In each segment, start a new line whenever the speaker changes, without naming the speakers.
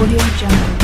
Audio Jungle.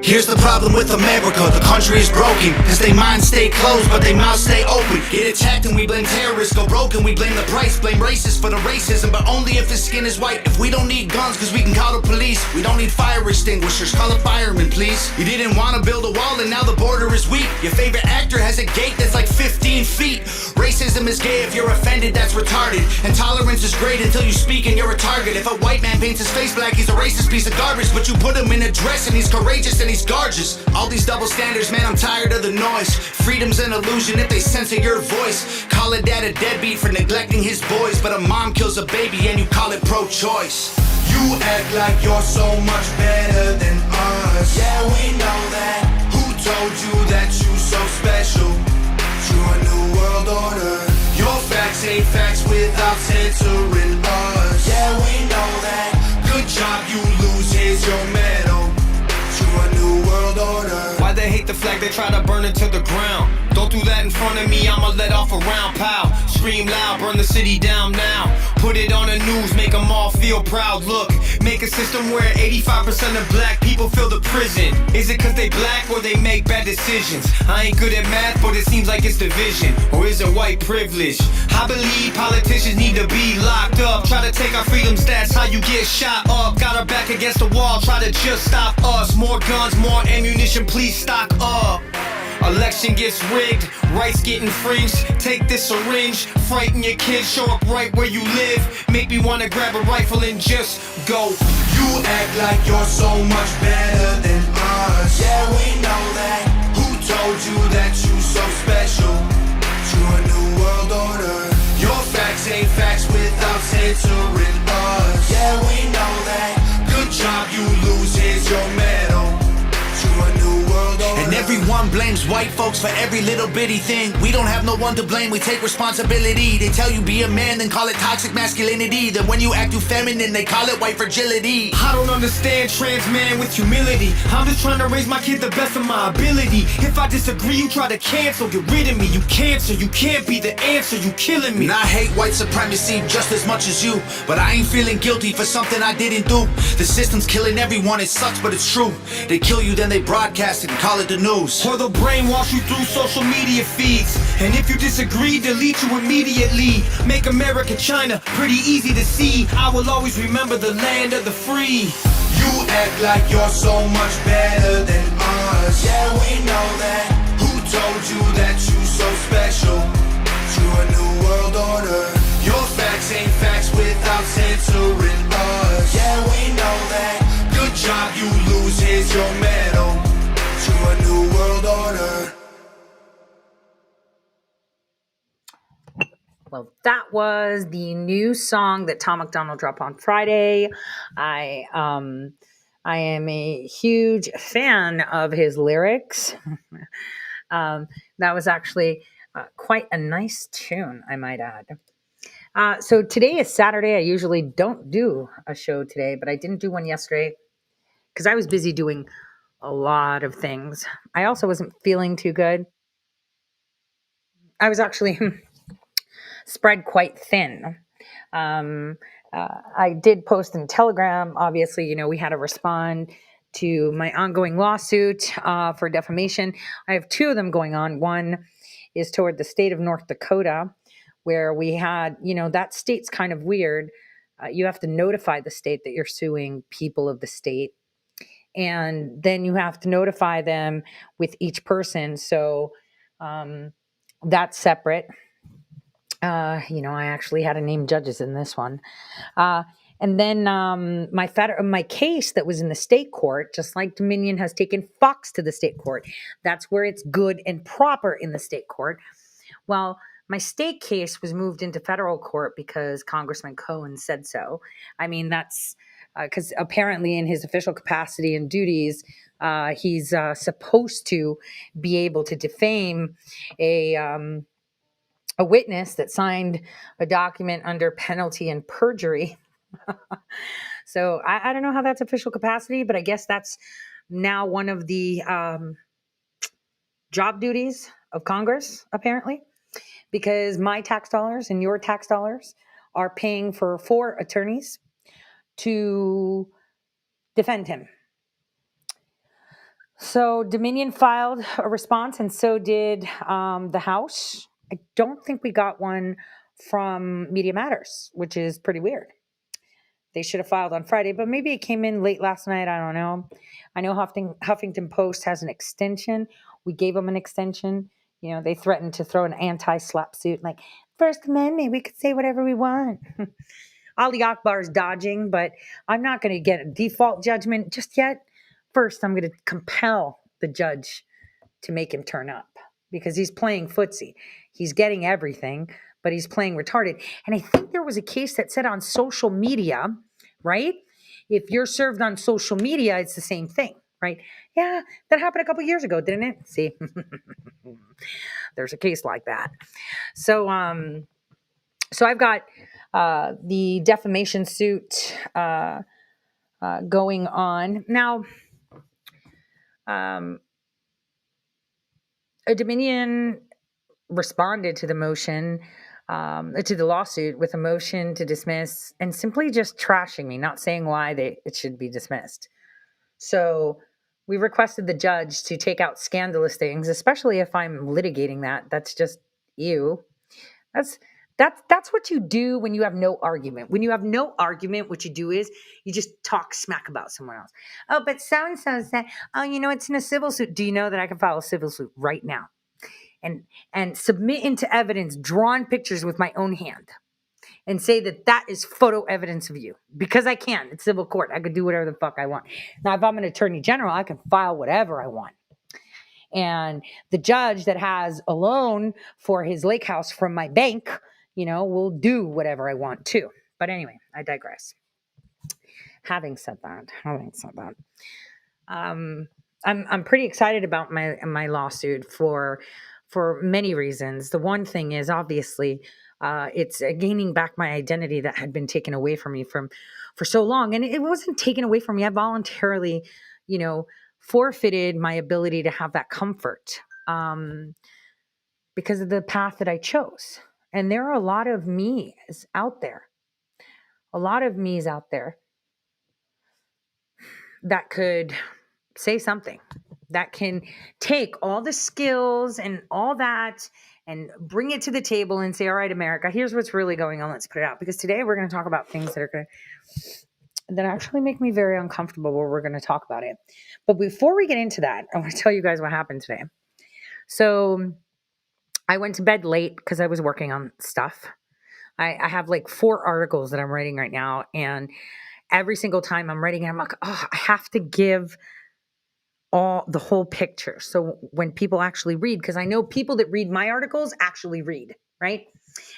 Here's the problem with America, the country is broken, cause they minds stay closed but they mouths stay open. Get attacked and we blame terrorists, go broken, we blame the price, blame racists for the racism, but only if his skin is white. If we don't need guns cause we can call the police, we don't need fire extinguishers, call a fireman please. You didn't want to build a wall and now the border is weak. Your favorite actor has a gate that's like 15 feet. Racism is gay, if you're offended that's retarded. Intolerance is great until you speak and you're a target. If a white man paints his face black he's a racist piece of garbage, but you put him in a dress and he's courageous and he's gorgeous. All these double standards, man, I'm tired of the noise. Freedom's an illusion if they censor your voice. Call a dad a deadbeat for neglecting his boys, but a mom kills a baby and you call it pro-choice. You act like you're so much better than us. Yeah, we know that. Who told you that you so special? To a new world order. Your facts ain't facts without censoring us. Yeah, we know that. Good job, you lose, here's your medal. To a new world order.
Why they hate the flag, they try to burn it to the ground. Don't do that in front of me, I'ma let off a round. Pow, scream loud, burn the city down now. Put it on the news, make them all feel proud. Look, make a system where 85% of black people fill the prison. Is it cause they black or they make bad decisions? I ain't good at math, but it seems like it's division. Or is it white privilege? I believe politicians need to be locked up. Try to take our freedoms, that's how you get shot up. Got our back against the wall, try to just stop us. More guns, more ammunition, please stock up. Election gets rigged, rights get infringed. Take this syringe, frighten your kids, show up right where you live. Make me wanna grab a rifle and just go.
You act like you're so much better than us. Yeah, we know that. Who told you that you so special? To a new world order. Your facts ain't facts without censoring us. Yeah, we know that. Good job, you lose, here's your medal. To a new world order. And everyone blames white folks for every little bitty thing. We don't have no one to blame, we take responsibility. They tell you be a man, then call it toxic masculinity. Then when you act too feminine, they call it white fragility.
I don't understand trans man with humility. I'm just trying to raise my kid the best of my ability. If I disagree, you try to cancel, get rid of me. You cancer, you can't be the answer, you killing me.
And I hate white supremacy just as much as you, but I ain't feeling guilty for something I didn't do. The system's killing everyone, it sucks but it's true. They kill you then they broadcast it and call it the news.
Or they'll brainwash you through social media feeds. And if you disagree, delete you immediately. Make America China pretty easy to see. I will always remember the land of the free.
You act like you're so much better than us. Yeah, we know that. Who told you that you so special? To a new world order. Your facts ain't facts without censoring us. Yeah, we know that. Good job, you lose, here's your medal. To a new world order.
Well, that was the new song that Tom MacDonald dropped on Friday. I am a huge fan of his lyrics. That was actually quite a nice tune, I might add. So today is Saturday. I usually don't do a show today, but I didn't do one yesterday because I was busy doing a lot of things. I also wasn't feeling too good. I was actually spread quite thin. I did post in Telegram. Obviously, we had to respond to my ongoing lawsuit for defamation. I have two of them going on. One is toward the state of North Dakota, where we had, that state's kind of weird. You have to notify the state that you're suing people of the state. And then you have to notify them with each person. So that's separate. I actually had to name judges in this one. And then my case that was in the state court, just like Dominion has taken Fox to the state court. That's where it's good and proper in the state court. Well, my state case was moved into federal court because Congressman Cohen said so. I mean, that's because apparently in his official capacity and duties, he's supposed to be able to defame a witness that signed a document under penalty and perjury. So I don't know how that's official capacity, but I guess that's now one of the job duties of Congress, apparently, because my tax dollars and your tax dollars are paying for 4 attorneys to defend him. So Dominion filed a response, and so did the House. I don't think we got one from Media Matters, which is pretty weird. They should have filed on Friday, but maybe it came in late last night. I don't know. I know Huffington Post has an extension. We gave them an extension. You know, they threatened to throw an anti-SLAPP suit, like, First Amendment, we could say whatever we want. Ali Akbar's dodging, but I'm not going to get a default judgment just yet. First, I'm going to compel the judge to make him turn up because he's playing footsie. He's getting everything, but he's playing retarded. And I think there was a case that said on social media, right? If you're served on social media, it's the same thing, right? Yeah, that happened a couple years ago, didn't it? See, there's a case like that. So I've got the defamation suit going on now. Dominion responded to the motion, to the lawsuit with a motion to dismiss and simply just trashing me, not saying why it should be dismissed. So we requested the judge to take out scandalous things, especially if I'm litigating that. That's just ew. That's what you do when you have no argument. When you have no argument, what you do is you just talk smack about someone else. Oh, but so-and-so said, oh, it's in a civil suit. Do you know that I can file a civil suit right now and submit into evidence drawn pictures with my own hand and say that is photo evidence of you? Because I can. It's civil court. I could do whatever the fuck I want. Now, if I'm an attorney general, I can file whatever I want. And the judge that has a loan for his lake house from my bank, will do whatever I want to. But anyway, I digress. Having said that, I'm pretty excited about my lawsuit for many reasons. The one thing is obviously it's gaining back my identity that had been taken away from me for so long, and it wasn't taken away from me. I voluntarily, forfeited my ability to have that comfort because of the path that I chose. And there are a lot of me's out there. That could say something, that can take all the skills and all that and bring it to the table and say, all right, America, here's what's really going on. Let's put it out. Because today we're going to talk about things that actually make me very uncomfortable, where we're going to talk about it. But before we get into that, I want to tell you guys what happened today. So I went to bed late because I was working on stuff. I have like 4 articles that I'm writing right now. And every single time I'm writing it, I'm like, I have to give the whole picture. So when people actually read, because I know people that read my articles actually read, right?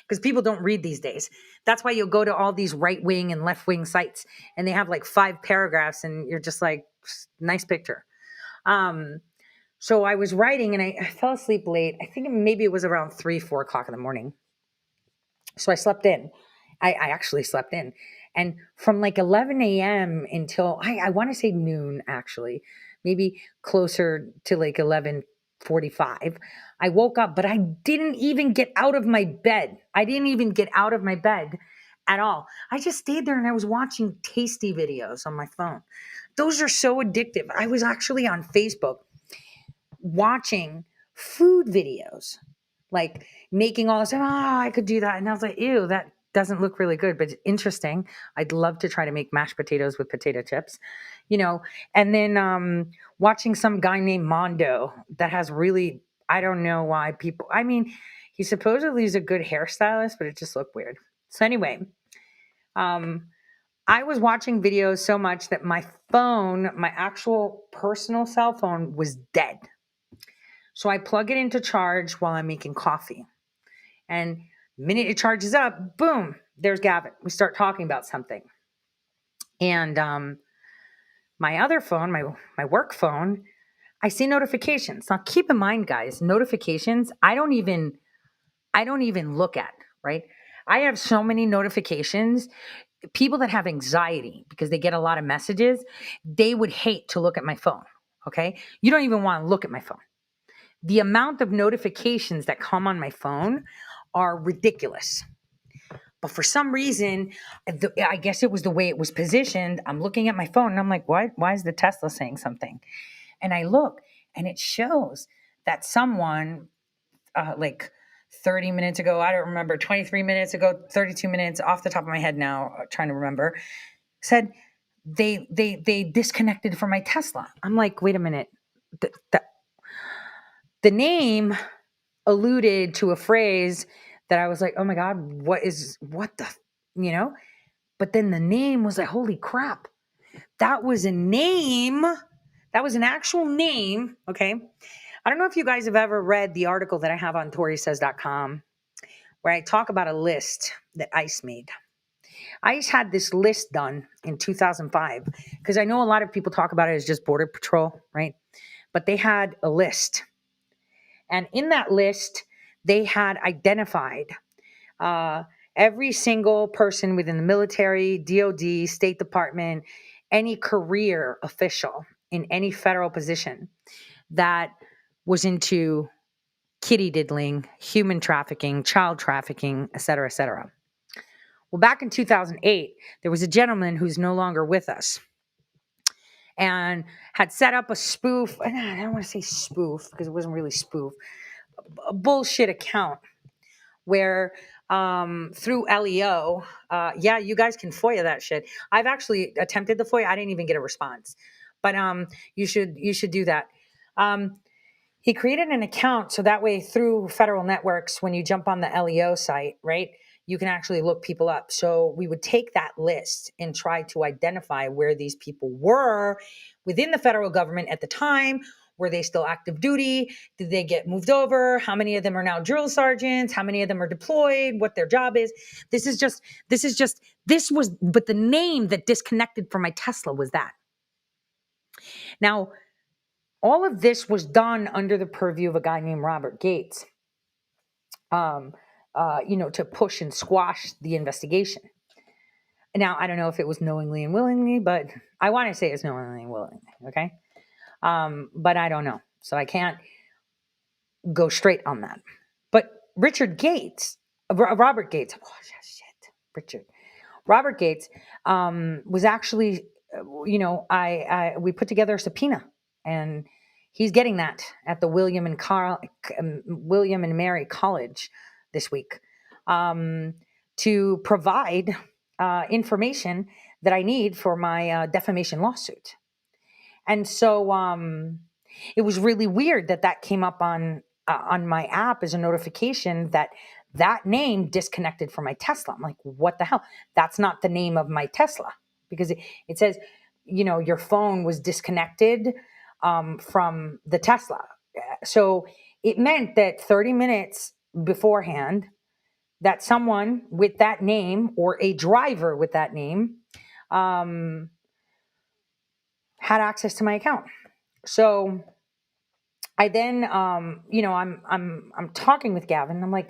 Because people don't read these days. That's why you'll go to all these right-wing and left-wing sites and they have like 5 paragraphs and you're just like, nice picture. So I was writing and I fell asleep late. I think maybe it was around 3-4 o'clock in the morning. So I slept in. I actually slept in. And from like 11 a.m. until I want to say noon, actually, maybe closer to like 11:45, I woke up, but I didn't even get out of my bed. At all. I just stayed there and I was watching tasty videos on my phone. Those are so addictive. I was actually on Facebook watching food videos, like making all this, I could do that. And I was like, ew, that doesn't look really good, but it's interesting. I'd love to try to make mashed potatoes with potato chips, and then watching some guy named Mondo that has really, I don't know why people, he supposedly is a good hairstylist, but it just looked weird. So anyway, I was watching videos so much that my phone, my actual personal cell phone, was dead. So I plug it into charge while I'm making coffee. And the minute it charges up, boom, there's Gavin. We start talking about something. And my other phone, my work phone, I see notifications. Now keep in mind, guys, notifications, I don't even look at, right? I have so many notifications. People that have anxiety because they get a lot of messages, they would hate to look at my phone, okay? You don't even want to look at my phone. the amount of notifications that come on my phone are ridiculous. But for some reason, I guess it was the way it was positioned. I'm looking at my phone and I'm like, why is the Tesla saying something? And I look and it shows that someone like 30 minutes ago, I don't remember, 23 minutes ago, 32 minutes off the top of my head now, trying to remember, said they disconnected from my Tesla. I'm like, wait a minute. The name alluded to a phrase that I was like, oh my God, what the, you know? But then the name was like, holy crap. That was a name. That was an actual name. Okay. I don't know if you guys have ever read the article that I have on ToriSays.com where I talk about a list that ICE made. ICE had this list done in 2005 because I know a lot of people talk about it as just Border Patrol, right? But they had a list. And in that list, they had identified every single person within the military, DOD, State Department, any career official in any federal position that was into kitty diddling, human trafficking, child trafficking, et cetera, et cetera. Well, back in 2008, there was a gentleman who's no longer with us and had set up a spoof. I don't want to say spoof because it wasn't really spoof, a bullshit account where through LEO, yeah, you guys can FOIA that shit. I've actually attempted the FOIA. I didn't even get a response, but you should do that. He created an account so that way through federal networks, when you jump on the LEO site, right, you can actually look people up. So we would take that list and try to identify where these people were within the federal government at the time. Were they still active duty? Did they get moved over? How many of them are now drill sergeants? How many of them are deployed? What their job is? But the name that disconnected from my Tesla was that. Now, all of this was done under the purview of a guy named Robert Gates, to push and squash the investigation. Now, I don't know if it was knowingly and willingly, but I want to say it's knowingly and willingly, okay? But I don't know. So I can't go straight on that. But Robert Gates, Robert Gates was actually, we put together a subpoena and he's getting that at the William and Mary College this week to provide information that I need for my defamation lawsuit. And so it was really weird that came up on my app as a notification that name disconnected from my Tesla. I'm like, what the hell? That's not the name of my Tesla, because it says, your phone was disconnected from the Tesla. So it meant that 30 minutes beforehand, that someone with that name or a driver with that name had access to my account. So I then, I'm talking with Gavin. I'm like,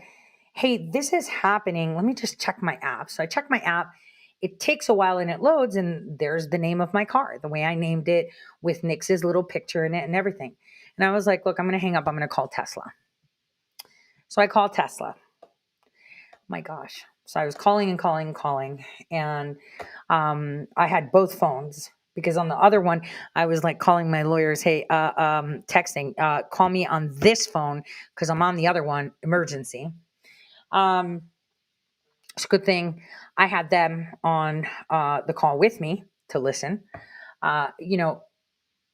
hey, this is happening. Let me just check my app. So I check my app. It takes a while and it loads, and there's the name of my car, the way I named it, with Nix's little picture in it and everything. And I was like, look, I'm going to hang up. I'm going to call Tesla. So I called Tesla. My gosh. So I was calling and calling and calling. And I had both phones, because on the other one, I was like calling my lawyers, hey, texting, call me on this phone because I'm on the other one, emergency. It's a good thing I had them on the call with me to listen.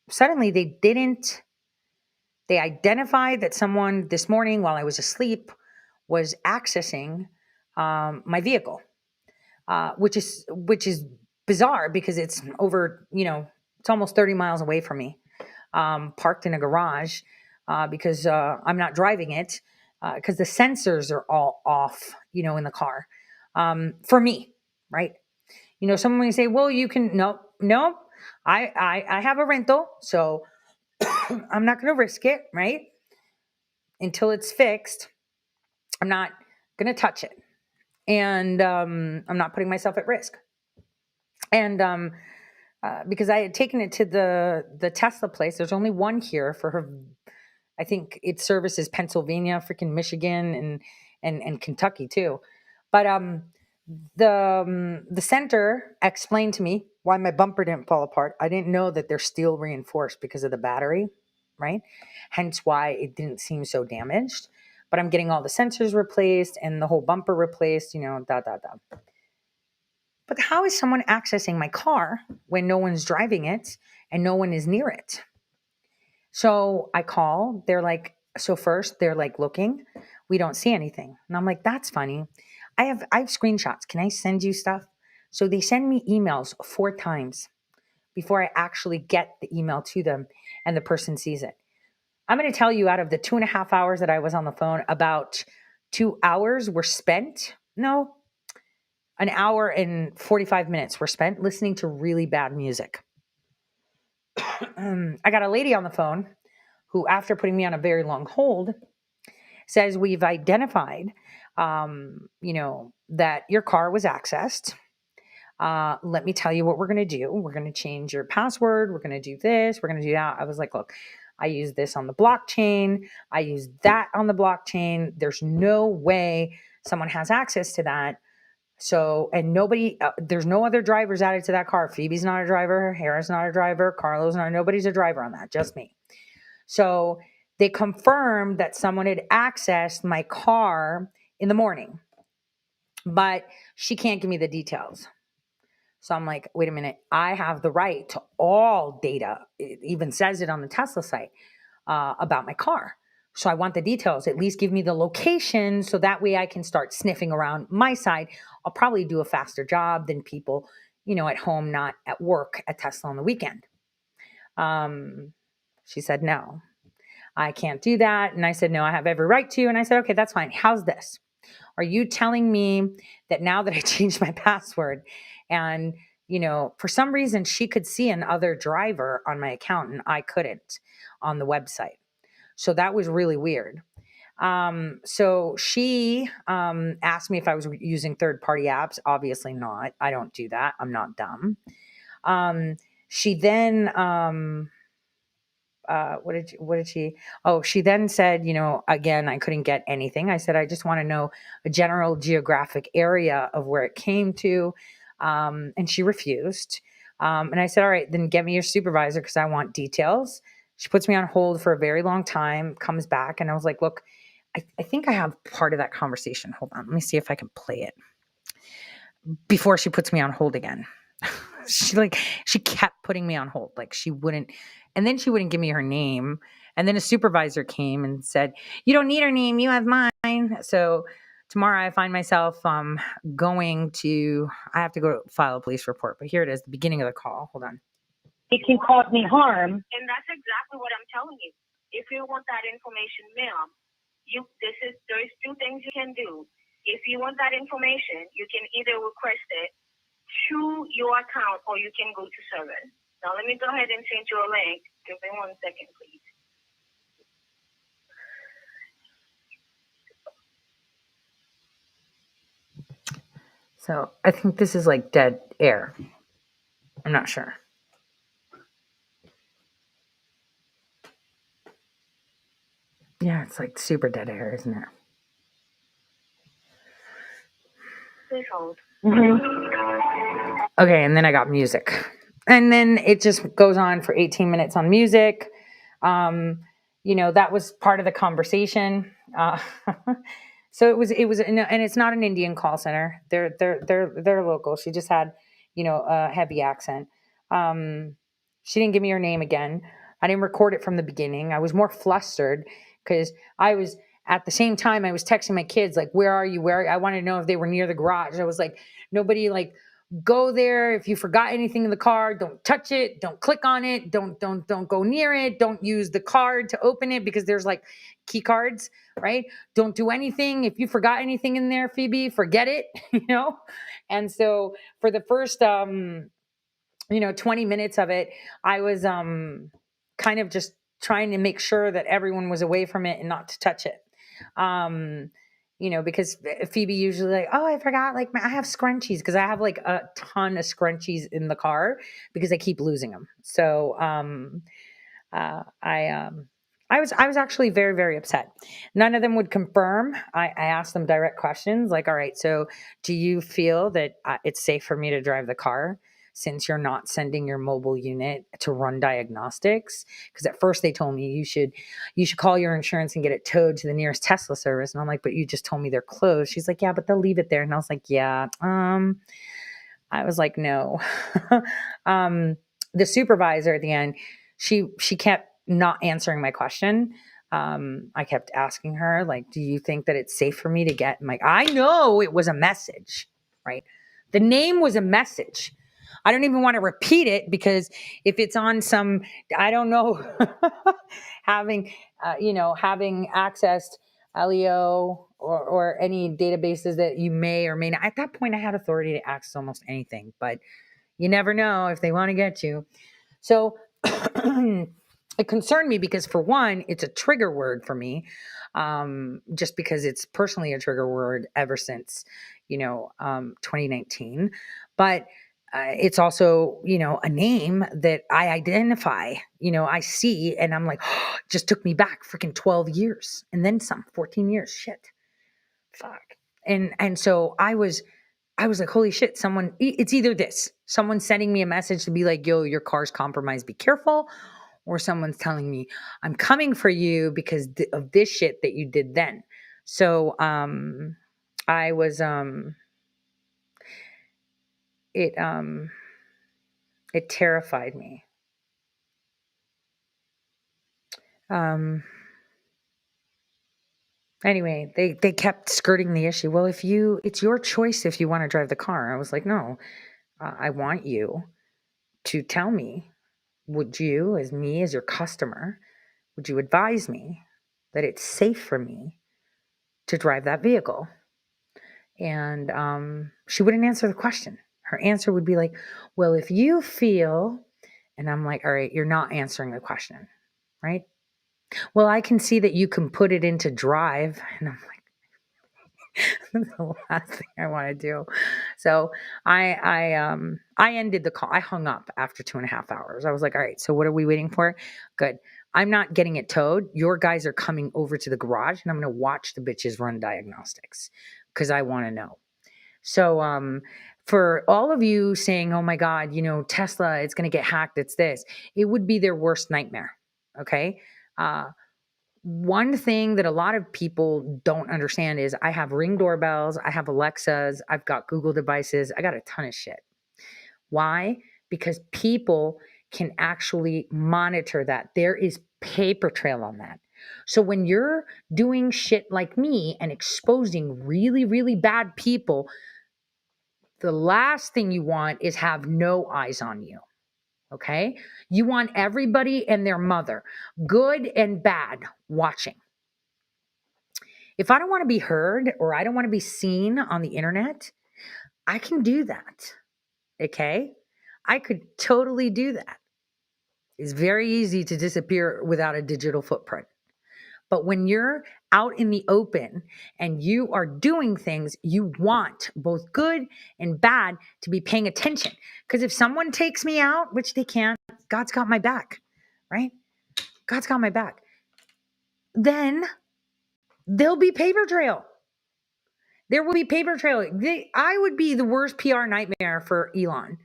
Suddenly they identified that someone this morning while I was asleep was accessing my vehicle, which is bizarre because it's over, it's almost 30 miles away from me, parked in a garage because I'm not driving it because the sensors are all off, in the car for me, right? Someone may say, well, you can, no, I have a rental, so I'm not going to risk it, right? Until it's fixed, I'm not going to touch it. And I'm not putting myself at risk. And because I had taken it to the Tesla place, there's only one here for her I think it services Pennsylvania, freaking Michigan, and Kentucky too. But the center explained to me why my bumper didn't fall apart. I didn't know that they're steel reinforced because of the battery, right? Hence why it didn't seem so damaged. But I'm getting all the sensors replaced and the whole bumper replaced, da da da. But how is someone accessing my car when no one's driving it and no one is near it? So I call, first they're like looking, we don't see anything. And I'm like, that's funny. I have screenshots. Can I send you stuff? So they send me emails 4 times before I actually get the email to them and the person sees it. I'm going to tell you, out of the 2.5 hours that I was on the phone, about 2 hours were spent. No, an hour and 45 minutes were spent listening to really bad music. I got a lady on the phone who, after putting me on a very long hold, says, we've identified, that your car was accessed. Let me tell you what we're going to do. We're going to change your password. We're going to do this. We're going to do that. I was like, look, I use this on the blockchain. I use that on the blockchain. There's no way someone has access to that. So, and nobody, there's no other drivers added to that car. Phoebe's not a driver. Hera's not a driver. Carlo's not, nobody's a driver on that, just me. So they confirmed that someone had accessed my car in the morning, but she can't give me the details. So I'm like, wait a minute, I have the right to all data. It even says it on the Tesla site about my car. So I want the details. At least give me the location so that way I can start sniffing around my side. I'll probably do a faster job than people, at home, not at work at Tesla on the weekend. She said, no, I can't do that. And I said, no, I have every right to. And I said, okay, that's fine. How's this? Are you telling me that now that I changed my password and, for some reason she could see another driver on my account and I couldn't on the website? So that was really weird. So she asked me if I was using third-party apps. Obviously not. I don't do that. I'm not dumb. She then... she then said, again, I couldn't get anything. I said, I just want to know a general geographic area of where it came to. And she refused. And I said, all right, then get me your supervisor because I want details. She puts me on hold for a very long time, comes back. And I was like, look, I think I have part of that conversation. Hold on. Let me see if I can play it before she puts me on hold again. She kept putting me on hold. Like she wouldn't, and then she wouldn't give me her name. And then a supervisor came and said, you don't need her name. You have mine. So tomorrow I find myself I have to go file a police report, but here it is, the beginning of the call. Hold on.
It can cause me harm. And that's exactly what I'm telling you. If you want that information, ma'am, there's 2 things you can do. If you want that information, you can either request it to your account or you can go to service. Now let me go ahead and send you a link. Give me 1 second, please.
So I think this is like dead air. I'm not sure. Yeah, it's like super dead air, isn't it?
Please hold.
Mm-hmm. Okay, and then I got music. And then it just goes on for 18 minutes on music. That was part of the conversation. So it was, and it's not an Indian call center. They're local. She just had, a heavy accent. She didn't give me her name again. I didn't record it from the beginning. I was more flustered because at the same time, I was texting my kids, like, where are you? I wanted to know if they were near the garage. I was like, nobody, like, go there. If you forgot anything in the car, don't touch it. Don't click on it. Don't go near it. Don't use the card to open it because there's like key cards, right? Don't do anything. If you forgot anything in there, Phoebe, forget it, And so for the first, 20 minutes of it, I was kind of just trying to make sure that everyone was away from it and not to touch it. Because Phoebe usually like, oh, I forgot, like I have scrunchies because I have like a ton of scrunchies in the car because I keep losing them. So I I was actually very, very upset. None of them would confirm. I asked them direct questions like, all right, so do you feel that it's safe for me to drive the car since you're not sending your mobile unit to run diagnostics? Because at first they told me you should call your insurance and get it towed to the nearest Tesla service. And I'm like, but you just told me they're closed. She's like, yeah, but they'll leave it there. And I was like, yeah, I was like, no. The supervisor at the end, she kept not answering my question. I kept asking her, like, do you think that it's safe for me to get? I'm like, I know it was a message, right? The name was a message. I don't even want to repeat it because if it's on some, I don't know, having, having accessed LEO or any databases that you may or may not. At that point, I had authority to access almost anything, but you never know if they want to get you. So it concerned me because, for one, it's a trigger word for me, just because it's personally a trigger word ever since, 2019. But it's also, a name that I identify, I see, and I'm like, oh, just took me back freaking 12 years and then some, 14 years. Shit. Fuck. And so I was like, holy shit, it's either this, someone sending me a message to be like, yo, your car's compromised, be careful. Or someone's telling me I'm coming for you because of this shit that you did then. So, I was, it terrified me. Anyway, they kept skirting the issue. Well, it's your choice if you want to drive the car. I was like, no, I want you to tell me, would you, as your customer, would you advise me that it's safe for me to drive that vehicle? And she wouldn't answer the question. Her answer would be like, well, if you feel, and I'm like, all right, you're not answering the question, right? Well, I can see that you can put it into drive. And I'm like, the last thing I want to do. So I ended the call. I hung up after 2.5 hours. I was like, all right, so what are we waiting for? Good. I'm not getting it towed. Your guys are coming over to the garage and I'm going to watch the bitches run diagnostics because I want to know. So for all of you saying, oh my God, Tesla, it's going to get hacked, it's this, it would be their worst nightmare. Okay. One thing that a lot of people don't understand is I have Ring doorbells, I have Alexas, I've got Google devices, I got a ton of shit. Why? Because people can actually monitor that. There is paper trail on that. So when you're doing shit like me and exposing really, really bad people, the last thing you want is have no eyes on you. Okay? You want everybody and their mother, good and bad, watching. If I don't want to be heard or I don't want to be seen on the internet, I can do that. Okay? I could totally do that. It's very easy to disappear without a digital footprint. But when you're out in the open and you are doing things, you want both good and bad to be paying attention. Because if someone takes me out, which they can't, God's got my back, right? God's got my back. Then there'll be paper trail. There will be paper trail. I would be the worst PR nightmare for Elon.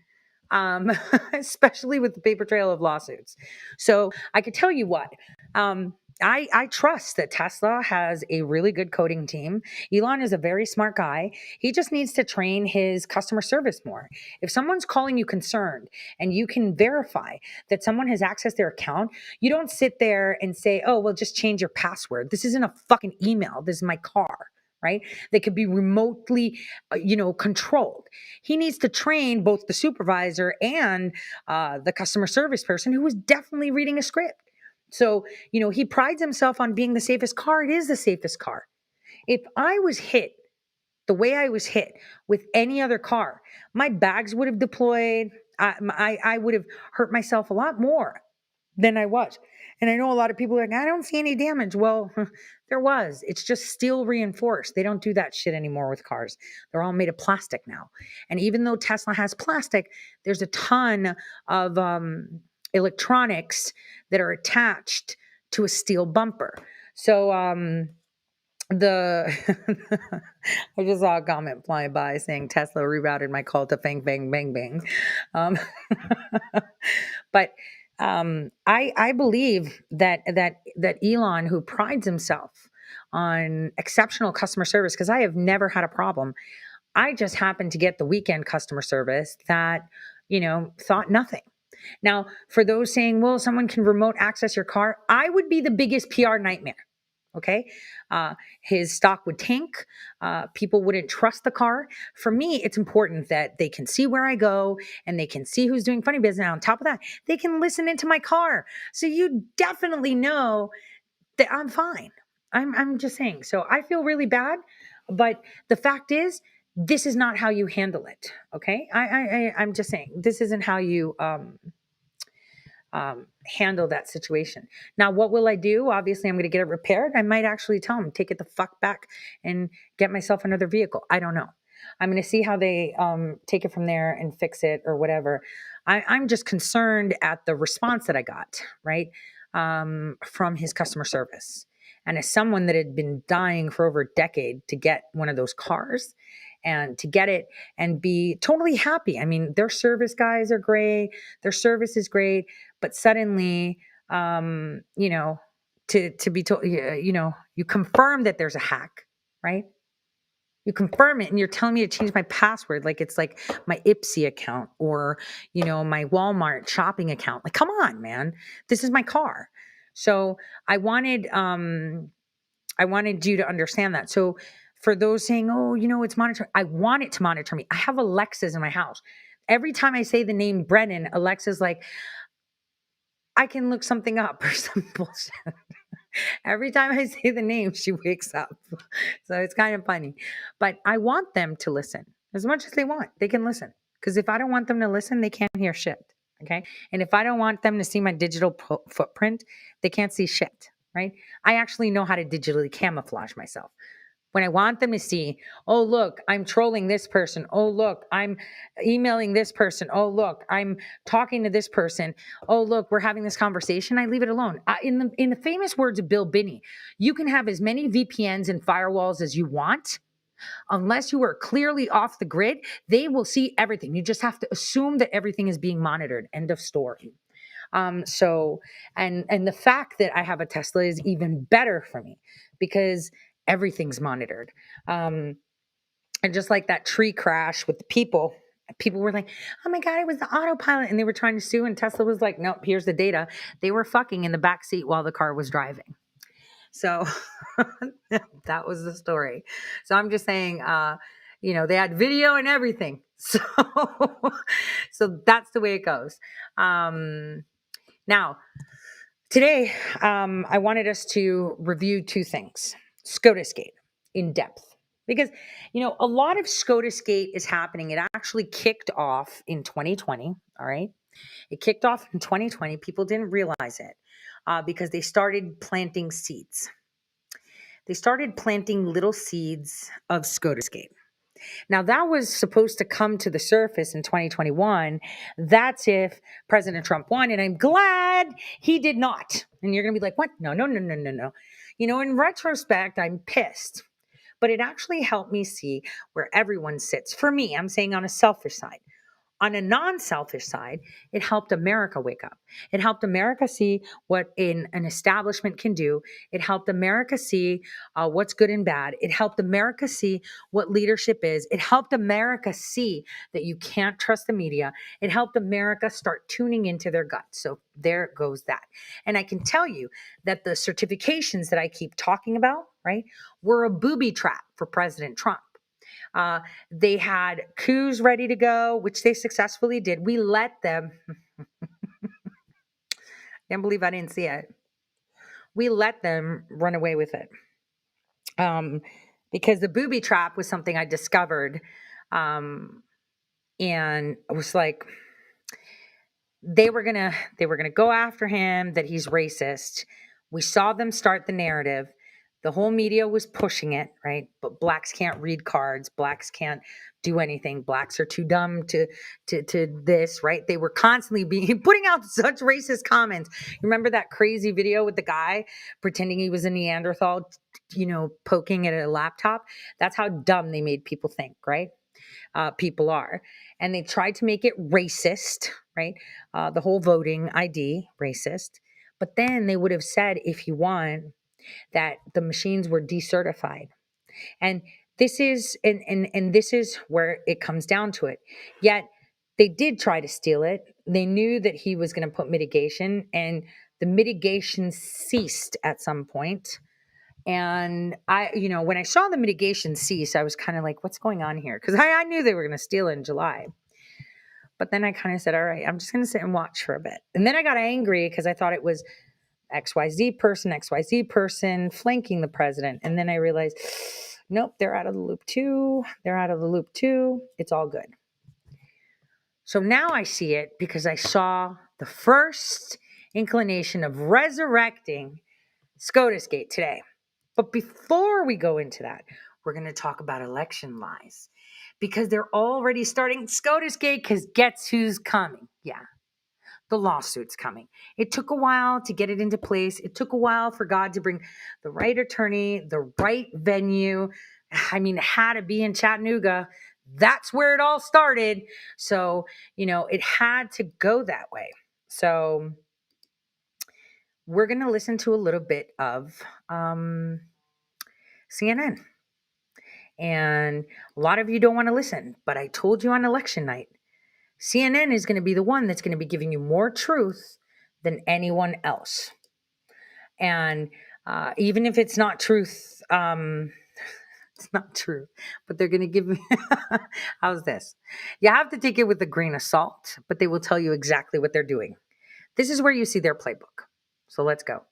Especially with the paper trail of lawsuits. So I could tell you what, I trust that Tesla has a really good coding team. Elon is a very smart guy. He just needs to train his customer service more. If someone's calling you concerned and you can verify that someone has accessed their account, you don't sit there and say, oh, well, just change your password. This isn't a fucking email. This is my car. Right? They could be remotely, controlled. He needs to train both the supervisor and the customer service person who was definitely reading a script. So, he prides himself on being the safest car. It is the safest car. If I was hit the way I was hit with any other car, my bags would have deployed. I would have hurt myself a lot more than I was. And I know a lot of people are like, I don't see any damage. Well, there was. It's just steel reinforced. They don't do that shit anymore with cars. They're all made of plastic now. And even though Tesla has plastic, there's a ton of electronics that are attached to a steel bumper. So the I just saw a comment fly by saying Tesla rerouted my call to bang bang bang bang. Um, but I believe that Elon, who prides himself on exceptional customer service, because I have never had a problem. I just happened to get the weekend customer service that, thought nothing. Now, for those saying, well, someone can remote access your car, I would be the biggest PR nightmare. Okay. His stock would tank. People wouldn't trust the car. For me, it's important that they can see where I go and they can see who's doing funny business. And on top of that, they can listen into my car. So you definitely know that I'm fine. I'm just saying. So I feel really bad, but the fact is, this is not how you handle it. Okay. I'm just saying, this isn't how you, handle that situation. Now, what will I do? Obviously, I'm going to get it repaired. I might actually tell them, take it the fuck back and get myself another vehicle. I don't know. I'm going to see how they take it from there and fix it or whatever. I'm just concerned at the response that I got, right, from his customer service. And as someone that had been dying for over a decade to get one of those cars and to get it and be totally happy. I mean, their service guys are great. Their service is great. But suddenly, to be told, you confirm that there's a hack, right? You confirm it and you're telling me to change my password like it's like my Ipsy account or, my Walmart shopping account. Like, come on, man. This is my car. So I wanted you to understand that. So for those saying, oh, it's monitoring, I want it to monitor me. I have Alexas in my house. Every time I say the name Brennan, Alexa's like, I can look something up or some bullshit. Every time I say the name, she wakes up. So it's kind of funny. But I want them to listen as much as they want. They can listen. Because if I don't want them to listen, they can't hear shit. Okay. And if I don't want them to see my digital footprint, they can't see shit. Right. I actually know how to digitally camouflage myself. When I want them to see, oh, look, I'm trolling this person. Oh, look, I'm emailing this person. Oh, look, I'm talking to this person. Oh, look, we're having this conversation. I leave it alone. In the famous words of Bill Binney, you can have as many VPNs and firewalls as you want. Unless you are clearly off the grid, they will see everything. You just have to assume that everything is being monitored. End of story. So the fact that I have a Tesla is even better for me because everything's monitored. And just like that tree crash with the people were like, oh my God, it was the autopilot. And they were trying to sue. And Tesla was like, nope, here's the data. They were fucking in the back seat while the car was driving. So that was the story. So I'm just saying, they had video and everything. So that's the way it goes. Now, today, I wanted us to review two things. SCOTUSgate in depth. Because, a lot of SCOTUSgate is happening. It actually kicked off in 2020, all right? It kicked off in 2020. People didn't realize it because they started planting seeds. They started planting little seeds of SCOTUSgate. Now, that was supposed to come to the surface in 2021. That's if President Trump won, and I'm glad he did not. And you're going to be like, what? No. In retrospect, I'm pissed. But it actually helped me see where everyone sits. For me, I'm saying on a selfish side. On a non-selfish side, it helped America wake up. It helped America see what an establishment can do. It helped America see what's good and bad. It helped America see what leadership is. It helped America see that you can't trust the media. It helped America start tuning into their guts. So there goes that. And I can tell you that the certifications that I keep talking about, right, were a booby trap for President Trump. They had coups ready to go, which they successfully did. We let them. Can't believe I didn't see it. We let them run away with it. Because the booby trap was something I discovered. And it was like, they were gonna go after him, that he's racist. We saw them start the narrative. The whole media was pushing it, right? But blacks can't read cards. Blacks can't do anything. Blacks are too dumb to this, right? They were constantly putting out such racist comments. Remember that crazy video with the guy pretending he was a Neanderthal, poking at a laptop? That's how dumb they made people think, right? People are. And they tried to make it racist, right? The whole voting ID, racist. But then they would have said, if you want, that the machines were decertified. And this is and this is where it comes down to it. Yet they did try to steal it. They knew that he was going to put mitigation, and the mitigation ceased at some point. And when I saw the mitigation cease, I was kind of like, what's going on here? Because I knew they were going to steal it in July. But then I kind of said, all right, I'm just going to sit and watch for a bit. And then I got angry because I thought it was XYZ person flanking the president. And then I realized, nope, they're out of the loop too. It's all good. So now I see it because I saw the first inclination of resurrecting SCOTUSgate today. But before we go into that, we're going to talk about election lies, because they're already starting SCOTUSgate, because guess who's coming? Yeah. The lawsuit's coming. It took a while to get it into place. It took a while for God to bring the right attorney, the right venue. It had to be in Chattanooga. That's where it all started. So, it had to go that way. So we're going to listen to a little bit of CNN. And a lot of you don't want to listen, but I told you on election night, CNN is going to be the one that's going to be giving you more truth than anyone else. And even if it's not truth, it's not true, but they're going to give you, how's this? You have to take it with a grain of salt, but they will tell you exactly what they're doing. This is where you see their playbook. So let's go.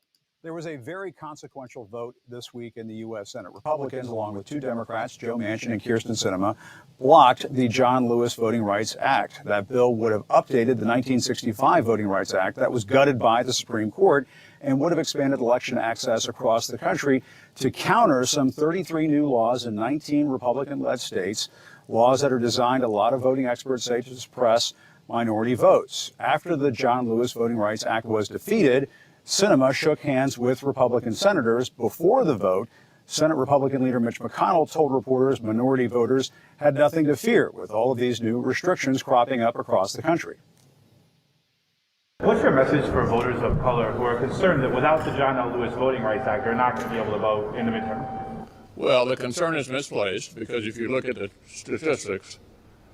There was a very consequential vote this week in the U.S. Senate. Republicans, along with two Democrats, Joe Manchin and Kyrsten Sinema, blocked the John Lewis Voting Rights Act. That bill would have updated the 1965 Voting Rights Act that was gutted by the Supreme Court and would have expanded election access across the country to counter some 33 new laws in 19 Republican-led states, laws that are designed, a lot of voting experts say, to suppress minority votes. After the John Lewis Voting Rights Act was defeated, Sinema shook hands with Republican senators. Before the vote, Senate Republican leader Mitch McConnell told reporters minority voters had nothing to fear with all of these new restrictions cropping up across the country.
What's your message for voters of color who are concerned that without the John L. Lewis Voting Rights Act, they're not going to be able to vote in the midterm?
Well, the concern is misplaced, because if you look at the statistics,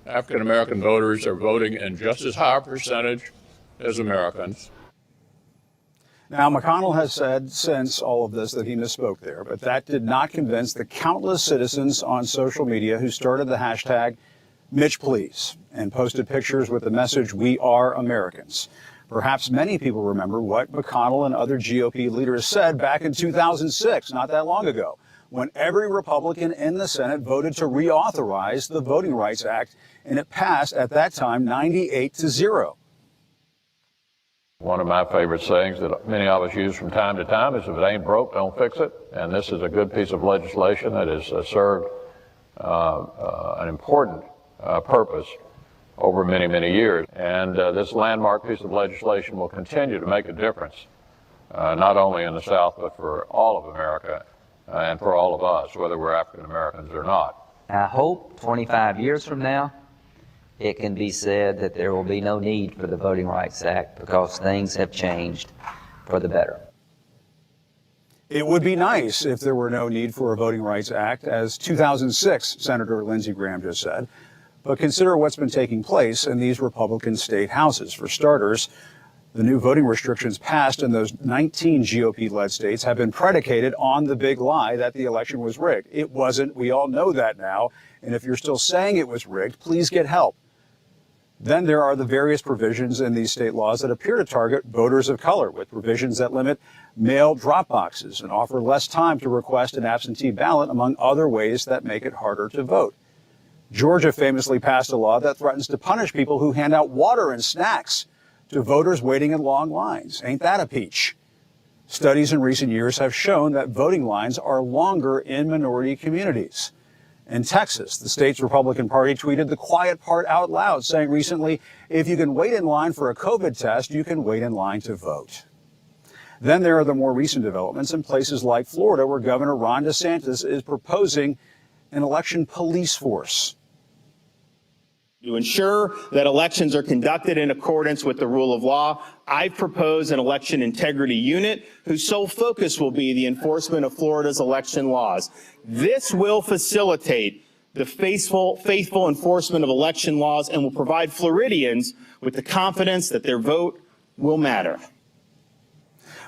African American voters are voting in just as high a percentage as Americans.
Now, McConnell has said since all of this that he misspoke there, but that did not convince the countless citizens on social media who started the hashtag #MitchPlease and posted pictures with the message, "We are Americans." Perhaps many people remember what McConnell and other GOP leaders said back in 2006, not that long ago, when every Republican in the Senate voted to reauthorize the Voting Rights Act, and it passed at that time 98-0.
One of my favorite sayings that many of us use from time to time is, if it ain't broke, don't fix it. And this is a good piece of legislation that has served an important purpose over many, many years. And this landmark piece of legislation will continue to make a difference, not only in the South, but for all of America and for all of us, whether we're African Americans or not.
I hope 25 years from now, it can be said that there will be no need for the Voting Rights Act because things have changed for the better.
It would be nice if there were no need for a Voting Rights Act, as 2006 Senator Lindsey Graham just said. But consider what's been taking place in these Republican state houses. For starters, the new voting restrictions passed in those 19 GOP-led states have been predicated on the big lie that the election was rigged. It wasn't. We all know that now. And if you're still saying it was rigged, please get help. Then there are the various provisions in these state laws that appear to target voters of color, with provisions that limit mail drop boxes and offer less time to request an absentee ballot, among other ways that make it harder to vote. Georgia famously passed a law that threatens to punish people who hand out water and snacks to voters waiting in long lines. Ain't that a peach? Studies in recent years have shown that voting lines are longer in minority communities. In Texas, the state's Republican Party tweeted the quiet part out loud, saying recently, if you can wait in line for a COVID test, you can wait in line to vote. Then there are the more recent developments in places like Florida, where Governor Ron DeSantis is proposing an election police force.
To ensure that elections are conducted in accordance with the rule of law, I've proposed an election integrity unit whose sole focus will be the enforcement of Florida's election laws. This will facilitate the faithful enforcement of election laws and will provide Floridians with the confidence that their vote will matter.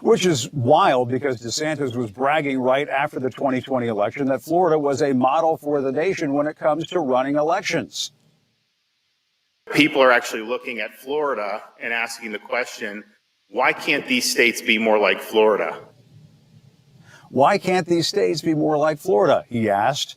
Which is wild because DeSantis was bragging right after the 2020 election that Florida was a model for the nation when it comes to running elections.
People are actually looking at Florida and asking the question, why can't these states be more like Florida?
Why can't these states be more like Florida, he asked.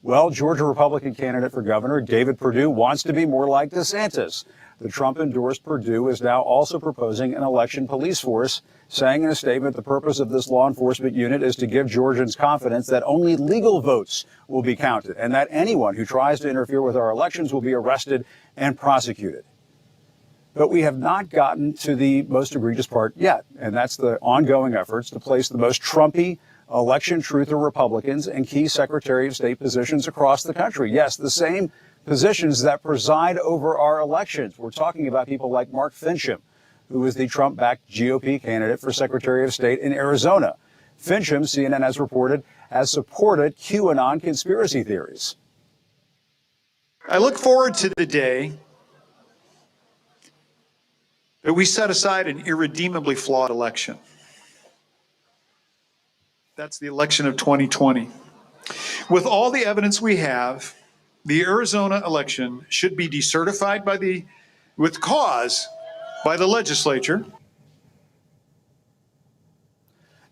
Well, Georgia Republican candidate for governor David Perdue wants to be more like DeSantis. The Trump-endorsed Perdue is now also proposing an election police force, saying in a statement the purpose of this law enforcement unit is to give Georgians confidence that only legal votes will be counted and that anyone who tries to interfere with our elections will be arrested and prosecuted. But we have not gotten to the most egregious part yet, and that's the ongoing efforts to place the most Trumpy election truther Republicans in key Secretary of State positions across the country. Yes, the same positions that preside over our elections. We're talking about people like Mark Finchem, who is the Trump-backed GOP candidate for Secretary of State in Arizona. Finchem, CNN has reported, has supported QAnon conspiracy theories.
I look forward to the day that we set aside an irredeemably flawed election. That's the election of 2020. With all the evidence we have, the Arizona election should be decertified by the legislature.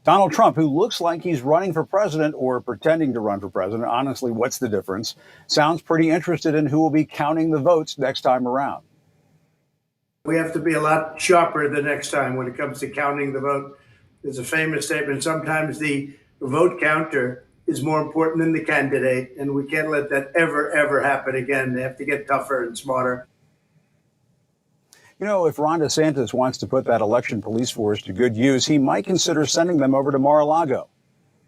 Donald Trump, who looks like he's running for president or pretending to run for president, honestly, what's the difference? Sounds pretty interested in who will be counting the votes next time around.
We have to be a lot sharper the next time when it comes to counting the vote. There's a famous statement, sometimes the vote counter is more important than the candidate, and we can't let that ever happen again. They have to get tougher and smarter.
You know, if Ron DeSantis wants to put that election police force to good use, he might consider sending them over to Mar-a-Lago.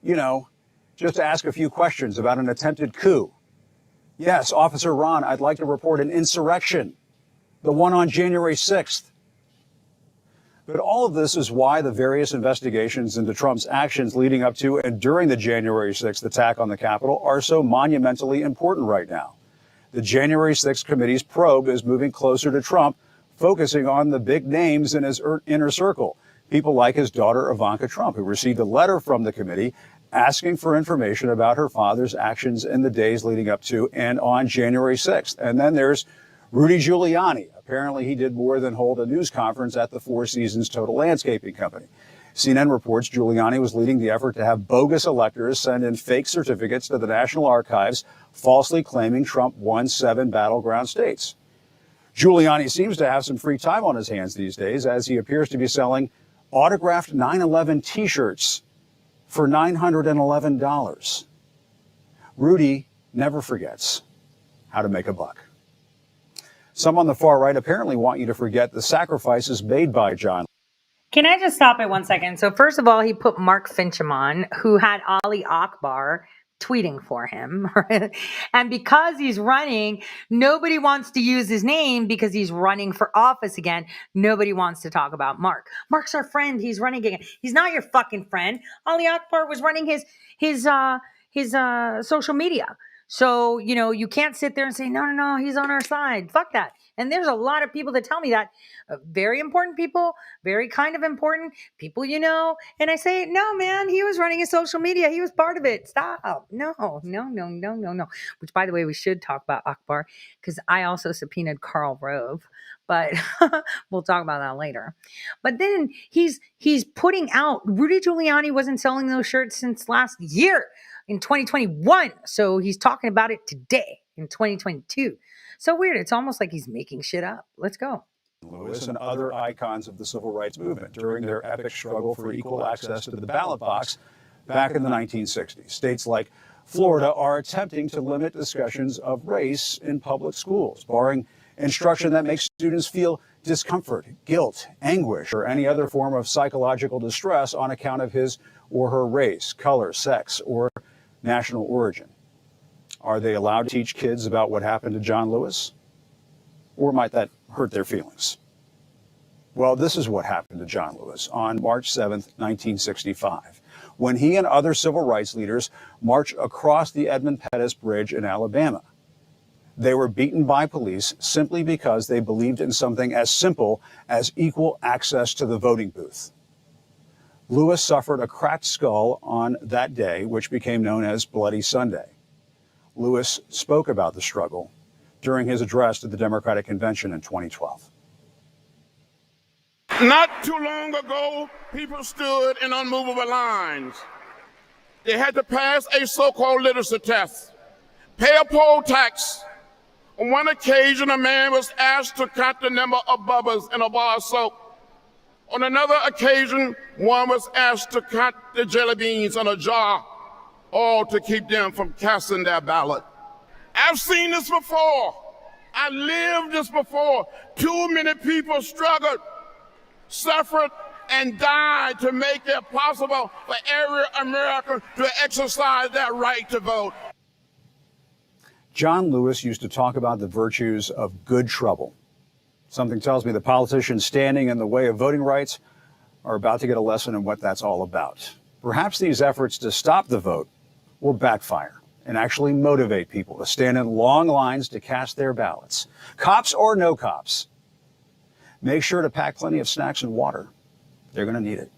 You know, just to ask a few questions about an attempted coup. Yes, Officer Ron, I'd like to report an insurrection, the one on January 6th. But all of this is why the various investigations into Trump's actions leading up to and during the January 6th attack on the Capitol are so monumentally important right now. The January 6th committee's probe is moving closer to Trump, focusing on the big names in his inner circle, people like his daughter Ivanka Trump, who received a letter from the committee asking for information about her father's actions in the days leading up to and on January 6th. And then there's Rudy Giuliani. Apparently, he did more than hold a news conference at the Four Seasons Total Landscaping Company. CNN reports Giuliani was leading the effort to have bogus electors send in fake certificates to the National Archives, falsely claiming Trump won 7 battleground states. Giuliani seems to have some free time on his hands these days, as he appears to be selling autographed 9/11 T-shirts for $911. Rudy never forgets how to make a buck. Some on the far right apparently want you to forget the sacrifices made by John.
Can I just stop at 1 second? So first of all, he put Mark Finchem on, who had Ali Akbar tweeting for him. And because he's running, nobody wants to use his name because he's running for office again. Nobody wants to talk about Mark. Mark's our friend. He's running again. He's not your fucking friend. Ali Akbar was running his social media. So, you know, you can't sit there and say, no, he's on our side. Fuck that. And there's a lot of people that tell me that. Very important people, very kind of important people, you know. And I say, no, man, he was running his social media. He was part of it. Stop. No. Which, by the way, we should talk about Akbar because I also subpoenaed Karl Rove. But we'll talk about that later. But then he's putting out, Rudy Giuliani wasn't selling those shirts since last year. In 2021. So he's talking about it today in 2022. So weird. It's almost like he's making shit up. Let's go.
Lewis and other icons of the civil rights movement during their epic struggle for equal access to the ballot box back in the 1960s. States like Florida are attempting to limit discussions of race in public schools, barring instruction that makes students feel discomfort, guilt, anguish, or any other form of psychological distress on account of his or her race, color, sex, or national origin. Are they allowed to teach kids about what happened to John Lewis? Or might that hurt their feelings? Well, this is what happened to John Lewis on March 7th, 1965, when he and other civil rights leaders marched across the Edmund Pettus Bridge in Alabama. They were beaten by police simply because they believed in something as simple as equal access to the voting booth. Lewis suffered a cracked skull on that day, which became known as Bloody Sunday. Lewis spoke about the struggle during his address to the Democratic Convention in 2012.
Not too long ago, people stood in unmovable lines. They had to pass a so-called literacy test, pay a poll tax. On one occasion, a man was asked to count the number of bubbles in a bar of soap. On another occasion, one was asked to count the jelly beans in a jar, all to keep them from casting their ballot. I've seen this before. I lived this before. Too many people struggled, suffered, and died to make it possible for every American to exercise their right to vote.
John Lewis used to talk about the virtues of good trouble. Something tells me the politicians standing in the way of voting rights are about to get a lesson in what that's all about. Perhaps these efforts to stop the vote will backfire and actually motivate people to stand in long lines to cast their ballots. Cops or no cops, make sure to pack plenty of snacks and water. They're going to need it.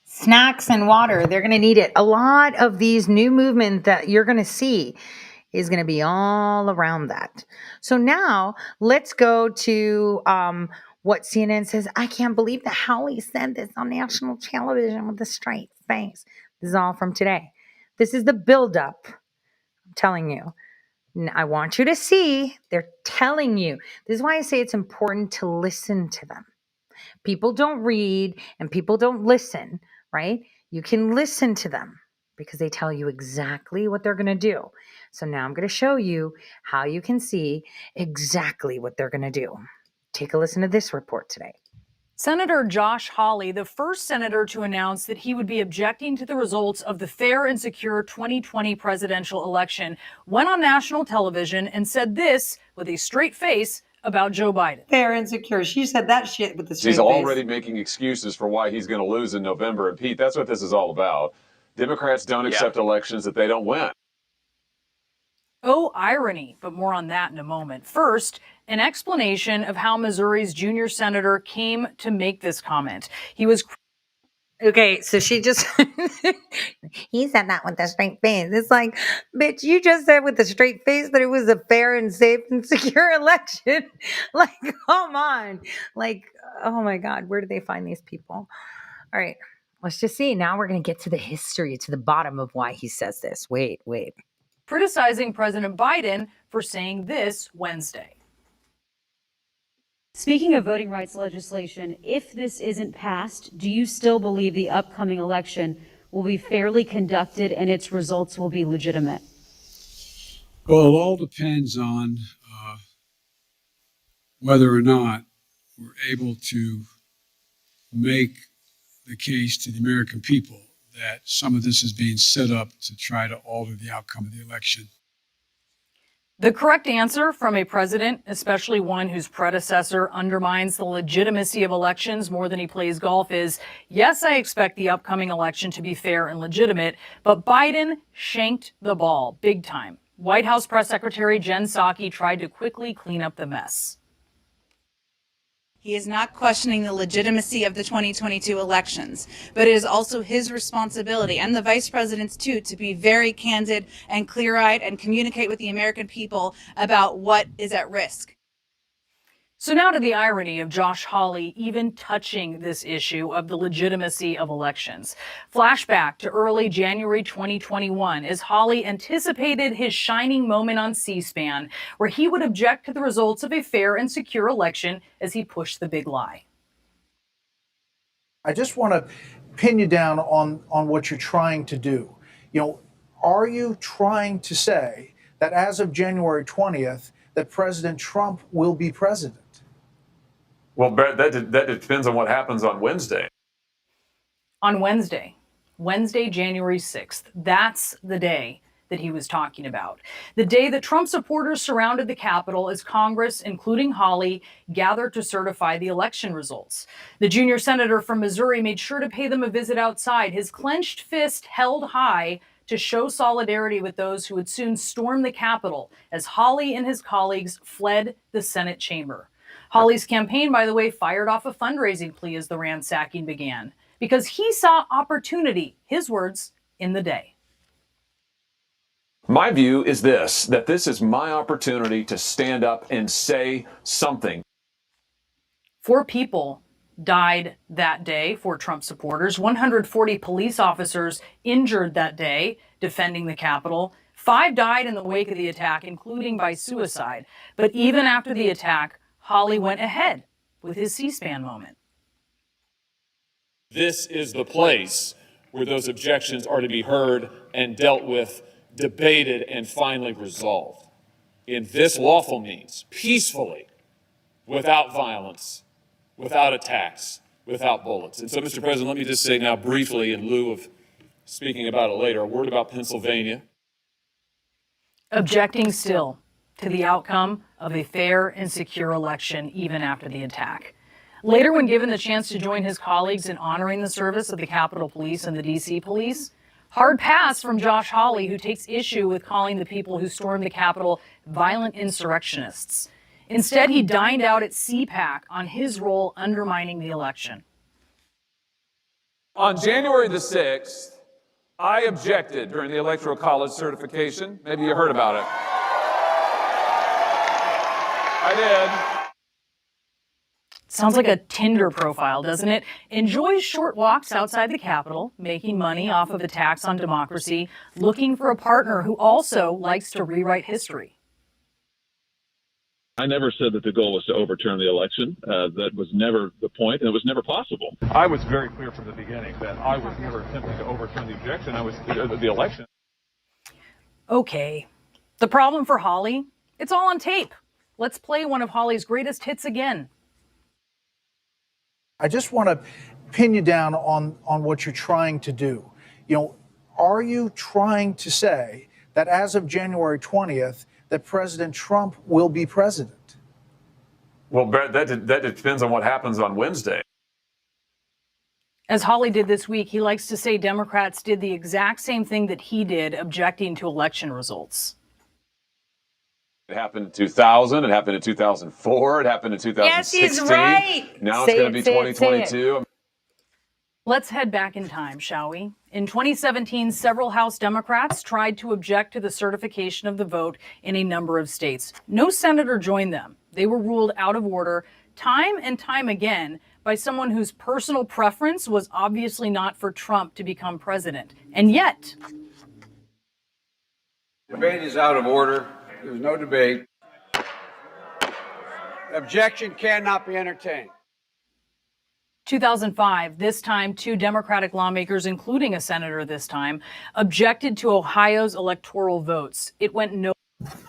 Snacks and water, they're going to need it. A lot of these new movement that you're going to see is going to be all around that. So now let's go to what CNN says. I can't believe that Hawley said this on national television with a straight face. This is all from today. This is the buildup. I'm telling you. I want you to see. They're telling you. This is why I say it's important to listen to them. People don't read and people don't listen, right? You can listen to them because they tell you exactly what they're going to do. So now I'm going to show you how you can see exactly what they're going to do. Take a listen to this report today.
Senator Josh Hawley, the first senator to announce that he would be objecting to the results of the fair and secure 2020 presidential election, went on national television and said this with a straight face about Joe Biden.
Fair and secure. She said that shit with the straight
face. He's already making excuses for why he's going to lose in November. And Pete, that's what this is all about. Democrats don't accept elections that they don't win.
Oh, irony, but more on that in a moment. First, an explanation of how Missouri's junior senator came to make this comment. He was...
Okay, so she just... he said that with a straight face. It's like, bitch, you just said with a straight face that it was a fair and safe and secure election. Like, come on. Like, oh my God, where do they find these people? All right, let's just see. Now we're going to get to the history, to the bottom of why he says this. Wait.
Criticizing President Biden for saying this Wednesday.
Speaking of voting rights legislation, if this isn't passed, do you still believe the upcoming election will be fairly conducted and its results will be legitimate?
Well, it all depends on whether or not we're able to make the case to the American people that some of this is being set up to try to alter the outcome of the election.
The correct answer from a president, especially one whose predecessor undermines the legitimacy of elections more than he plays golf, is yes, I expect the upcoming election to be fair and legitimate, but Biden shanked the ball big time. White House Press Secretary Jen Psaki tried to quickly clean up the mess.
He is not questioning the legitimacy of the 2022 elections, but it is also his responsibility, and the vice president's too, to be very candid and clear-eyed and communicate with the American people about what is at risk.
So now to the irony of Josh Hawley even touching this issue of the legitimacy of elections. Flashback to early January 2021 as Hawley anticipated his shining moment on C-SPAN, where he would object to the results of a fair and secure election as he pushed the big lie.
I just want to
pin you down on what you're trying to do. You know, are you trying to say that as of January 20th, that President Trump will be president?
Well, Brett, that depends on what happens on Wednesday.
On Wednesday, January 6th, that's the day that he was talking about. The day that Trump supporters surrounded the Capitol as Congress, including Hawley, gathered to certify the election results. The junior senator from Missouri made sure to pay them a visit outside, his clenched fist held high to show solidarity with those who would soon storm the Capitol as Hawley and his colleagues fled the Senate chamber. Hawley's campaign, by the way, fired off a fundraising plea as the ransacking began because he saw opportunity, his words, in the day.
My view is that this is my opportunity to stand up and say something.
4 people died that day for Trump supporters. 140 police officers injured that day defending the Capitol. 5 died in the wake of the attack, including by suicide. But even after the attack, Hawley went ahead with his C-SPAN moment.
This is the place where those objections are to be heard and dealt with, debated, and finally resolved. In this lawful means, peacefully, without violence, without attacks, without bullets. And so, Mr. President, let me just say now briefly, in lieu of speaking about it later, a word about Pennsylvania.
Objecting still to the outcome of a fair and secure election, even after the attack. Later, when given the chance to join his colleagues in honoring the service of the Capitol Police and the D.C. Police, hard pass from Josh Hawley, who takes issue with calling the people who stormed the Capitol violent insurrectionists. Instead, he dined out at CPAC on his role undermining the election.
On January the 6th, I objected during the Electoral College certification. Maybe you heard about it. I did.
Sounds like a Tinder profile, doesn't it? Enjoys short walks outside the Capitol, making money off of attacks on democracy, looking for a partner who also likes to rewrite history.
I never said that the goal was to overturn the election. That was never the point, and it was never possible.
I was very clear from the beginning that I was never attempting to overturn the objection. The election.
Okay. The problem for Hawley? It's all on tape. Let's play one of Hawley's greatest hits again.
I just want to pin you down on what you're trying to do. You know, are you trying to say that as of January 20th, that President Trump will be president?
Well, Brett, that depends on what happens on Wednesday.
As Hawley did this week, he likes to say Democrats did the exact same thing that he did, objecting to election results.
It happened in 2000, it happened in 2004, it happened in 2016.
Yes, he's right.
Now it's going to be 2022.
Let's head back in time, shall we? In 2017, several House Democrats tried to object to the certification of the vote in a number of states. No senator joined them. They were ruled out of order time and time again by someone whose personal preference was obviously not for Trump to become president. And yet,
debate is out of order. There's no debate. Objection cannot be entertained.
2005, this time 2 Democratic lawmakers, including a senator this time, objected to Ohio's electoral votes. It went no.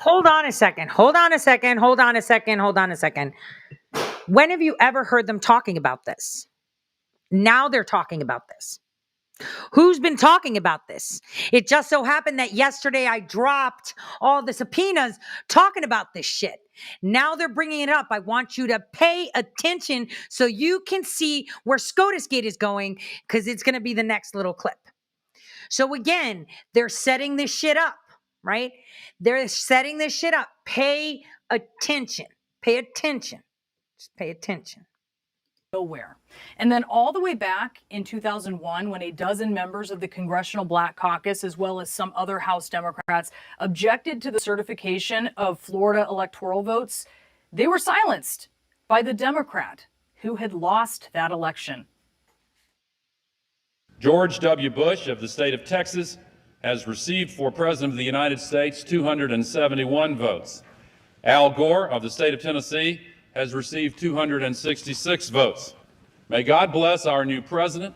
Hold on a second. When have you ever heard them talking about this? Now they're talking about this. Who's been talking about this? It just so happened that yesterday I dropped all the subpoenas talking about this shit. Now they're bringing it up. I want you to pay attention so you can see where SCOTUSgate is going, because it's going to be the next little clip. So again, they're setting this shit up, right? They're setting this shit up. Pay attention. Pay attention. Just pay attention.
Nowhere. And then all the way back in 2001, when a dozen members of the Congressional Black Caucus, as well as some other House Democrats, objected to the certification of Florida electoral votes, they were silenced by the Democrat who had lost that election.
George W. Bush of the state of Texas has received for President of the United States 271 votes. Al Gore of the state of Tennessee has received 266 votes. May God bless our new president.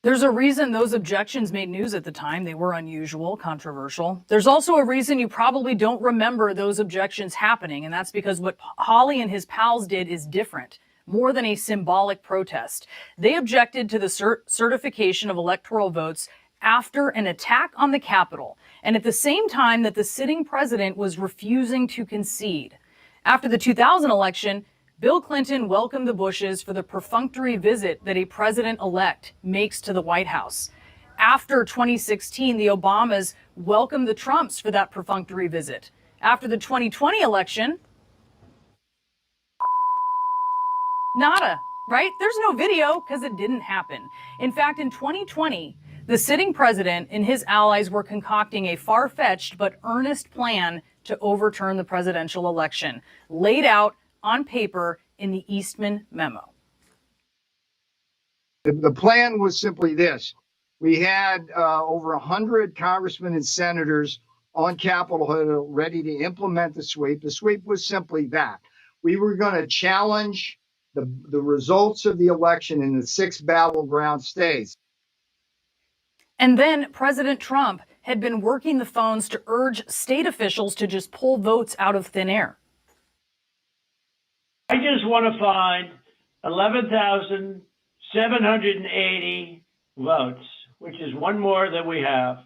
There's a reason those objections made news at the time. They were unusual, controversial. There's also a reason you probably don't remember those objections happening, and that's because what Hawley and his pals did is different, more than a symbolic protest. They objected to the certification of electoral votes after an attack on the Capitol, and at the same time that the sitting president was refusing to concede. After the 2000 election, Bill Clinton welcomed the Bushes for the perfunctory visit that a president-elect makes to the White House. After 2016, the Obamas welcomed the Trumps for that perfunctory visit. After the 2020 election, nada, right? There's no video because it didn't happen. In fact, in 2020, the sitting president and his allies were concocting a far-fetched but earnest plan to overturn the presidential election, laid out on paper in the Eastman memo.
The plan was simply this. We had over 100 congressmen and senators on Capitol Hill ready to implement the sweep. The sweep was simply that. We were going to challenge the results of the election in the 6 battleground states.
And then President Trump had been working the phones to urge state officials to just pull votes out of thin air.
I just want to find 11,780 votes, which is one more than we have.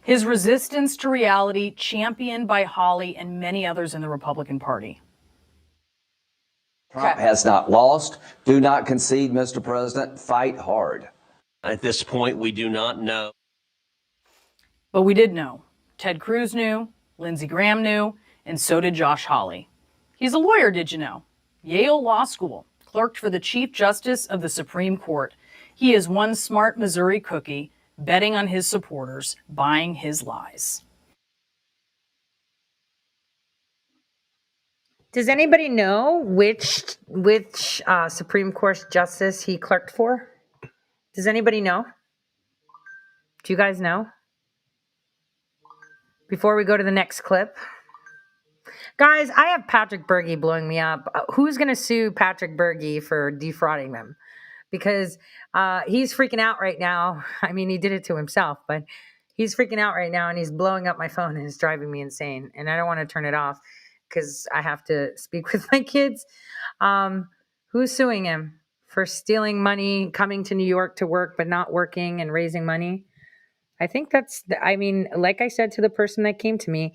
His resistance to reality championed by Hawley and many others in the Republican Party.
Trump has not lost. Do not concede, Mr. President. Fight hard.
At this point, we do not know.
But we did know. Ted Cruz knew, Lindsey Graham knew, and so did Josh Hawley. He's a lawyer, did you know? Yale Law School, clerked for the Chief Justice of the Supreme Court. He is one smart Missouri cookie, betting on his supporters, buying his lies.
Does anybody know which Supreme Court justice he clerked for? Does anybody know? Do you guys know? Before we go to the next clip. Guys, I have Patrick Berge blowing me up. Who's going to sue Patrick Berge for defrauding them? Because he's freaking out right now. I mean, he did it to himself, but he's freaking out right now and he's blowing up my phone and it's driving me insane. And I don't want to turn it off because I have to speak with my kids. Who's suing him for stealing money, coming to New York to work, but not working and raising money? I think like I said to the person that came to me,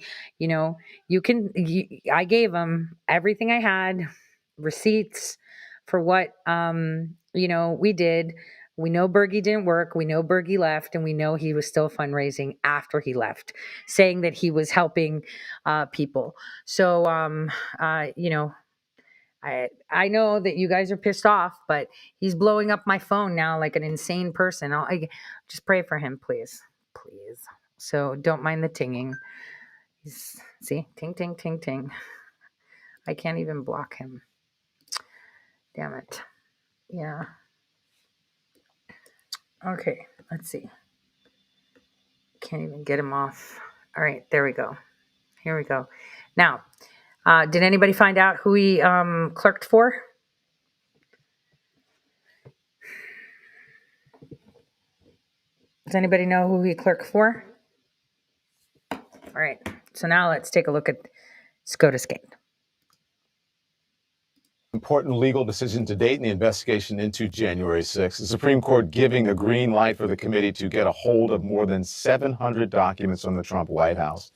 I gave them everything I had, receipts for what, we did. We know Berge didn't work. We know Berge left, and we know he was still fundraising after he left, saying that he was helping people. So, I know that you guys are pissed off, but he's blowing up my phone now like an insane person. Just pray for him, please. Please. So don't mind the tinging. See? Ting, ting, ting, ting. I can't even block him. Damn it. Yeah. Okay, let's see. Can't even get him off. All right, there we go. Here we go. Now, did anybody find out who he clerked for? Does anybody know who he clerked for? All right. So now let's take a look at SCOTUS gate.
Important legal decision to date in the investigation into January 6th. The Supreme Court giving a green light for the committee to get a hold of more than 700 documents from the Trump White House.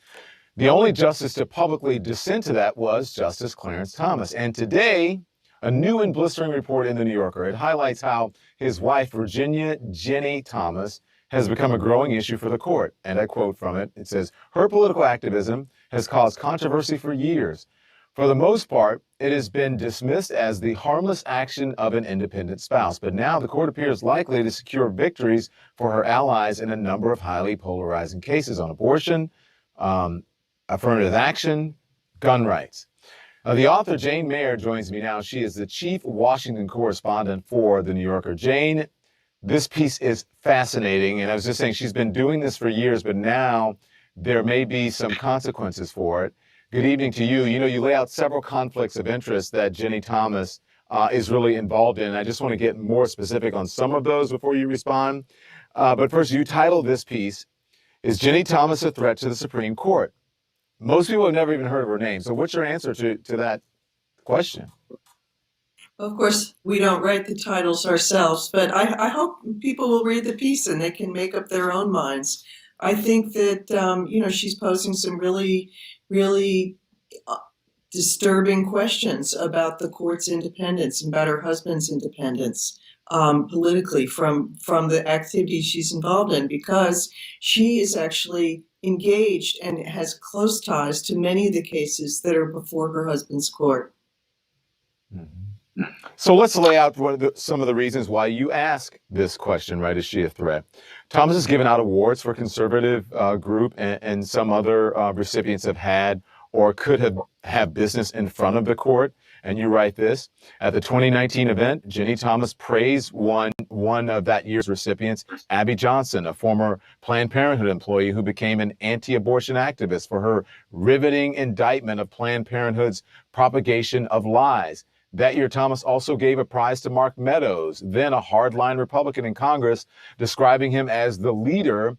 The only justice to publicly dissent to that was Justice Clarence Thomas. And today, a new and blistering report in The New Yorker. It highlights how his wife, Virginia Ginny Thomas, has become a growing issue for the court. And I quote from it. It says, her political activism has caused controversy for years. For the most part, it has been dismissed as the harmless action of an independent spouse. But now the court appears likely to secure victories for her allies in a number of highly polarizing cases on abortion, affirmative action, gun rights. The author, Jane Mayer, joins me now. She is the chief Washington correspondent for The New Yorker. Jane, this piece is fascinating. And I was just saying, she's been doing this for years, but now there may be some consequences for it. Good evening to you. You know, you lay out several conflicts of interest that Ginny Thomas is really involved in. I just want to get more specific on some of those before you respond. But first, you titled this piece, "Is Ginny Thomas a Threat to the Supreme Court?" Most people have never even heard of her name. So what's your answer to that question?
Of course, we don't write the titles ourselves, but I hope people will read the piece and they can make up their own minds. I think that, she's posing some really, really disturbing questions about the court's independence and about her husband's independence politically from the activities she's involved in, because she is actually engaged and has close ties to many of the cases that are before her husband's court.
So let's lay out some of the reasons why you ask this question, right? Is she a threat? Thomas has given out awards for conservative group, and some other recipients have had or could have business in front of the court. And you write this: at the 2019 event, Ginny Thomas praised one of that year's recipients, Abby Johnson, a former Planned Parenthood employee who became an anti-abortion activist, for her riveting indictment of Planned Parenthood's propagation of lies. That year, Thomas also gave a prize to Mark Meadows, then a hardline Republican in Congress, describing him as the leader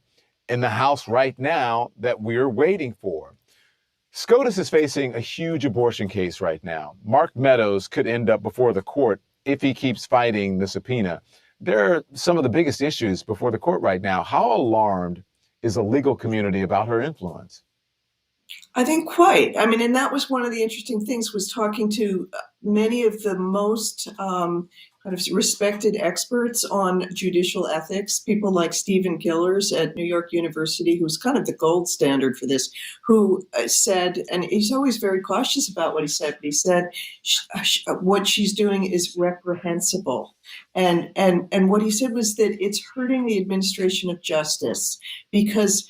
in the House right now that we're waiting for. SCOTUS is facing a huge abortion case right now. Mark Meadows could end up before the court if he keeps fighting the subpoena. There are some of the biggest issues before the court right now. How alarmed is the legal community about her influence?
I think quite. I mean, and that was one of the interesting things, was talking to many of the most kind of respected experts on judicial ethics, people like Stephen Gillers at New York University, who's kind of the gold standard for this, who said, and he's always very cautious about what he said, but he said what she's doing is reprehensible. And what he said was that it's hurting the administration of justice, because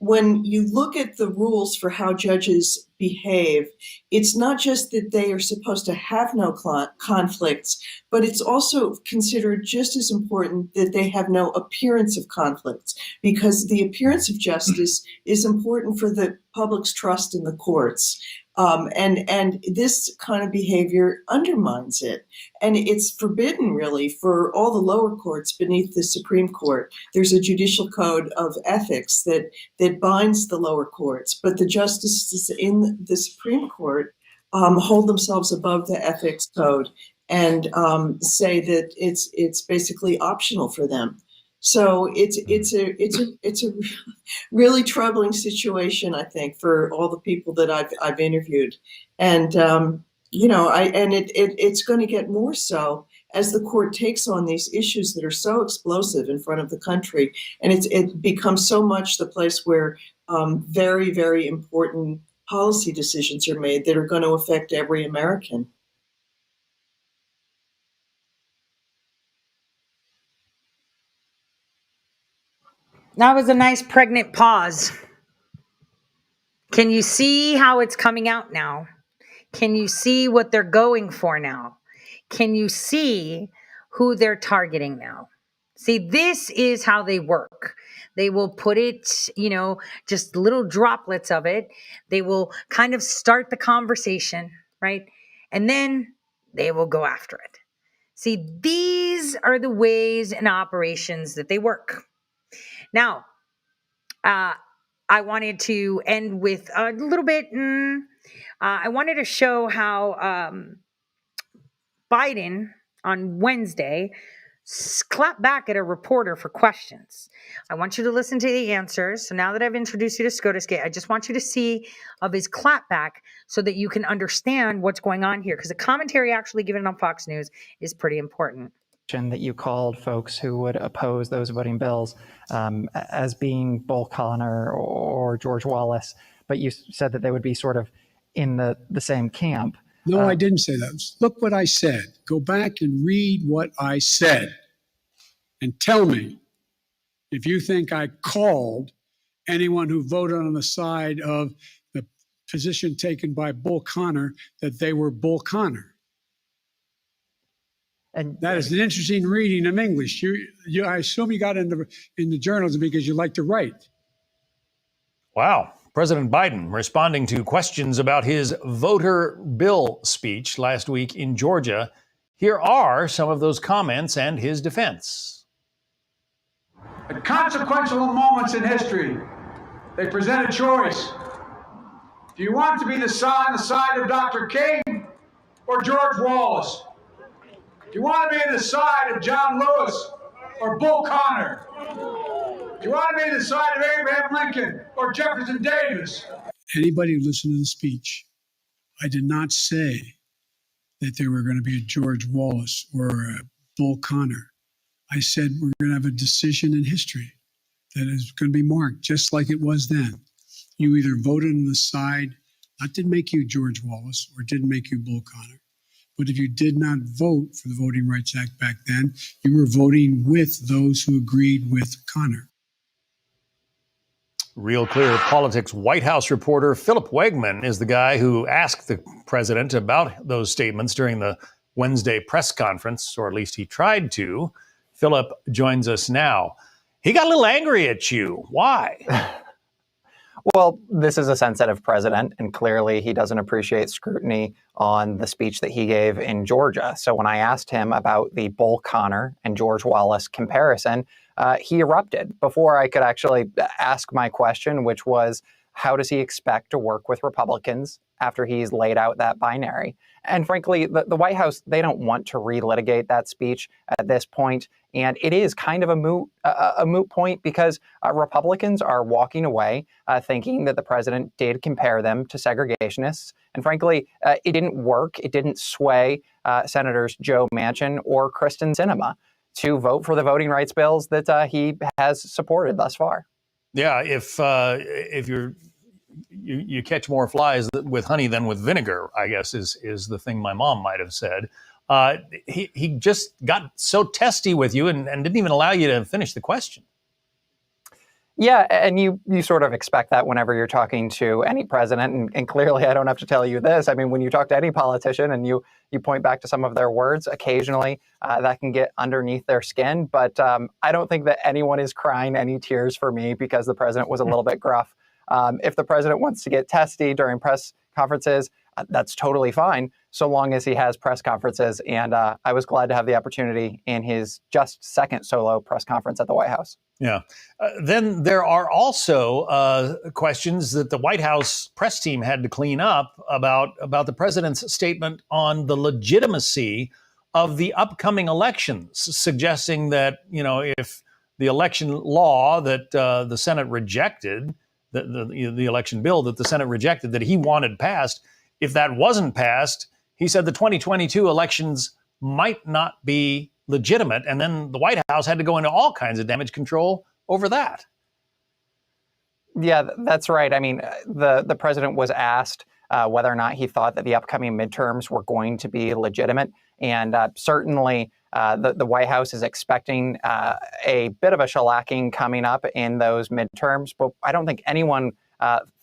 when you look at the rules for how judges behave, it's not just that they are supposed to have no conflicts, but it's also considered just as important that they have no appearance of conflicts, because the appearance of justice is important for the public's trust in the courts. And this kind of behavior undermines it. And it's forbidden, really, for all the lower courts beneath the Supreme Court. There's a judicial code of ethics that binds the lower courts, but the justices in the Supreme Court hold themselves above the ethics code and say that it's basically optional for them. So it's a really troubling situation, I think, for all the people that I've interviewed, and it's going to get more so as the court takes on these issues that are so explosive in front of the country, and it becomes so much the place where very, very important policy decisions are made that are going to affect every American.
That was a nice pregnant pause. Can you see how it's coming out now? Can you see what they're going for now? Can you see who they're targeting now? See, this is how they work. They will put it, just little droplets of it. They will kind of start the conversation, right? And then they will go after it. See, these are the ways and operations that they work. Now, I wanted to end with a little bit, I wanted to show how Biden on Wednesday clapped back at a reporter for questions. I want you to listen to the answers. So now that I've introduced you to SCOTUS Gate, I just want you to see of his clapback so that you can understand what's going on here, because the commentary actually given on Fox News is pretty important.
That you called folks who would oppose those voting bills as being Bull Connor or George Wallace, but you said that they would be sort of in the same camp.
No, I didn't say that. Look what I said. Go back and read what I said and tell me if you think I called anyone who voted on the side of the position taken by Bull Connor that they were Bull Connor. And that is an interesting reading of English. I assume you got in the journalism because you like to write.
Wow.
President Biden responding to questions about his voter bill speech last week in Georgia. Here are some of those comments and his defense.
At consequential moments in history, they present a choice. Do you want to be on the side of Dr. King or George Wallace? Do you want to be on the side of John Lewis or Bull Connor? Do you want to be on the side of Abraham Lincoln or Jefferson Davis?
Anybody who listened to the speech, I did not say that there were going to be a George Wallace or a Bull Connor. I said we're going to have a decision in history that is going to be marked just like it was then. You either voted on the side that didn't make you George Wallace or didn't make you Bull Connor. But if you did not vote for the Voting Rights Act back then, you were voting with those who agreed with Connor.
Real Clear Politics White House reporter Philip Wegman is the guy who asked the president about those statements during the Wednesday press conference, or at least he tried to. Philip joins us now. He got a little angry at you. Why?
Well, this is a sensitive president, and clearly he doesn't appreciate scrutiny on the speech that he gave in Georgia. So when I asked him about the Bull Connor and George Wallace comparison, he erupted before I could actually ask my question, which was, how does he expect to work with Republicans after he's laid out that binary? And frankly, the White House, they don't want to relitigate that speech at this point. And it is kind of a moot point because Republicans are walking away thinking that the president did compare them to segregationists. And frankly, it didn't work. It didn't sway Senators Joe Manchin or Kristen Sinema to vote for the voting rights bills that he has supported thus far.
Yeah, if you catch more flies with honey than with vinegar, I guess is the thing my mom might have said. He just got so testy with you and didn't even allow you to finish the question.
Yeah, and you sort of expect that whenever you're talking to any president, and clearly I don't have to tell you this. I mean, when you talk to any politician and you point back to some of their words, occasionally that can get underneath their skin. But I don't think that anyone is crying any tears for me because the president was a little bit gruff. If the president wants to get testy during press conferences, that's totally fine, so long as he has press conferences. And I was glad to have the opportunity in his just second solo press conference at the White House.
Yeah. Then there are also questions that the White House press team had to clean up about the president's statement on the legitimacy of the upcoming elections, suggesting that, if the election law that the Senate rejected, the election bill that the Senate rejected, that he wanted passed, if that wasn't passed, he said the 2022 elections might not be legitimate. And then the White House had to go into all kinds of damage control over that.
Yeah, that's right. I mean, the president was asked whether or not he thought that the upcoming midterms were going to be legitimate. And certainly the White House is expecting a bit of a shellacking coming up in those midterms. But I don't think anyone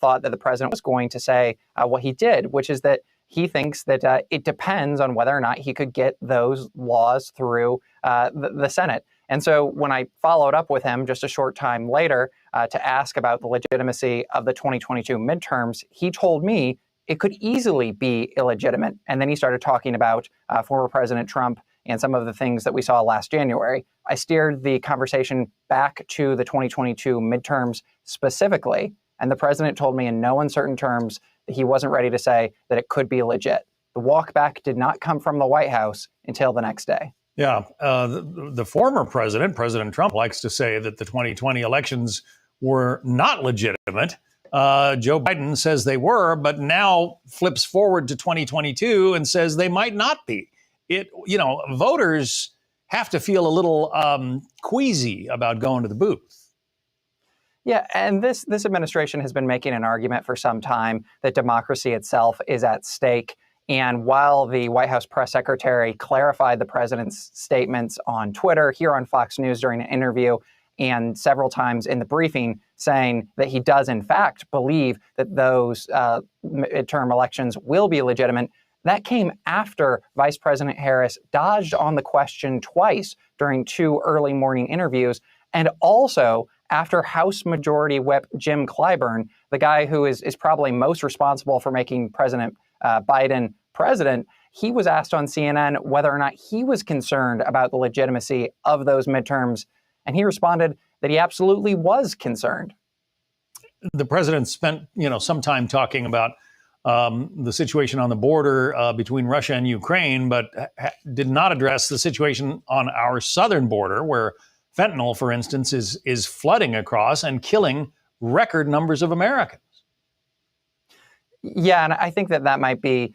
thought that the president was going to say what he did, which is that he thinks that it depends on whether or not he could get those laws through the Senate. And so when I followed up with him just a short time later to ask about the legitimacy of the 2022 midterms, he told me it could easily be illegitimate. And then he started talking about former President Trump and some of the things that we saw last January. I steered the conversation back to the 2022 midterms specifically. And the president told me in no uncertain terms that he wasn't ready to say that it could be legit. The walk back did not come from the White House until the next day.
Yeah, the former president, President Trump, likes to say that the 2020 elections were not legitimate. Joe Biden says they were, but now flips forward to 2022 and says they might not be. Voters have to feel a little queasy about going to the booth.
Yeah, and this administration has been making an argument for some time that democracy itself is at stake. And while the White House press secretary clarified the president's statements on Twitter, here on Fox News during an interview, and several times in the briefing saying that he does in fact believe that those midterm elections will be legitimate, that came after Vice President Harris dodged on the question twice during two early morning interviews, and also after House Majority Whip Jim Clyburn, the guy who is probably most responsible for making President Biden president, he was asked on CNN whether or not he was concerned about the legitimacy of those midterms. And he responded that he absolutely was concerned.
The president spent, some time talking about the situation on the border between Russia and Ukraine, but did not address the situation on our southern border, where fentanyl, for instance, is flooding across and killing record numbers of Americans.
Yeah, and I think that might be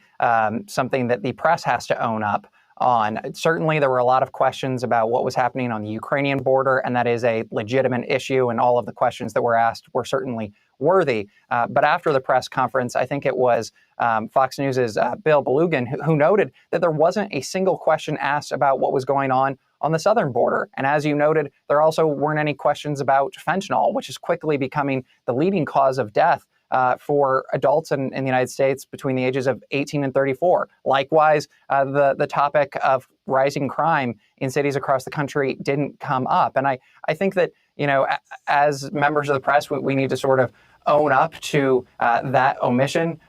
something that the press has to own up on. Certainly, there were a lot of questions about what was happening on the Ukrainian border, and that is a legitimate issue, and all of the questions that were asked were certainly worthy. But after the press conference, I think it was Fox News's Bill Belugan who noted that there wasn't a single question asked about what was going on the southern border. And as you noted, there also weren't any questions about fentanyl, which is quickly becoming the leading cause of death for adults in the United States between the ages of 18 and 34. Likewise, the topic of rising crime in cities across the country didn't come up. And I think that, as members of the press, we need to sort of own up to that omission.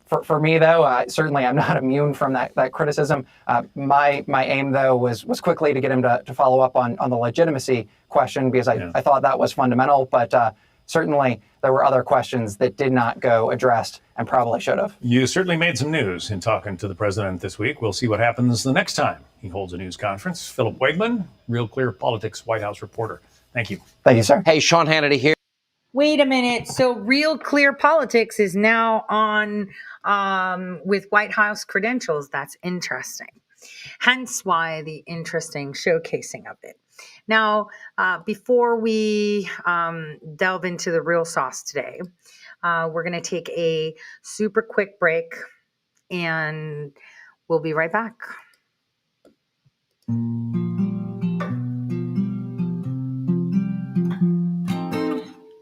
For me, though, certainly I'm not immune from that criticism. My aim, though, was quickly to get him to follow up on the legitimacy question, because I thought that was fundamental. But certainly there were other questions that did not go addressed and probably should have.
You certainly made some news in talking to the president this week. We'll see what happens the next time he holds a news conference. Philip Wegman, Real Clear Politics White House reporter. Thank you.
Thank you, sir.
Hey, Sean Hannity here.
Wait a minute. So Real Clear Politics is now on with White House credentials. That's interesting. Hence why the interesting showcasing of it. Now, before we delve into the real sauce today, we're going to take a super quick break, and we'll be right back.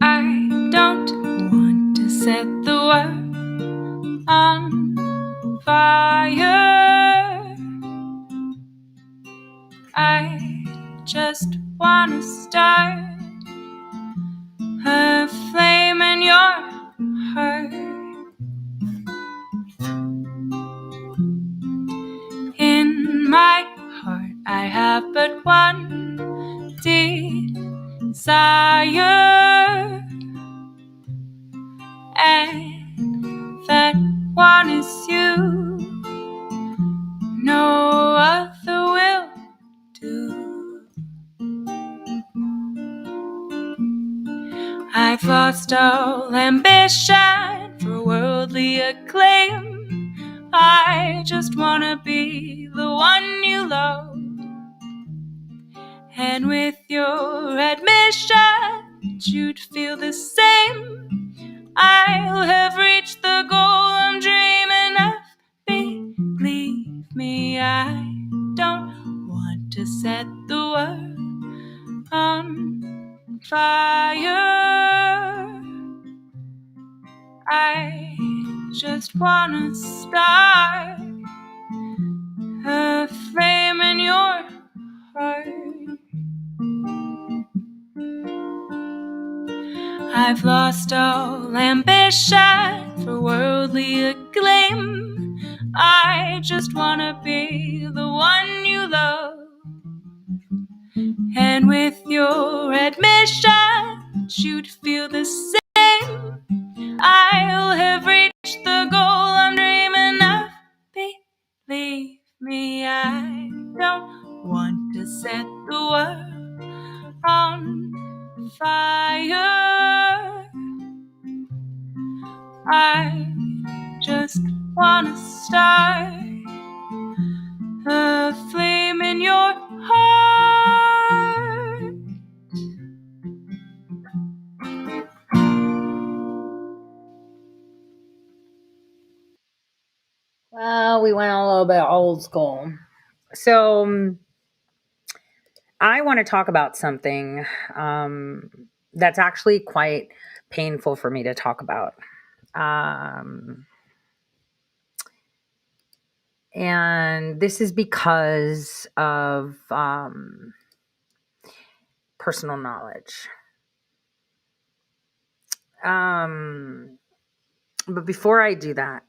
I don't want to set the world on fire. I just want to start a flame in your heart. In my heart, I have but one desire, and that one is you. No other will do. I've lost all ambition for worldly acclaim. I just wanna be the one you love. And with your admission, you'd feel the same. I'll have reached the goal I'm dreaming of. Believe me, I don't want to set the world on fire. I just wanna start a flame in your heart. I've lost all ambition for worldly acclaim. I just wanna be the one you love. And with your admission, you'd feel the same. I'll have reached the goal I'm dreaming of. Believe me, I don't want to set the world on fire. I just wanna start a flame in your heart.
Well, we went a little bit old school. So I want to talk about something that's actually quite painful for me to talk about. And this is because of personal knowledge. But before I do that,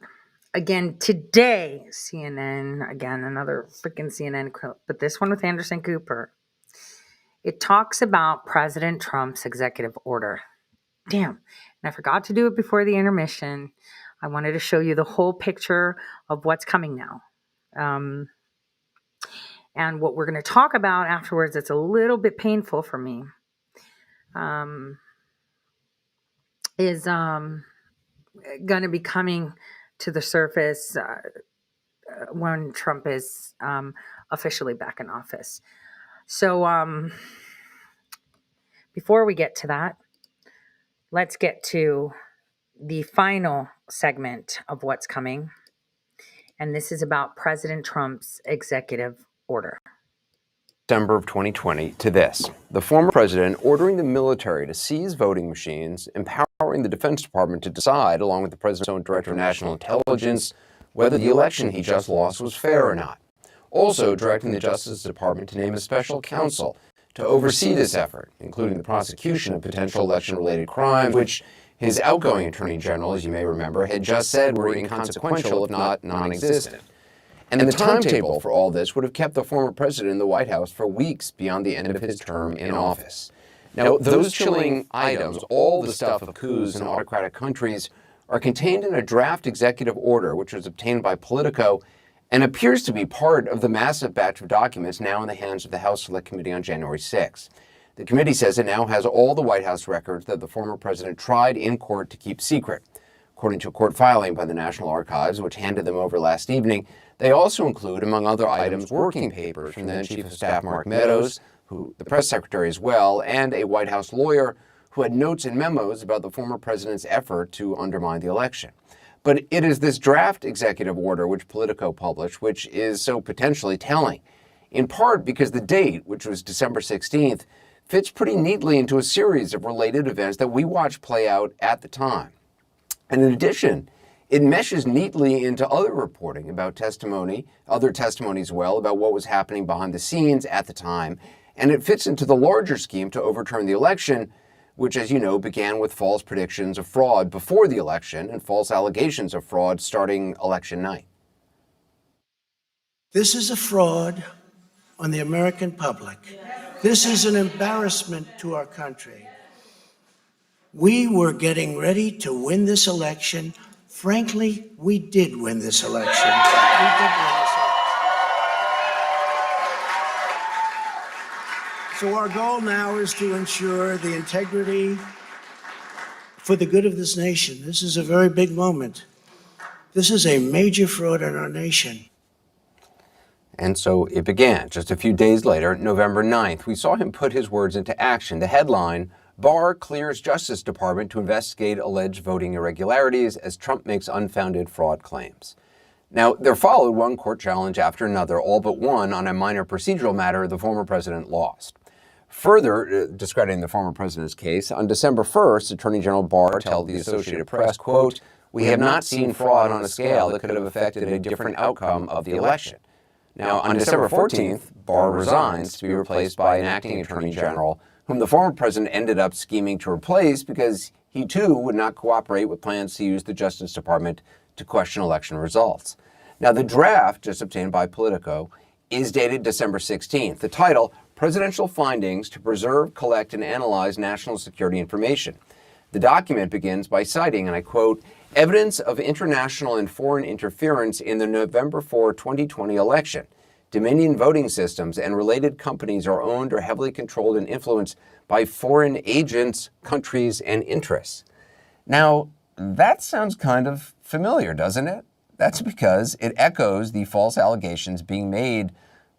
again, today, CNN, again, another freaking CNN clip, but this one with Anderson Cooper. It talks about President Trump's executive order. Damn. And I forgot to do it before the intermission. I wanted to show you the whole picture of what's coming now. And what we're going to talk about afterwards, it's a little bit painful for me, is going to be coming to the surface when Trump is officially back in office. So before we get to that, let's get to the final segment of what's coming. And this is about President Trump's executive order.
December of 2020 to this. The former president ordering the military to seize voting machines, empowering the Defense Department to decide, along with the president's own director of national intelligence, whether the election he just lost was fair or not. Also directing the Justice Department to name a special counsel to oversee this effort, including the prosecution of potential election-related crimes, which his outgoing attorney general, as you may remember, had just said were inconsequential, if not non-existent. And the timetable for all this would have kept the former president in the White House for weeks beyond the end of his term in office. Now, those chilling items, all the stuff of coups in autocratic countries, are contained in a draft executive order which was obtained by Politico and appears to be part of the massive batch of documents now in the hands of the House Select Committee on January 6. The committee says it now has all the White House records that the former president tried in court to keep secret. According to a court filing by the National Archives, which handed them over last evening, they also include, among other items, working papers from then Chief of Staff Mark Meadows, who the press secretary as well, and a White House lawyer who had notes and memos about the former president's effort to undermine the election. But it is this draft executive order which Politico published, which is so potentially telling, in part because the date, which was December 16th, fits pretty neatly into a series of related events that we watched play out at the time. And in addition, it meshes neatly into other reporting about testimony, other testimony as well, about what was happening behind the scenes at the time. And it fits into the larger scheme to overturn the election, which, as you know, began with false predictions of fraud before the election and false allegations of fraud starting election night.
This is a fraud on the American public. This is an embarrassment to our country. We were getting ready to win this election. Frankly, we did win this election. So our goal now is to ensure the integrity for the good of this nation. This is a very big moment. This is a major fraud in our nation.
And so it began. Just a few days later, November 9th, we saw him put his words into action. The headline, Barr clears Justice Department to investigate alleged voting irregularities as Trump makes unfounded fraud claims. Now, there followed one court challenge after another, all but one on a minor procedural matter the former president lost. Further discrediting the former president's case, on December 1st, Attorney General Barr told the Associated Press, quote, "We have not seen fraud on a scale that could have affected a different outcome of the election." Now, on December 14th, Barr resigns to be replaced by an acting attorney general, whom the former president ended up scheming to replace because he too would not cooperate with plans to use the Justice Department to question election results. Now, the draft, just obtained by Politico, is dated December 16th. The title, Presidential Findings to Preserve, Collect, and Analyze National Security Information. The document begins by citing, and I quote, evidence of international and foreign interference in the November 4, 2020 election. Dominion voting systems and related companies are owned or heavily controlled and influenced by foreign agents, countries, and interests. Now, that sounds kind of familiar, doesn't it? That's because it echoes the false allegations being made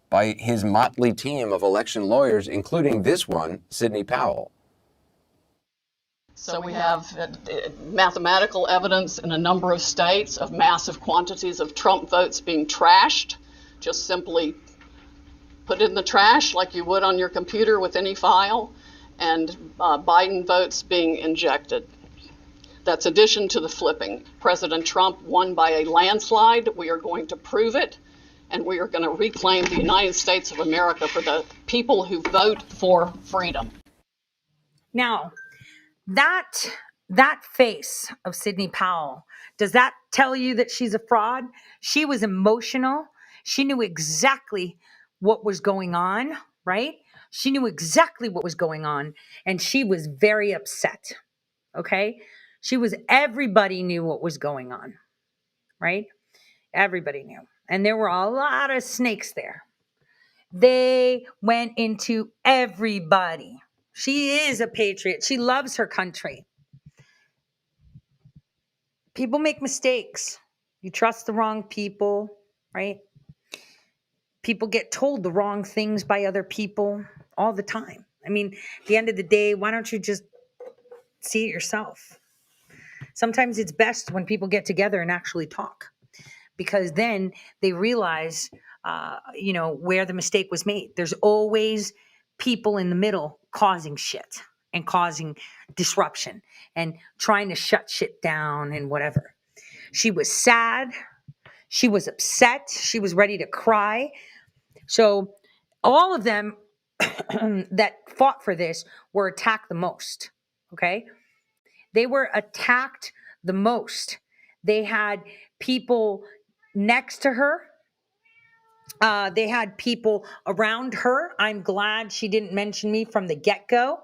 by his motley team of election lawyers, including this one, Sidney Powell.
So we have mathematical evidence in a number of states of massive quantities of Trump votes being trashed. Just simply put in the trash like you would on your computer with any file, and Biden votes being injected. That's addition to the flipping. President Trump won by a landslide. We are going to prove it, and we are going to reclaim the United States of America for the people who vote for freedom.
Now, that That face of Sidney Powell, does that tell you that she's a fraud? She was emotional. She knew exactly what was going on, right? She knew exactly what was going on, and she was very upset, okay? Everybody knew what was going on, right? Everybody knew. And there were a lot of snakes there. They went into everybody. She is a patriot. She loves her country. People make mistakes. You trust the wrong people, right? People get told the wrong things by other people all the time. I mean, at the end of the day, why don't you just see it yourself? Sometimes it's best when people get together and actually talk, because then they realize, where the mistake was made. There's always people in the middle causing shit and causing disruption and trying to shut shit down and whatever. She was sad. She was upset. She was ready to cry. So all of them that fought for this were attacked the most, okay? They were attacked the most. They had people next to her. They had people around her. I'm glad she didn't mention me from the get-go.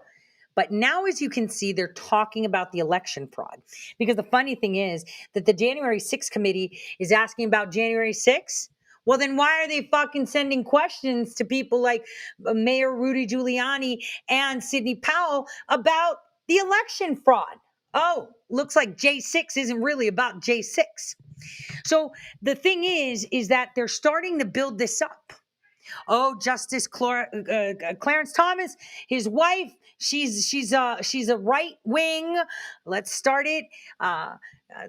But now, as you can see, they're talking about the election fraud. Because the funny thing is that the January 6th committee is asking about January 6th. Well, then why are they fucking sending questions to people like Mayor Rudy Giuliani and Sidney Powell about the election fraud? Oh, looks like J6 isn't really about J6. So the thing is that they're starting to build this up. Oh, Justice Clarence Thomas, his wife, she's a right wing. Let's start it.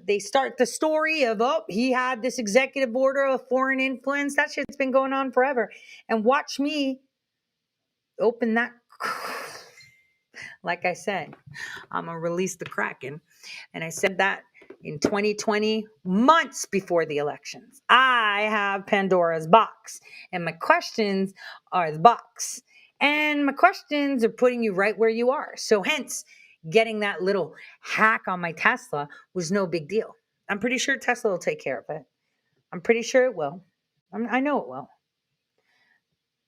They start the story of, he had this executive order of foreign influence. That shit's been going on forever. And watch me open that. Like I said, I'm going to release the Kraken. And I said that in 2020, months before the elections. I have Pandora's box, and my questions are the box. And my questions are putting you right where you are. So hence, getting that little hack on my Tesla was no big deal. I'm pretty sure Tesla will take care of it. I'm pretty sure it will. I know it will.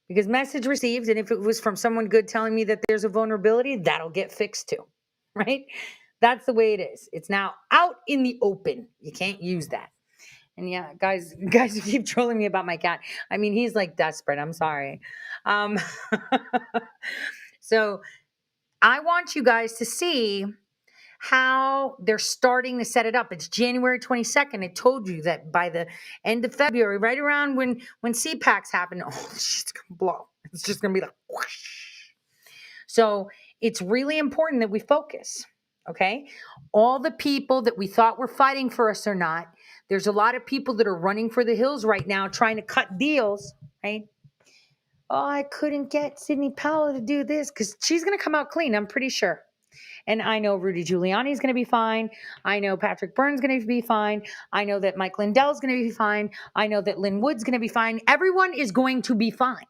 Because message received, and if it was from someone good telling me that there's a vulnerability, that'll get fixed too, right? That's the way it is. It's now out in the open. You can't use that. And yeah, guys who keep trolling me about my cat. I mean, he's like desperate. I'm sorry. So I want you guys to see how they're starting to set it up. It's January 22nd. I told you that by the end of February, right around when CPACs happen, this shit's going to blow. It's just going to be like whoosh. So it's really important that we focus. Okay, all the people that we thought were fighting for us or not, there's a lot of people that are running for the hills right now trying to cut deals, right? Oh, I couldn't get Sidney Powell to do this because she's going to come out clean, I'm pretty sure. And I know Rudy Giuliani is going to be fine. I know Patrick Byrne's going to be fine. I know that Mike Lindell's going to be fine. I know that Lynn Wood's going to be fine. Everyone is going to be fine.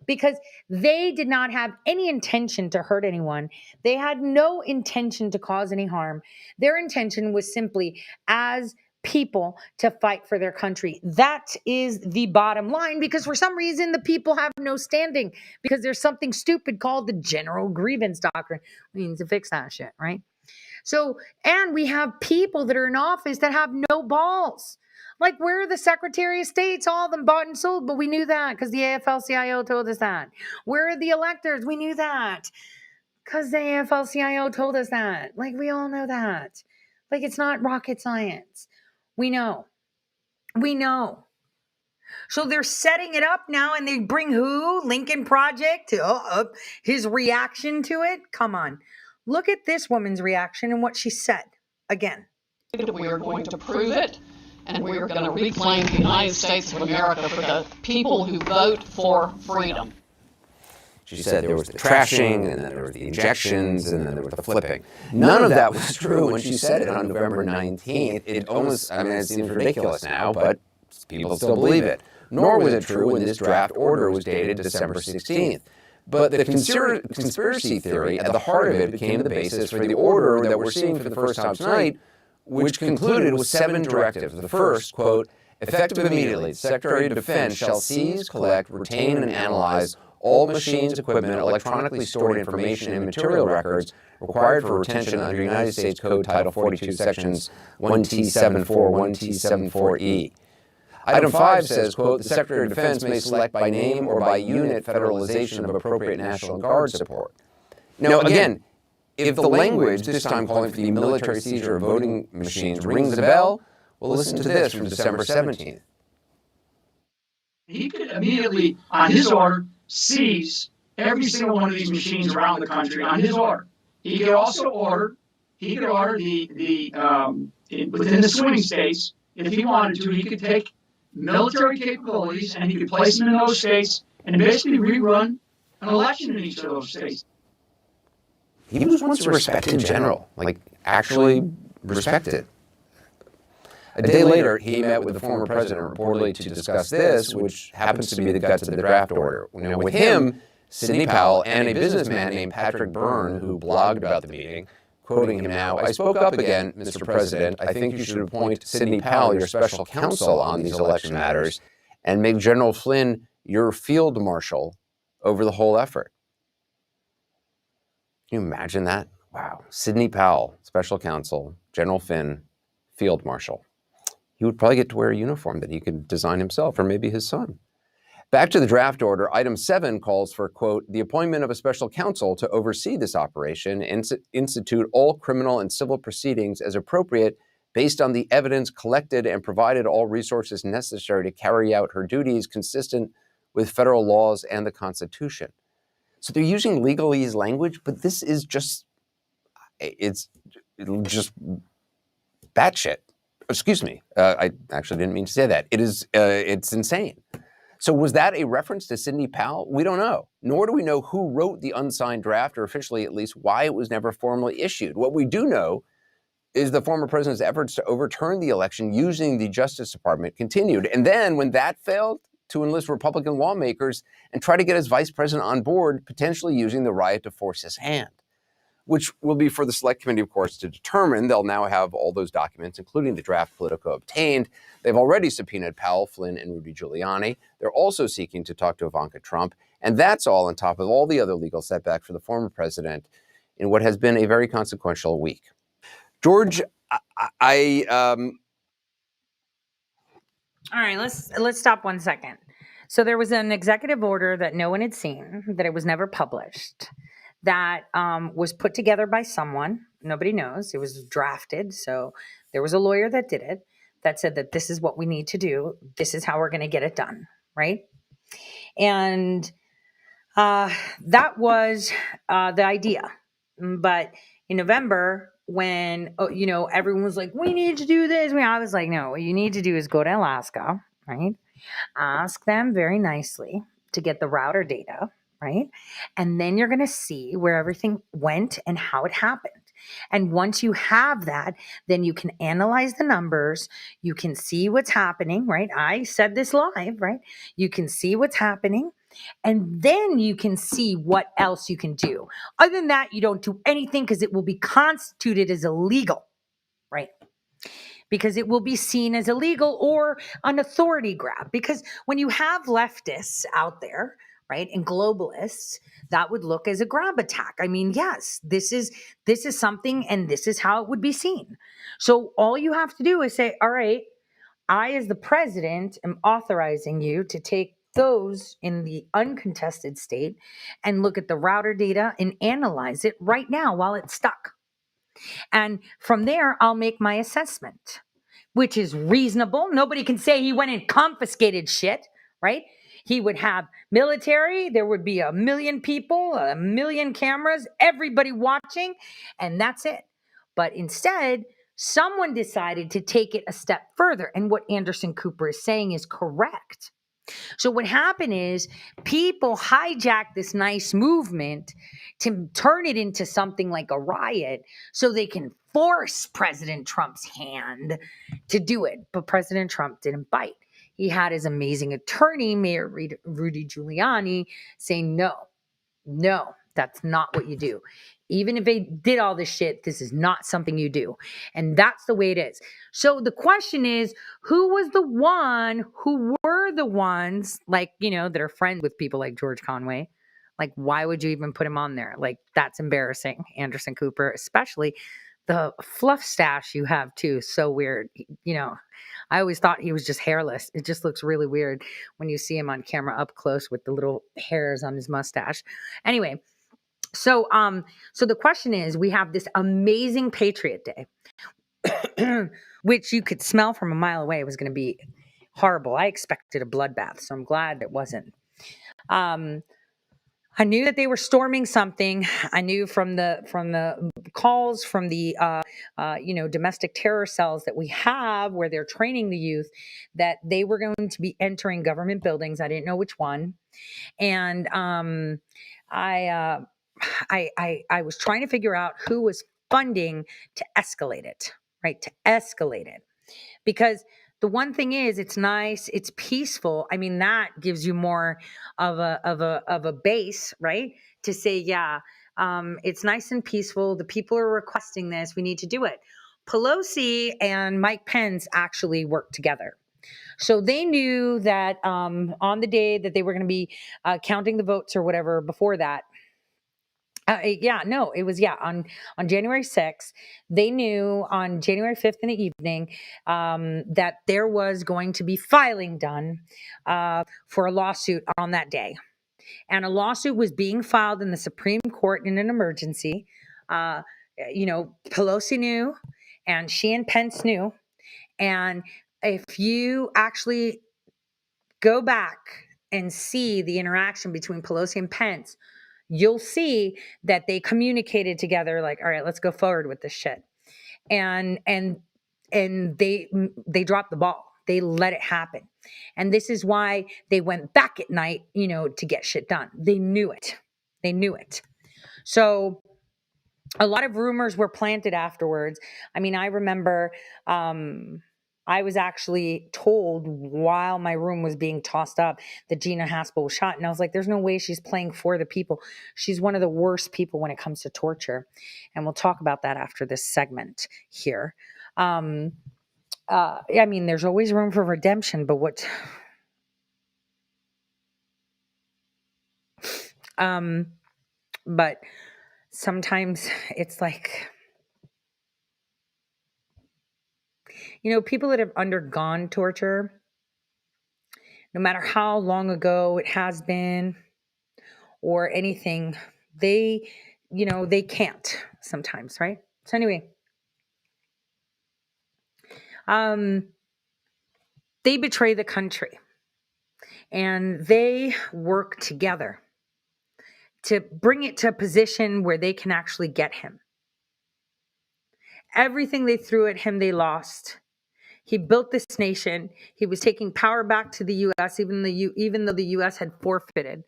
Because they did not have any intention to hurt anyone. They had no intention to cause any harm. Their intention was simply, as people, to fight for their country. That is the bottom line, because for some reason the people have no standing, because there's something stupid called the General Grievance Doctrine. We need to fix that shit, right? So, and we have people that are in office that have no balls. Like, where are the Secretary of States? All of them bought and sold, but we knew that because the AFL-CIO told us that. Where are the electors? We knew that because the AFL-CIO told us that. Like, we all know that. Like, it's not rocket science. We know. We know. So they're setting it up now, and they bring who? Lincoln Project? His reaction to it? Come on. Look at this woman's reaction and what she said. Again.
We are going to prove it. And we are going to reclaim the United States of America for the people who vote for freedom.
She said there was the trashing, and then there were the injections, and then there was the flipping. None of that was true when she said it on November 19th. It almost, it seems ridiculous now, but people still believe it. Nor was it true when this draft order was dated December 16th. But the conspiracy theory at the heart of it became the basis for the order that we're seeing for the first time tonight, which concluded with 7 directives. The first, quote, effective immediately, the Secretary of Defense shall seize, collect, retain, and analyze all machines, equipment, electronically stored information, and material records required for retention under United States Code Title 42, Sections 1T74, 1T74E. Item 5 says, quote, the Secretary of Defense may select by name or by unit federalization of appropriate National Guard support. Now, again, if the language, this time calling for the military seizure of voting machines, rings a bell, well, listen to this from December 17th.
He could immediately, on his order, seize every single one of these machines around the country on his order. He could also order, within the swing states, if he wanted to, he could take military capabilities and he could place them in those states and basically rerun an election in each of those states.
He was once a respected general, like actually respected. A day later, he met with the former president reportedly to discuss this, which happens to be the guts of the draft order. Now, with him, Sidney Powell and a businessman named Patrick Byrne, who blogged about the meeting, quoting him now, I spoke up again, Mr. President. I think you should appoint Sidney Powell your special counsel on these election matters and make General Flynn your field marshal over the whole effort. Can you imagine that? Wow. Sidney Powell, special counsel, General Flynn, field marshal. He would probably get to wear a uniform that he could design himself or maybe his son. Back to the draft order, item 7 calls for, quote, the appointment of a special counsel to oversee this operation and institute all criminal and civil proceedings as appropriate based on the evidence collected and provided all resources necessary to carry out her duties consistent with federal laws and the Constitution. So they're using legalese language, but this is just, it's just batshit. Excuse me. I actually didn't mean to say that. It's insane. So was that a reference to Sidney Powell? We don't know. Nor do we know who wrote the unsigned draft, or officially at least why it was never formally issued. What we do know is the former president's efforts to overturn the election using the Justice Department continued. And then when that failed, to enlist Republican lawmakers and try to get his vice president on board, potentially using the riot to force his hand, which will be for the Select Committee, of course, to determine. They'll now have all those documents, including the draft Politico obtained. They've already subpoenaed Powell, Flynn, and Rudy Giuliani. They're also seeking to talk to Ivanka Trump. And that's all on top of all the other legal setbacks for the former president in what has been a very consequential week. George,
All right, let's stop 1 second. So there was an executive order that no one had seen, that it was never published, that was put together by someone. Nobody knows. It was drafted. So there was a lawyer that did it, that said that this is what we need to do. This is how we're going to get it done, right? And that was the idea. But in November, when everyone was like, we need to do this, I was like, no, what you need to do is go to Alaska, right? Ask them very nicely to get the router data, right? And then you're going to see where everything went and how it happened. And once you have that, then you can analyze the numbers. You can see what's happening, right? I said this live, right? You can see what's happening. And then you can see what else you can do. Other than that, you don't do anything because it will be constituted as illegal, right? Because it will be seen as illegal or an authority grab. Because when you have leftists out there, right, and globalists, that would look as a grab attack. I mean, yes, this is something, and this is how it would be seen. So all you have to do is say, all right, I, as the president, am authorizing you to take those in the uncontested state and look at the router data and analyze it right now while it's stuck. And from there, I'll make my assessment, which is reasonable. Nobody can say he went and confiscated shit, right? He would have military. There would be 1 million people, 1 million cameras, everybody watching, and that's it. But instead, someone decided to take it a step further. And what Anderson Cooper is saying is correct. So what happened is people hijacked this nice movement to turn it into something like a riot so they can force President Trump's hand to do it. But President Trump didn't bite. He had his amazing attorney, Mayor Rudy Giuliani, saying, no, No, that's not what you do. Even if they did all this shit, this is not something you do. And that's the way it is. So the question is, who were the ones, like, that are friends with people like George Conway? Like, why would you even put him on there? Like, that's embarrassing. Anderson Cooper, especially the fluff stash you have too. So weird. I always thought he was just hairless. It just looks really weird when you see him on camera up close with the little hairs on his mustache. Anyway, so the question is, we have this amazing Patriot Day, which you could smell from a mile away was going to be horrible. I expected a bloodbath, so I'm glad it wasn't. I knew that they were storming something. I knew from the calls from the domestic terror cells that we have, where they're training the youth, that they were going to be entering government buildings. I didn't know which one, and I was trying to figure out who was funding to escalate it, right? To escalate it, because the one thing is, it's nice, it's peaceful. I mean, that gives you more of a base, right? To say, yeah, it's nice and peaceful. The people are requesting this. We need to do it. Pelosi and Mike Pence actually worked together. So they knew that on the day that they were going to be counting the votes or whatever before that, on January 6th, they knew on January 5th in the evening that there was going to be filing done for a lawsuit on that day. And a lawsuit was being filed in the Supreme Court in an emergency. Pelosi knew, and she and Pence knew. And if you actually go back and see the interaction between Pelosi and Pence, you'll see that they communicated together, like, all right, let's go forward with this shit. And they dropped the ball. They let it happen. And this is why they went back at night, to get shit done. They knew it. So a lot of rumors were planted afterwards. I mean, I remember I was actually told while my room was being tossed up that Gina Haspel was shot. And I was like, there's no way she's playing for the people. She's one of the worst people when it comes to torture. And we'll talk about that after this segment here. There's always room for redemption, but but sometimes it's like, people that have undergone torture, no matter how long ago it has been or anything, they can't sometimes, right? So anyway, they betray the country, and they work together to bring it to a position where they can actually get him. Everything they threw at him, they lost. He built this nation. He was taking power back to the U.S., even though the U.S. had forfeited.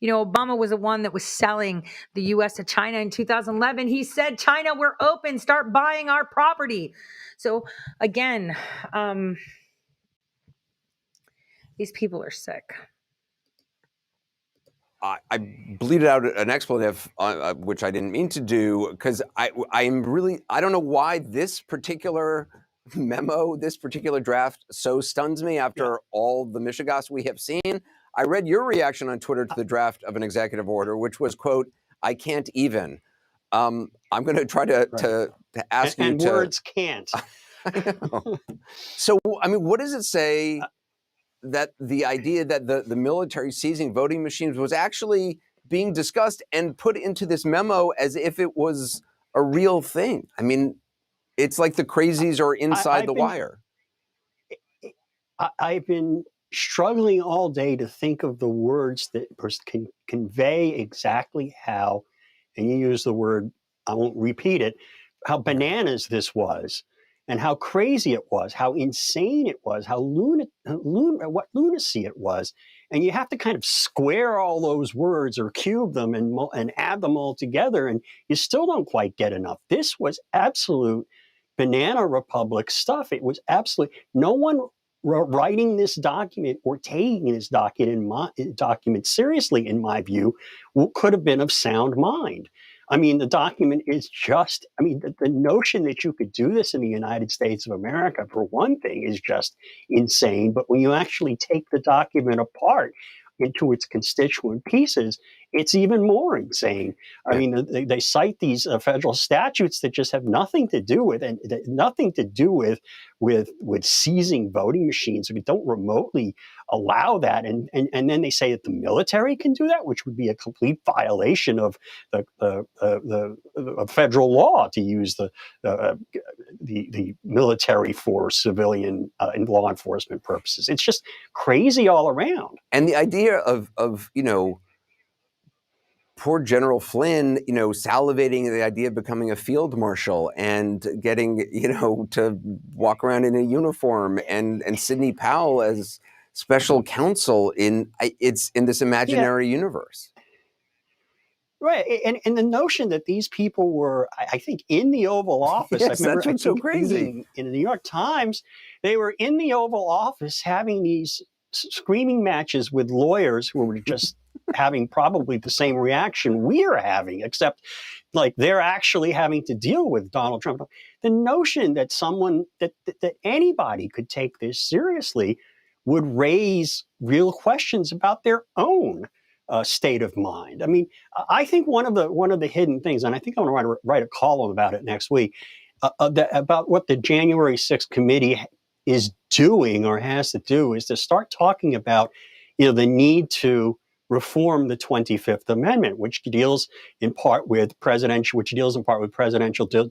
Obama was the one that was selling the U.S. to China in 2011. He said, China, we're open. Start buying our property. So again, these people are sick.
I bleated out an expletive, which I didn't mean to do, because I don't know why this particular memo, this particular draft so stuns me after all the mishegas we have seen. I read your reaction on Twitter to the draft of an executive order, which was, quote, I can't even. I'm going to try to ask you
and
to...
words can't.
I know. So, I mean, what does it say that the idea that the military seizing voting machines was actually being discussed and put into this memo as if it was a real thing? I mean, it's like the crazies are inside the wire.
I've been struggling all day to think of the words that can convey exactly how, and you use the word, I won't repeat it, how bananas this was, and how crazy it was, how insane it was, what lunacy it was. And you have to kind of square all those words or cube them and add them all together, and you still don't quite get enough. This was absolute banana republic stuff. It was absolutely, no one writing this document or taking this document seriously, in my view, could have been of sound mind. I mean, the document is just, I mean, the notion that you could do this in the United States of America, for one thing, is just insane. But when you actually take the document apart into its constituent pieces, it's even more insane. I mean, they cite these federal statutes that just have nothing to do with, and nothing to do with seizing voting machines. I mean, don't remotely allow that. And then they say that the military can do that, which would be a complete violation of the federal law to use the military for civilian and law enforcement purposes. It's just crazy all around.
And the idea of poor General Flynn, salivating at the idea of becoming a field marshal and getting, to walk around in a uniform, and Sidney Powell as special counsel it's in this imaginary universe.
Right, and the notion that these people were, I think, in the Oval Office.
Yes, that's what's so crazy.
In the New York Times, they were in the Oval Office having these screaming matches with lawyers who were just having probably the same reaction we're having, except like they're actually having to deal with Donald Trump. The notion that that anybody could take this seriously would raise real questions about their own state of mind. I mean, I think one of the hidden things, and I think I'm going to write a column about it next week, about what the January 6th committee is doing or has to do, is to start talking about, the need to reform the 25th Amendment, which deals in part with presidential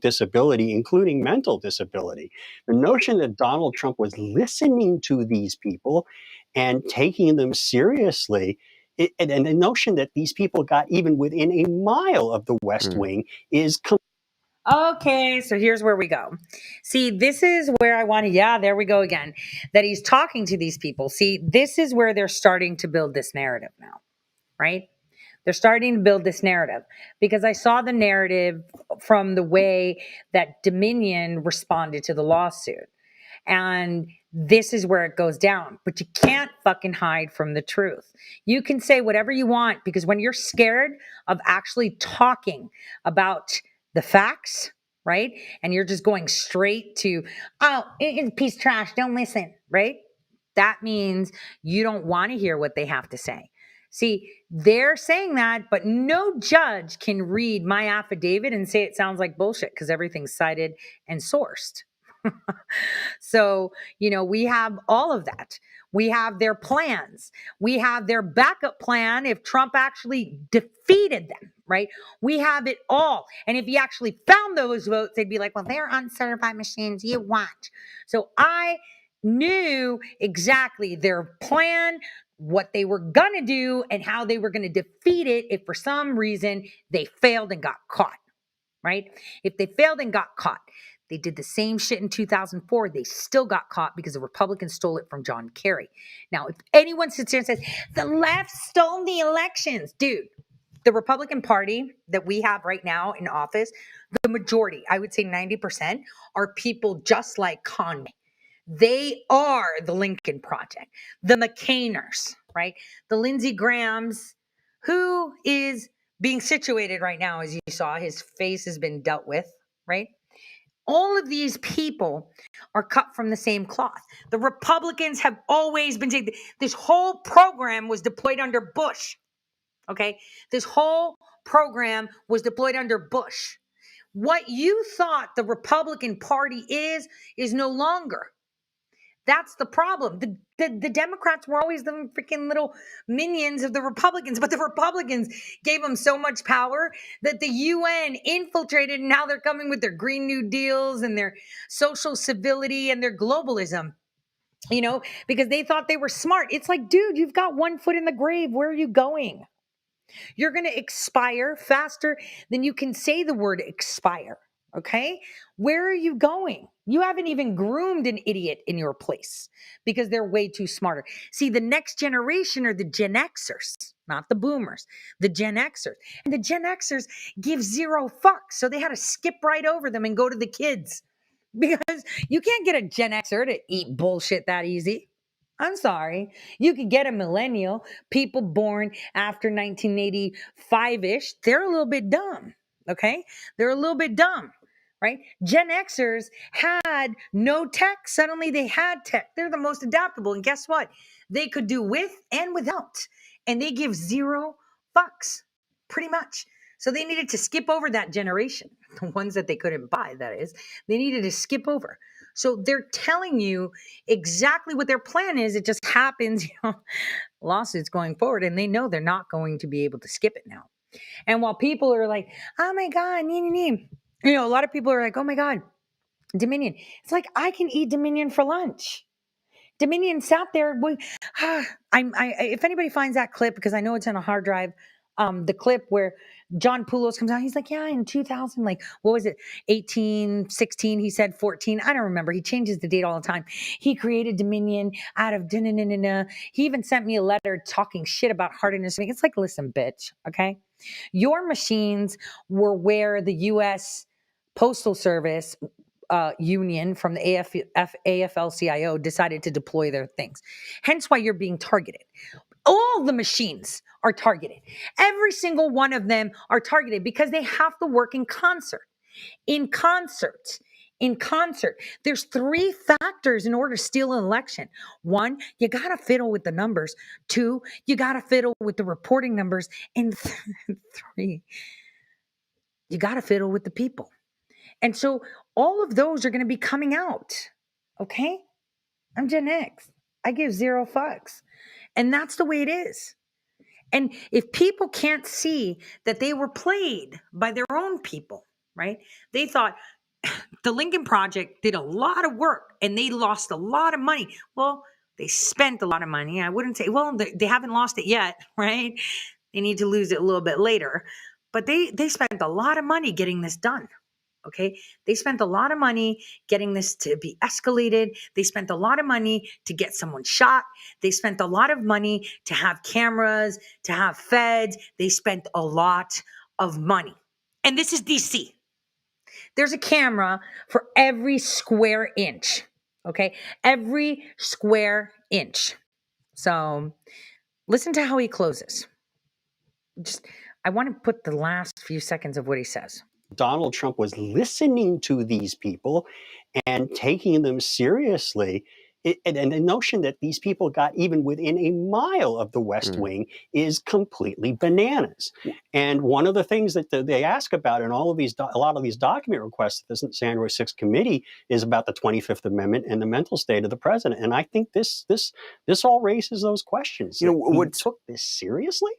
disability, including mental disability. The notion that Donald Trump was listening to these people and taking them seriously, and the notion that these people got even within a mile of the West Wing is.
Okay, so here's where we go. See, this is where I want to, there we go again, that he's talking to these people. See, this is where they're starting to build this narrative now, right? They're starting to build this narrative because I saw the narrative from the way that Dominion responded to the lawsuit. And this is where it goes down. But you can't fucking hide from the truth. You can say whatever you want, because when you're scared of actually talking about the facts, right? And you're just going straight to, it's a piece of trash, don't listen, right? That means you don't want to hear what they have to say. See, they're saying that, but no judge can read my affidavit and say it sounds like bullshit because everything's cited and sourced. So, we have all of that. We have their plans. We have their backup plan if Trump actually defeated them, right? We have it all. And if he actually found those votes, they'd be like, well, they're uncertified machines. You watch. So I knew exactly their plan, what they were going to do, and how they were going to defeat it if for some reason they failed and got caught, right? If they failed and got caught. They did the same shit in 2004. They still got caught because the Republicans stole it from John Kerry. Now, if anyone sits here and says, the left stole the elections, dude, the Republican Party that we have right now in office, the majority, I would say 90%, are people just like Conway. They are the Lincoln Project, the McCainers, right? The Lindsey Grahams, who is being situated right now, as you saw, his face has been dealt with, right? All of these people are cut from the same cloth. The Republicans have always been saying this whole program was deployed under Bush. Okay? This whole program was deployed under Bush. What you thought the Republican Party is no longer. That's the problem. The Democrats were always the freaking little minions of the Republicans, but the Republicans gave them so much power that the UN infiltrated, and now they're coming with their Green New Deals and their social civility and their globalism, because they thought they were smart. It's like, dude, you've got one foot in the grave. Where are you going? You're going to expire faster than you can say the word expire. Okay? Where are you going? You haven't even groomed an idiot in your place because they're way too smarter. See, the next generation are the Gen Xers, not the boomers, the Gen Xers. And the Gen Xers give zero fucks. So they had to skip right over them and go to the kids because you can't get a Gen Xer to eat bullshit that easy. I'm sorry. You could get a millennial, people born after 1985-ish. They're a little bit dumb, okay? They're a little bit dumb, right? Gen Xers had no tech. Suddenly they had tech. They're the most adaptable. And guess what? They could do with and without. And they give zero fucks, pretty much. So they needed to skip over that generation, the ones that they couldn't buy, that is. They needed to skip over. So they're telling you exactly what their plan is. It just happens, lawsuits going forward, and they know they're not going to be able to skip it now. And while people are like, oh my God, a lot of people are like, oh my God, Dominion. It's like, I can eat Dominion for lunch. Dominion sat there. If anybody finds that clip, because I know it's on a hard drive, the clip where John Poulos comes out, he's like, yeah, in 2000, like, what was it? 18, 16, he said 14. I don't remember. He changes the date all the time. He created Dominion out of da-na-na-na-na. He even sent me a letter talking shit about Hardiness. It's like, listen, bitch, okay? Your machines were where the U.S. Postal Service union from the AFL-CIO decided to deploy their things. Hence why you're being targeted. All the machines are targeted. Every single one of them are targeted because they have to work in concert. In concert. There's three factors in order to steal an election. One, you got to fiddle with the numbers. Two, you got to fiddle with the reporting numbers. And three, you got to fiddle with the people. And so all of those are going to be coming out. Okay? I'm Gen X. I give zero fucks. And that's the way it is. And if people can't see that they were played by their own people, right? They thought the Lincoln Project did a lot of work and they lost a lot of money. Well, they spent a lot of money. I wouldn't say, well, they haven't lost it yet, right? They need to lose it a little bit later. But they spent a lot of money getting this done. Okay, they spent a lot of money getting this to be escalated. They spent a lot of money to get someone shot. They spent a lot of money to have cameras, to have feds. They spent a lot of money. And this is DC. There's a camera for every square inch. Okay, every square inch. So listen to how he closes. I want to put the last few seconds of what he says.
Donald Trump was listening to these people and taking them seriously. And the notion that these people got even within a mile of the West Wing is completely bananas. And one of the things that they ask about in all of these, a lot of these document requests of this January 6th committee is about the 25th Amendment and the mental state of the president. And I think this all raises those questions. He took this seriously?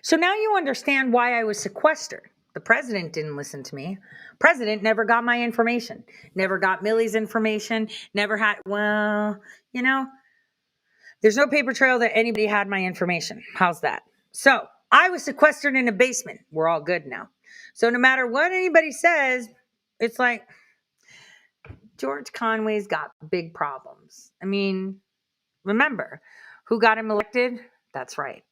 So now you understand why I was sequestered. The president didn't listen to me. President never got my information, never got Millie's information, never had, there's no paper trail that anybody had my information. How's that? So I was sequestered in a basement. We're all good now. So no matter what anybody says, it's like, George Conway's got big problems. I mean, remember, who got him elected? That's right.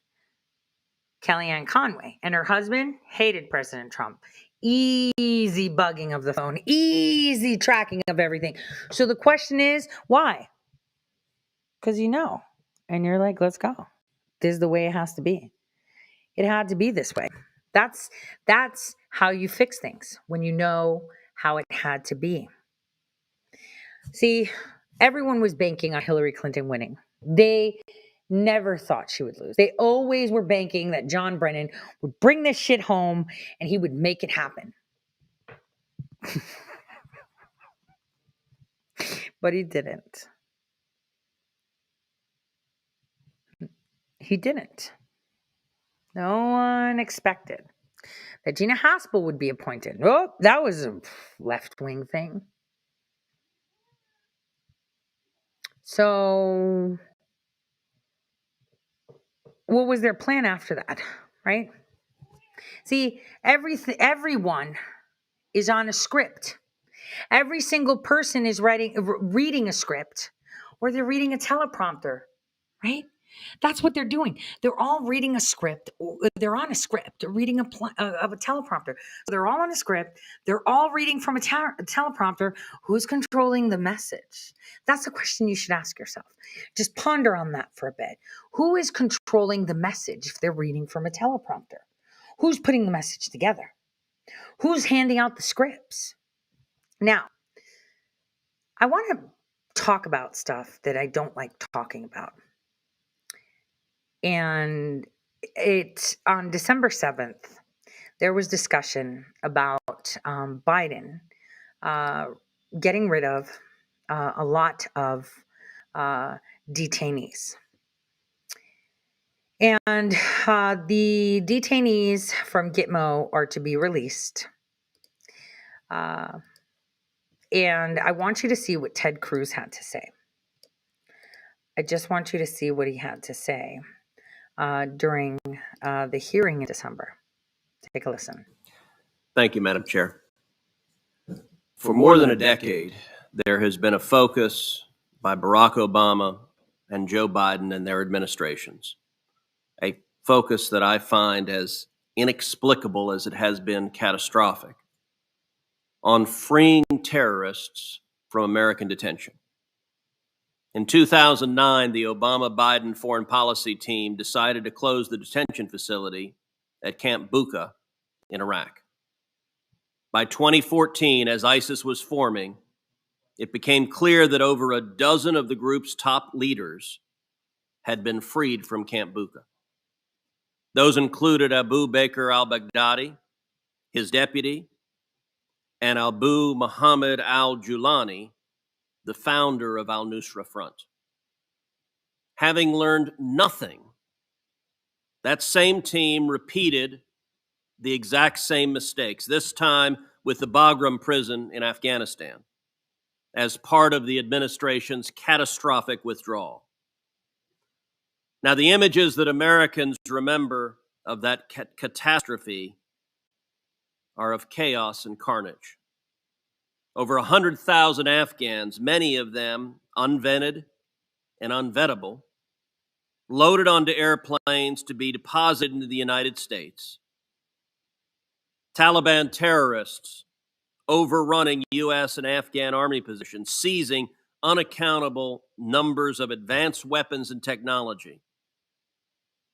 Kellyanne Conway and her husband hated President Trump. Easy bugging of the phone, easy tracking of everything. So the question is, why? Because and you're like, let's go. This is the way it has to be. It had to be this way. That's how you fix things, when you know how it had to be. See, everyone was banking on Hillary Clinton winning. They never thought she would lose. They always were banking that John Brennan would bring this shit home and he would make it happen. But he didn't. He didn't. No one expected that Gina Haspel would be appointed. Oh, that was a left-wing thing. So what was their plan after that, right? See, everyone is on a script. Every single person is reading a script, or they're reading a teleprompter, right? That's what they're doing. They're all reading a script. Or they're on a script, reading of a teleprompter. So they're all on a script. They're all reading from a teleprompter. Who's controlling the message? That's a question you should ask yourself. Just ponder on that for a bit. Who is controlling the message if they're reading from a teleprompter? Who's putting the message together? Who's handing out the scripts? Now, I want to talk about stuff that I don't like talking about. And on December 7th, there was discussion about Biden getting rid of a lot of detainees. And the detainees from Gitmo are to be released. And I want you to see what Ted Cruz had to say. I just want you to see what he had to say during the hearing in December. Take a listen.
Thank you, Madam Chair. For more than a decade, there has been a focus by Barack Obama and Joe Biden and their administrations, a focus that I find as inexplicable as it has been catastrophic, on freeing terrorists from American detention. In 2009, the Obama-Biden foreign policy team decided to close the detention facility at Camp Bucca in Iraq. By 2014, as ISIS was forming, it became clear that over a dozen of the group's top leaders had been freed from Camp Bucca. Those included Abu Bakr al-Baghdadi, his deputy, and Abu Muhammad al-Julani, the founder of al-Nusra Front. Having learned nothing, that same team repeated the exact same mistakes, this time with the Bagram prison in Afghanistan, as part of the administration's catastrophic withdrawal. Now, the images that Americans remember of that catastrophe are of chaos and carnage. Over 100,000 Afghans, many of them unvetted and unvettable, loaded onto airplanes to be deposited into the United States. Taliban terrorists overrunning U.S. and Afghan army positions, seizing unaccountable numbers of advanced weapons and technology,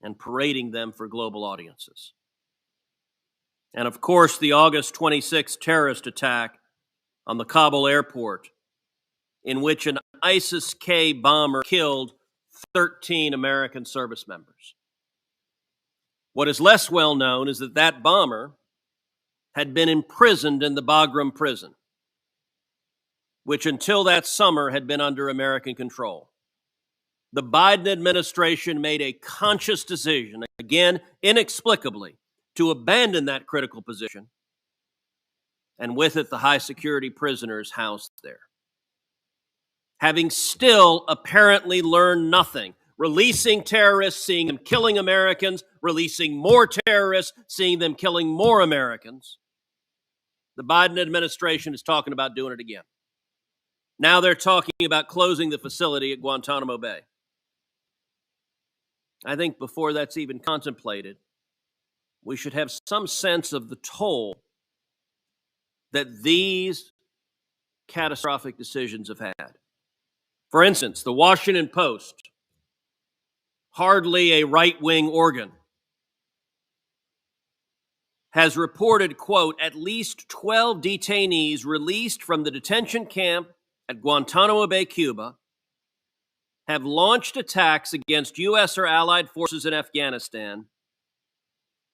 and parading them for global audiences. And of course, the August 26th terrorist attack on the Kabul airport, in which an ISIS-K bomber killed 13 American service members. What is less well known is that that bomber had been imprisoned in the Bagram prison, which until that summer had been under American control. The Biden administration made a conscious decision, again, inexplicably, to abandon that critical position, and with it, the high security prisoners housed there. Having still apparently learned nothing, releasing terrorists, seeing them killing Americans, releasing more terrorists, seeing them killing more Americans, the Biden administration is talking about doing it again. Now they're talking about closing the facility at Guantanamo Bay. I think before that's even contemplated, we should have some sense of the toll that these catastrophic decisions have had. For instance, the Washington Post, hardly a right-wing organ, has reported, quote, at least 12 detainees released from the detention camp at Guantanamo Bay, Cuba, have launched attacks against U.S. or allied forces in Afghanistan,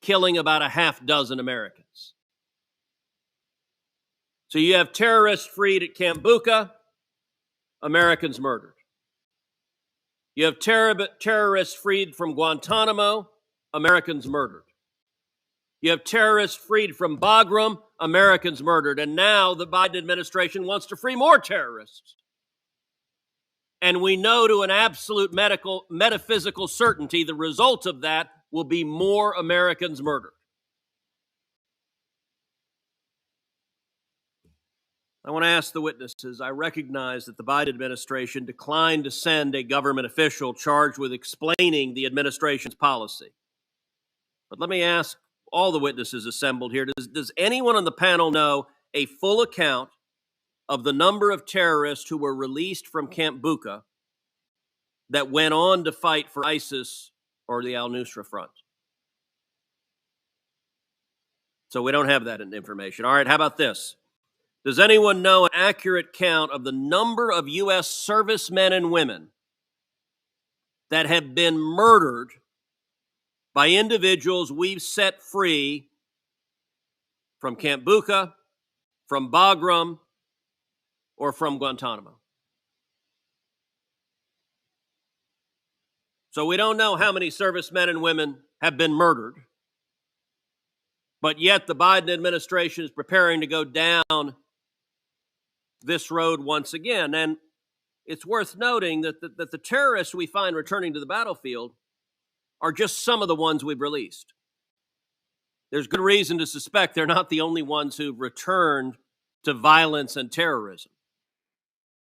killing about a half dozen Americans. So you have terrorists freed at Camp Bucca, Americans murdered. You have terrorists freed from Guantanamo, Americans murdered. You have terrorists freed from Bagram, Americans murdered. And now the Biden administration wants to free more terrorists. And we know to an absolute metaphysical certainty the result of that will be more Americans murdered. I want to ask the witnesses. I recognize that the Biden administration declined to send a government official charged with explaining the administration's policy. But let me ask all the witnesses assembled here, does anyone on the panel know a full account of the number of terrorists who were released from Camp Bucca that went on to fight for ISIS or the al-Nusra Front? So we don't have that information. All right, how about this? Does anyone know an accurate count of the number of U.S. servicemen and women that have been murdered by individuals we've set free from Camp Bucca, from Bagram, or from Guantanamo? So we don't know how many servicemen and women have been murdered, but yet the Biden administration is preparing to go down this road once again. And it's worth noting that the terrorists we find returning to the battlefield are just some of the ones we've released. There's good reason to suspect they're not the only ones who've returned to violence and terrorism.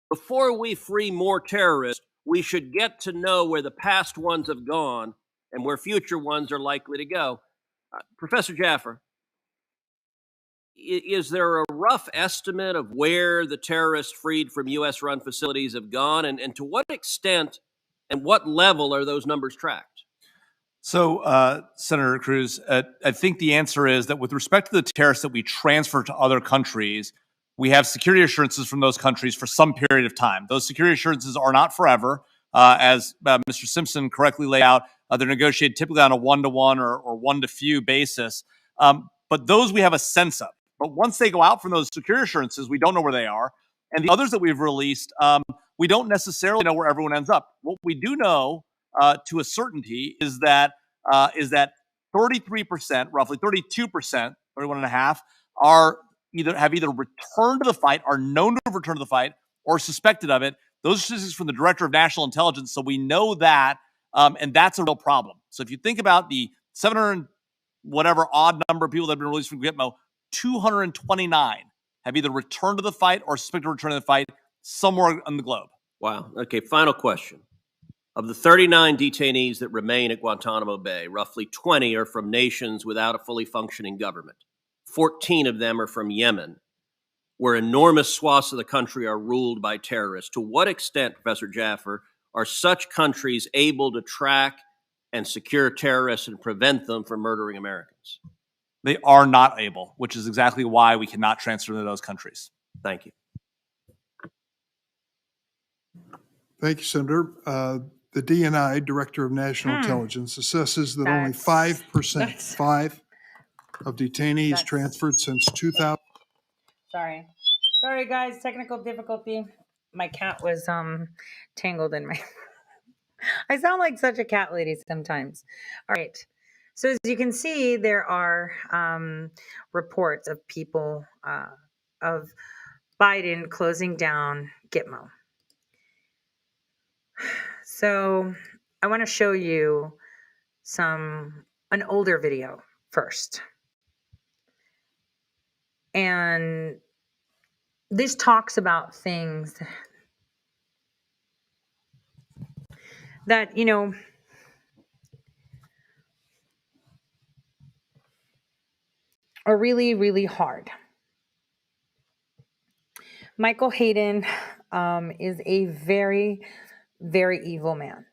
Before we free more terrorists, we should get to know where the past ones have gone and where future ones are likely to go. Professor Jaffer, is there a rough estimate of where the terrorists freed from U.S.-run facilities have gone, and to what extent and what level are those numbers tracked?
So, Senator Cruz, I think the answer is that with respect to the terrorists that we transfer to other countries, we have security assurances from those countries for some period of time. Those security assurances are not forever. As Mr. Simpson correctly laid out, they're negotiated typically on a one-to-one or one-to-few basis. But those we have a sense of. But once they go out from those security assurances, we don't know where they are. And the others that we've released, we don't necessarily know where everyone ends up. What we do know to a certainty is that 33%, roughly 32%, 31.5%, have either returned to the fight, are known to have returned to the fight, or suspected of it. Those are statistics from the Director of National Intelligence, so we know that, and that's a real problem. So if you think about the 700 whatever odd number of people that have been released from Gitmo, 229 have either returned to the fight or suspected of returning to the fight somewhere on the globe.
Wow. Okay, final question. Of the 39 detainees that remain at Guantanamo Bay, roughly 20 are from nations without a fully functioning government. 14 of them are from Yemen, where enormous swaths of the country are ruled by terrorists. To what extent, Professor Jaffer, are such countries able to track and secure terrorists and prevent them from murdering Americans?
They are not able, which is exactly why we cannot transfer to those countries.
Thank you.
Thank you, Senator. The DNI, Director of National Intelligence, assesses that only 5% of detainees transferred since 2000.
Sorry guys, technical difficulty. My cat was tangled in my I sound like such a cat lady sometimes. All right. So as you can see, there are reports of people of Biden closing down Gitmo. So I want to show you an older video first. And this talks about things that, are really, really hard. Michael Hayden is a very, very evil man.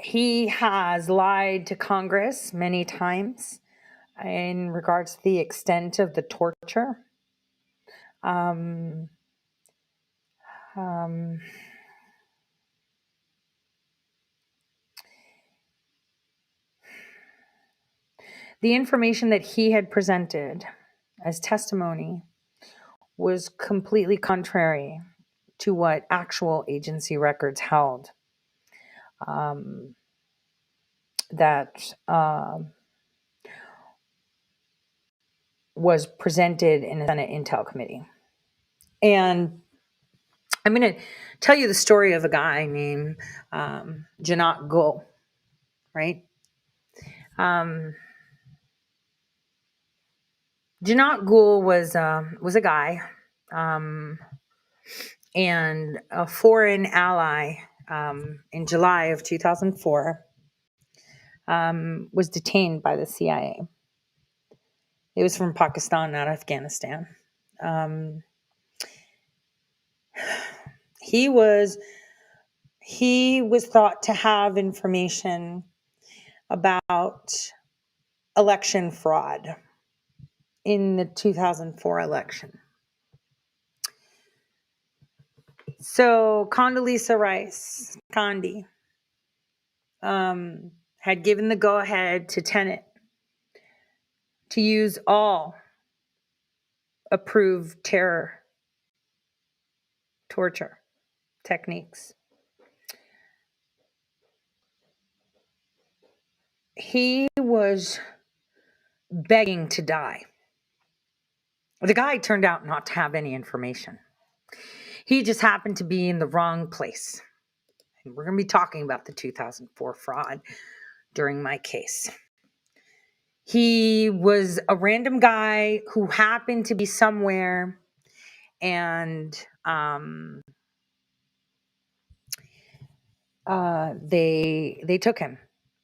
He has lied to Congress many times in regards to the extent of the torture. The information that he had presented as testimony was completely contrary to what actual agency records held. That was presented in the Senate Intel Committee. And I'm going to tell you the story of a guy named Janat Gul, right? Janat Ghul was a guy and a foreign ally in July of 2004 was detained by the CIA. It was from Pakistan, not Afghanistan. He was thought to have information about election fraud in the 2004 election. So Condoleezza Rice, Condi, had given the go-ahead to Tenet to use all approved torture techniques. He was begging to die. The guy turned out not to have any information. He just happened to be in the wrong place. And we're going to be talking about the 2004 fraud during my case. He was a random guy who happened to be somewhere, and they took him.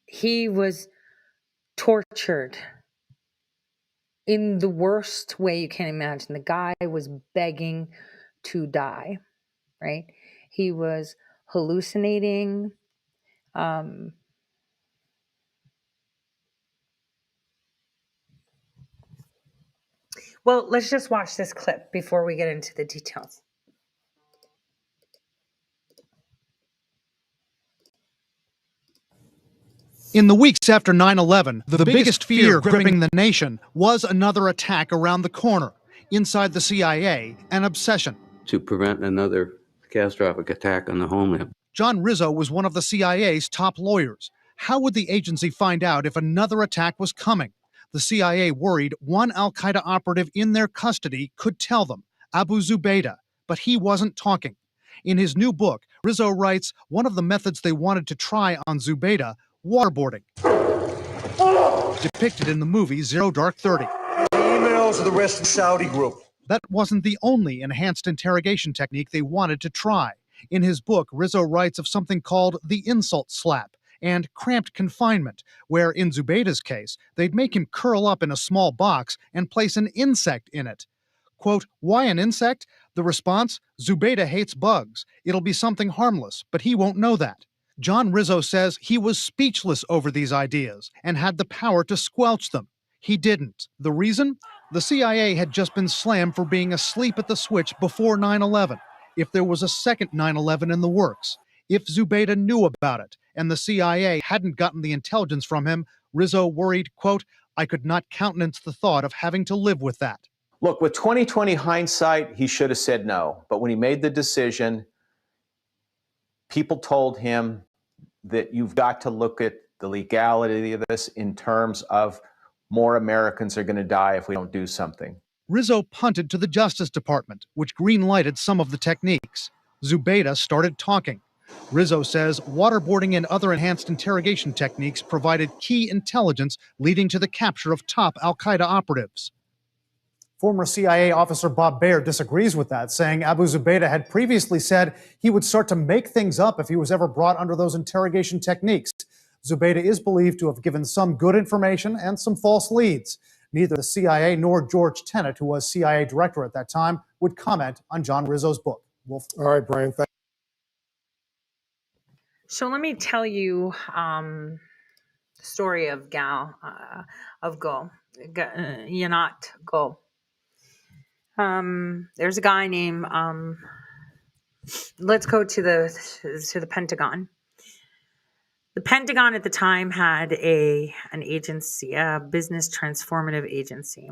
He was tortured in the worst way you can imagine. The guy was begging to die, right? He was hallucinating. Well, let's just watch this clip before we get into the details.
In the weeks after 9/11, the biggest fear gripping the nation was another attack around the corner, inside the CIA, an obsession.
To prevent another catastrophic attack on the homeland.
John Rizzo was one of the CIA's top lawyers. How would the agency find out if another attack was coming? The CIA worried one al-Qaeda operative in their custody could tell them, Abu Zubaydah, but he wasn't talking. In his new book, Rizzo writes one of the methods they wanted to try on Zubaydah, waterboarding, depicted in the movie Zero Dark 30.
Emails of the rest of the Saudi group.
That wasn't the only enhanced interrogation technique they wanted to try. In his book, Rizzo writes of something called the insult slap and cramped confinement, where in Zubaydah's case, they'd make him curl up in a small box and place an insect in it. Quote, why an insect? The response, Zubaydah hates bugs. It'll be something harmless, but he won't know that. John Rizzo says he was speechless over these ideas and had the power to squelch them. He didn't. The reason? The CIA had just been slammed for being asleep at the switch before 9/11. If there was a second 9/11 in the works, if Zubaydah knew about it and the CIA hadn't gotten the intelligence from him, Rizzo worried, quote, I could not countenance the thought of having to live with that.
Look, with 20/20 hindsight, he should have said no. But when he made the decision, people told him that you've got to look at the legality of this in terms of more Americans are going to die if we don't do something.
Rizzo punted to the Justice Department, which green-lighted some of the techniques. Zubaydah started talking. Rizzo says waterboarding and other enhanced interrogation techniques provided key intelligence leading to the capture of top al-Qaeda operatives.
Former CIA officer Bob Baer disagrees with that, saying Abu Zubaydah had previously said he would start to make things up if he was ever brought under those interrogation techniques. Zubaydah is believed to have given some good information and some false leads. Neither the CIA nor George Tenet, who was CIA director at that time, would comment on John Rizzo's book. All right, Brian, thank you.
So let me tell you the story of Gal, of Ghul, Janat Ghul. There's a guy named, let's go to the Pentagon. The Pentagon at the time had an agency, a business transformative agency.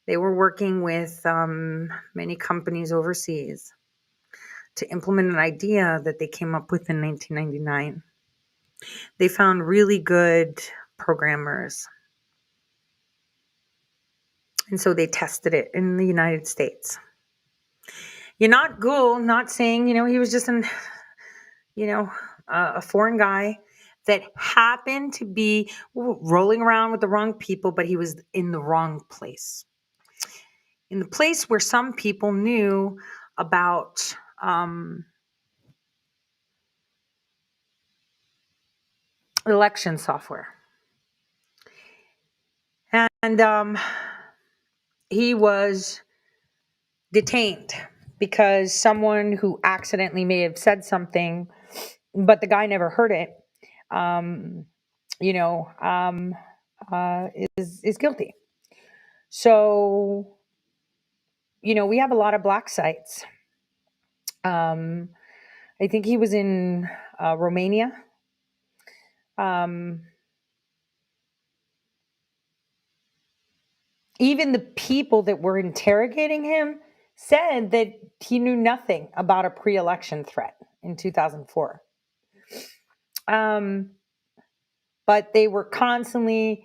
They were working with many companies overseas to implement an idea that they came up with in 1999. They found really good programmers. And so they tested it in the United States. Janat Ghul, not saying, he was just a foreign guy that happened to be rolling around with the wrong people, but he was in the wrong place. in the place where some people knew about election software. And he was detained because someone who accidentally may have said something, but the guy never heard it, is guilty. So, we have a lot of black sites. I think he was in Romania. Even the people that were interrogating him said that he knew nothing about a pre-election threat in 2004. But they were constantly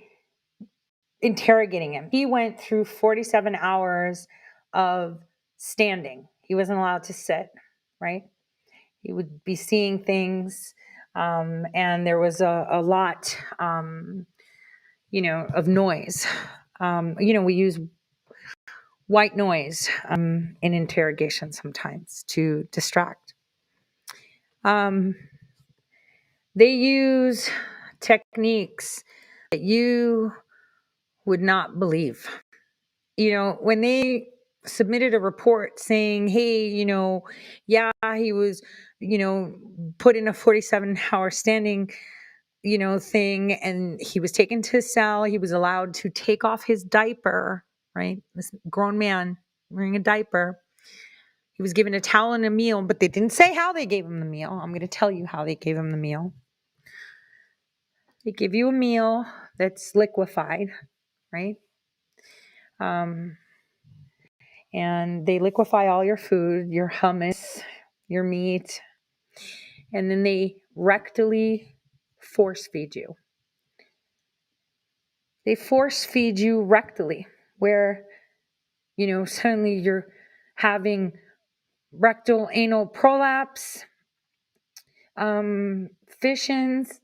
interrogating him. He went through 47 hours of standing. He wasn't allowed to sit, right? He would be seeing things, and there was a lot, of noise. We use white noise in interrogation sometimes to distract. They use techniques that you would not believe. When they submitted a report saying, hey, he was, put in a 47-hour standing, thing, and he was taken to his cell. He was allowed to take off his diaper, right? This grown man wearing a diaper. He was given a towel and a meal, but they didn't say how they gave him the meal. I'm going to tell you how they gave him the meal. They give you a meal that's liquefied, right? And they liquefy all your food, your hummus, your meat, and then they rectally force feed you. They force feed you rectally, where, suddenly you're having rectal anal prolapse, fissions.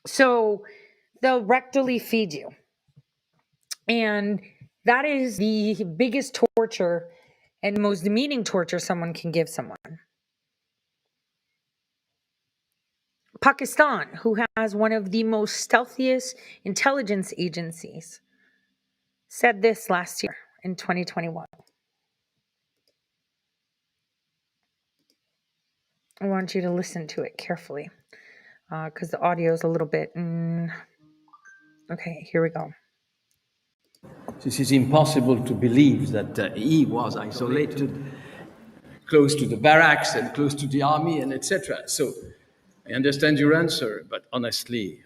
So they'll rectally feed you. And that is the biggest torture and most demeaning torture someone can give someone. Pakistan, who has one of the most stealthiest intelligence agencies, said this last year in 2021. I want you to listen to it carefully because the audio is a little bit... Okay, here we go.
This is impossible to believe that he was isolated, close to the barracks and close to the army and etc. So I understand your answer, but honestly,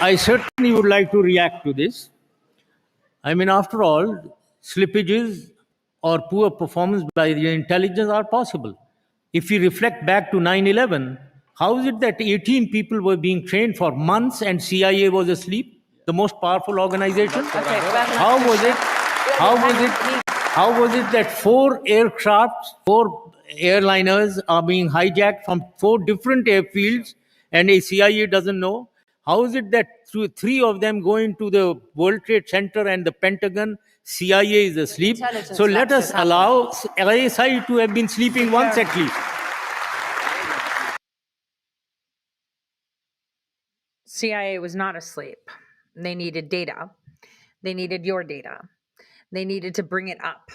I certainly would like to react to this. I mean, after all, slippages or poor performance by the intelligence are possible. If we reflect back to 9/11, how is it that 18 people were being trained for months and CIA was asleep, the most powerful organization? How was it that 4 airliners are being hijacked from 4 different airfields and a CIA doesn't know? How is it that 3 of them go into the World Trade Center and the Pentagon, CIA is asleep? So let us allow ISI to have been sleeping once at least.
CIA was not asleep. They needed data. They needed your data. They needed to bring it up.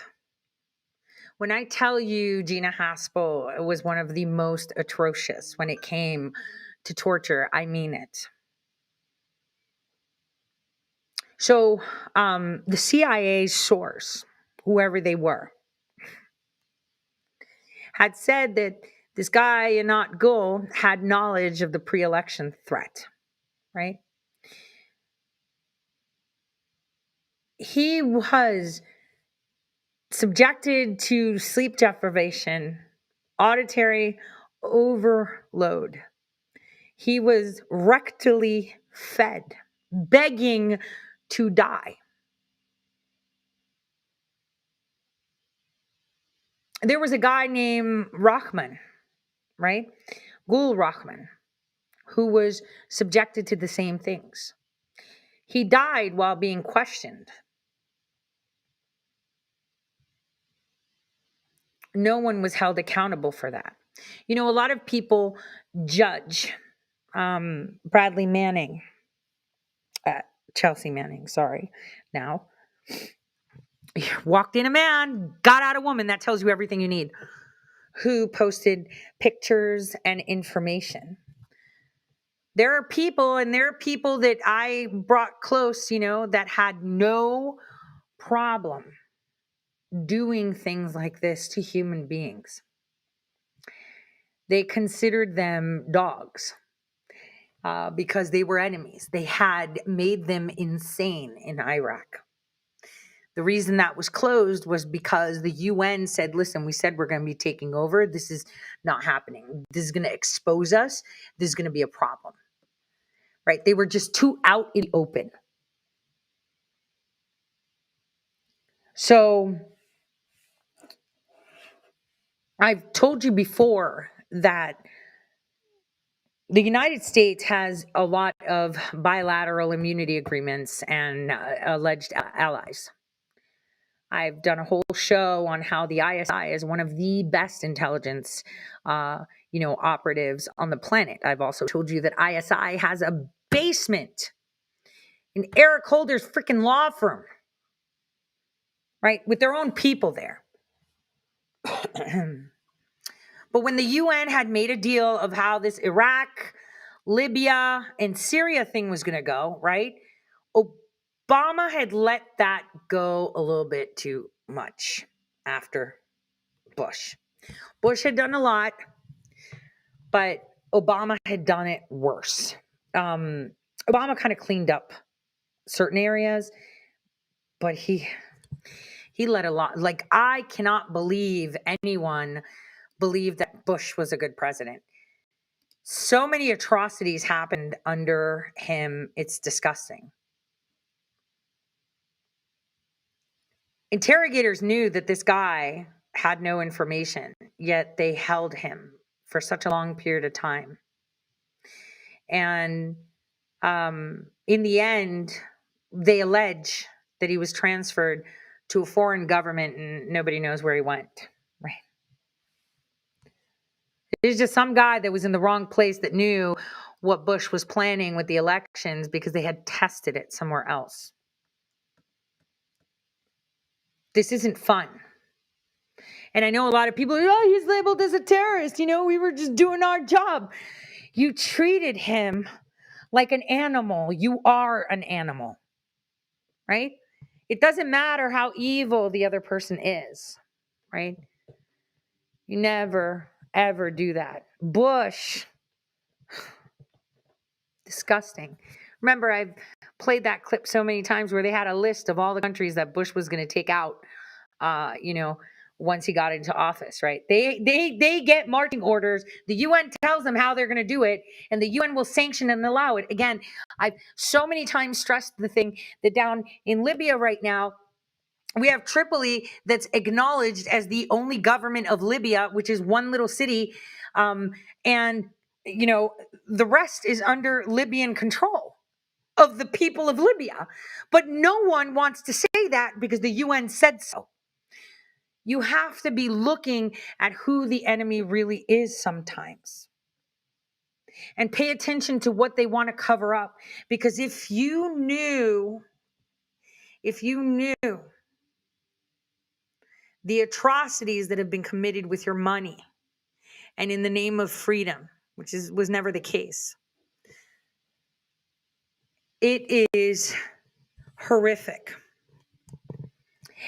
When I tell you Gina Haspel was one of the most atrocious when it came to torture, I mean it. So the CIA source, whoever they were, had said that this guy, Anat Gul, had knowledge of the pre-election threat, right? He was subjected to sleep deprivation, auditory overload. He was rectally fed, begging to die. There was a guy named Rahman, right? Gul Rahman. who was subjected to the same things. He died while being questioned. No one was held accountable for that. You know, a lot of people judge Bradley Manning, Chelsea Manning, sorry, now. Walked in a man, got out a woman. That tells you everything you need. Who posted pictures and information. There are people, and there are people that I brought close, you know, that had no problem doing things like this to human beings. They considered them dogs because they were enemies. They had made them insane in Iraq. The reason that was closed was because the UN said, listen, we said we're going to be taking over. This is not happening. This is going to expose us. This is going to be a problem. Right? They were just too out in the open. So I've told you before that the United States has a lot of bilateral immunity agreements and alleged allies. I've done a whole show on how the ISI is one of the best intelligence, operatives on the planet. I've also told you that ISI has a basement in Eric Holder's freaking law firm, right? With their own people there. But when the UN had made a deal of how this Iraq, Libya, and Syria thing was going to go, right? Obama had let that go a little bit too much after Bush. Bush had done a lot, but Obama had done it worse. Obama kind of cleaned up certain areas, but he let a lot. Like, I cannot believe anyone believed that Bush was a good president. So many atrocities happened under him. It's disgusting. Interrogators knew that this guy had no information, yet they held him for such a long period of time. And in the end, they allege that he was transferred to a foreign government and nobody knows where he went. Right? It's just some guy that was in the wrong place that knew what Bush was planning with the elections because they had tested it somewhere else. This isn't fun. And I know a lot of people, he's labeled as a terrorist. We were just doing our job. You treated him like an animal. You are an animal, right? It doesn't matter how evil the other person is, right? You never, ever do that. Bush, disgusting. Remember, I've played that clip so many times where they had a list of all the countries that Bush was going to take out, once he got into office, right? They get marching orders. The UN tells them how they're going to do it, and the UN will sanction and allow it. Again, I've so many times stressed the thing that down in Libya right now, we have Tripoli that's acknowledged as the only government of Libya, which is one little city, and the rest is under Libyan control of the people of Libya. But no one wants to say that because the UN said so. You have to be looking at who the enemy really is sometimes. And pay attention to what they want to cover up. Because if you knew the atrocities that have been committed with your money and in the name of freedom, which was never the case, it is horrific.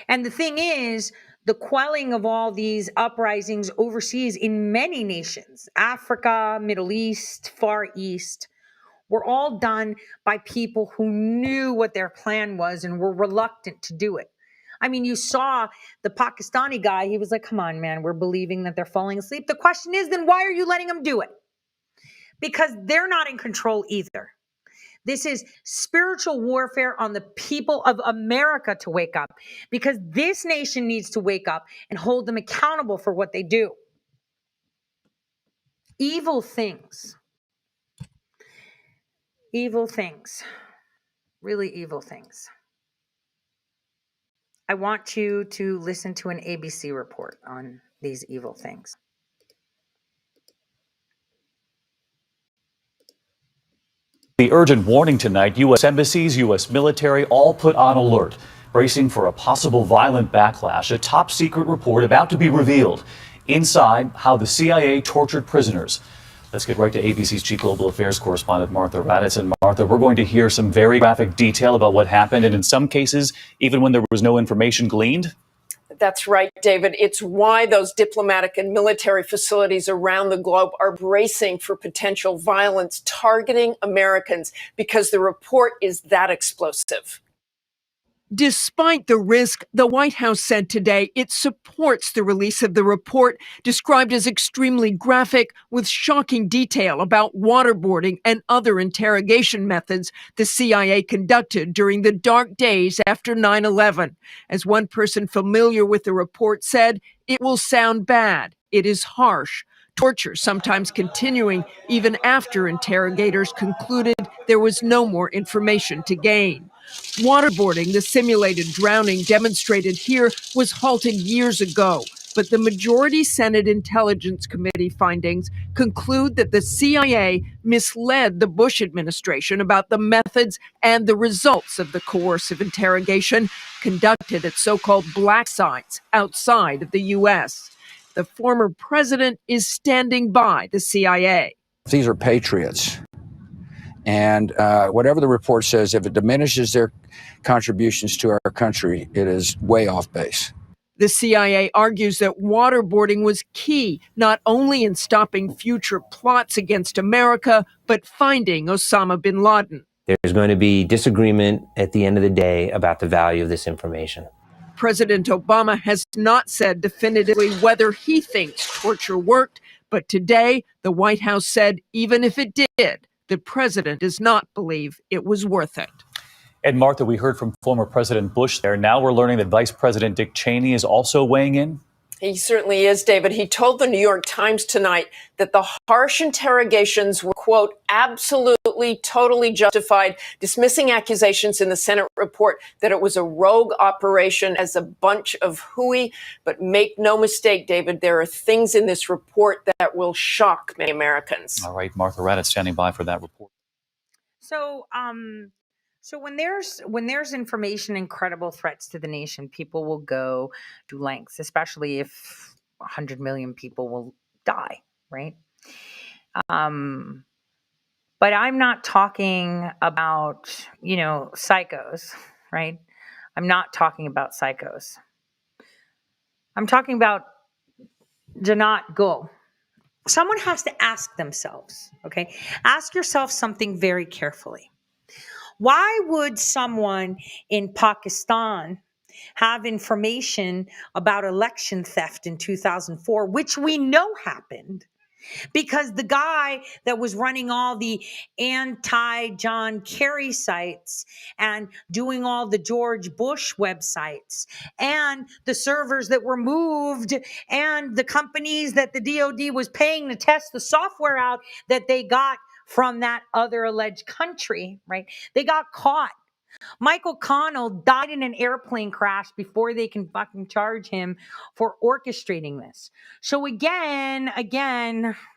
And the thing is, the quelling of all these uprisings overseas in many nations, Africa, Middle East, Far East, were all done by people who knew what their plan was and were reluctant to do it. I mean, you saw the Pakistani guy. He was like, come on, man, we're believing that they're falling asleep. The question is, then why are you letting them do it? Because they're not in control either. This is spiritual warfare on the people of America to wake up, because this nation needs to wake up and hold them accountable for what they do. Evil things Evil things, really evil things. I want you to listen to an ABC report on these evil things.
The urgent warning tonight, U.S. embassies, U.S. military, all put on alert, bracing for a possible violent backlash. A top secret report about to be revealed. Inside, how the CIA tortured prisoners. Let's get right to ABC's Chief Global Affairs correspondent, Martha Raddatz. And Martha, we're going to hear some very graphic detail about what happened, and in some cases, even when there was no information gleaned.
That's right, David. It's why those diplomatic and military facilities around the globe are bracing for potential violence targeting Americans, because the report is that explosive.
Despite the risk, the White House said today it supports the release of the report, described as extremely graphic, with shocking detail about waterboarding and other interrogation methods the CIA conducted during the dark days after 9/11. As one person familiar with the report said, it will sound bad. It is harsh. Torture sometimes continuing even after interrogators concluded there was no more information to gain. Waterboarding, the simulated drowning demonstrated here, was halted years ago, but the majority Senate Intelligence Committee findings conclude that the CIA misled the Bush administration about the methods and the results of the coercive interrogation conducted at so-called black sites outside of the U.S. The former president is standing by the CIA.
These are patriots. And whatever the report says, if it diminishes their contributions to our country, it is way off base.
The CIA argues that waterboarding was key, not only in stopping future plots against America, but finding Osama bin Laden.
There's going to be disagreement at the end of the day about the value of this information.
President Obama has not said definitively whether he thinks torture worked, but today the White House said even if it did, the president does not believe it was worth it.
And Martha, we heard from former President Bush there. Now we're learning that Vice President Dick Cheney is also weighing in.
He certainly is, David. He told the New York Times tonight that the harsh interrogations were, quote, absolutely, totally justified, dismissing accusations in the Senate report that it was a rogue operation as a bunch of hooey. But make no mistake, David, there are things in this report that will shock many Americans.
All right, Martha Raddatz standing by for that report.
So when there's information and credible threats to the nation, people will go to lengths, especially if 100 million people will die, right? But I'm not talking about, psychos, right? I'm not talking about psychos. I'm talking about Janat Gul. Someone has to ask themselves, okay? Ask yourself something very carefully. Why would someone in Pakistan have information about election theft in 2004, which we know happened? Because the guy that was running all the anti-John Kerry sites and doing all the George Bush websites and the servers that were moved and the companies that the DOD was paying to test the software out that they got from that other alleged country, right? They got caught. Michael Connell died in an airplane crash before they can fucking charge him for orchestrating this. So again,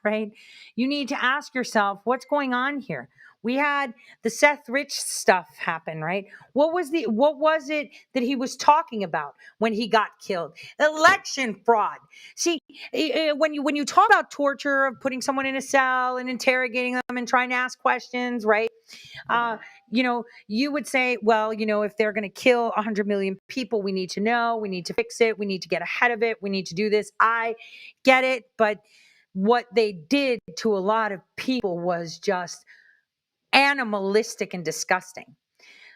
right? You need to ask yourself, what's going on here? We had the Seth Rich stuff happen, right? What was it that he was talking about when he got killed? Election fraud. See, when you talk about torture of putting someone in a cell and interrogating them and trying to ask questions, right? You would say, well, if they're going to kill 100 million people, we need to know, we need to fix it, we need to get ahead of it, we need to do this. I get it, but what they did to a lot of people was just animalistic and disgusting.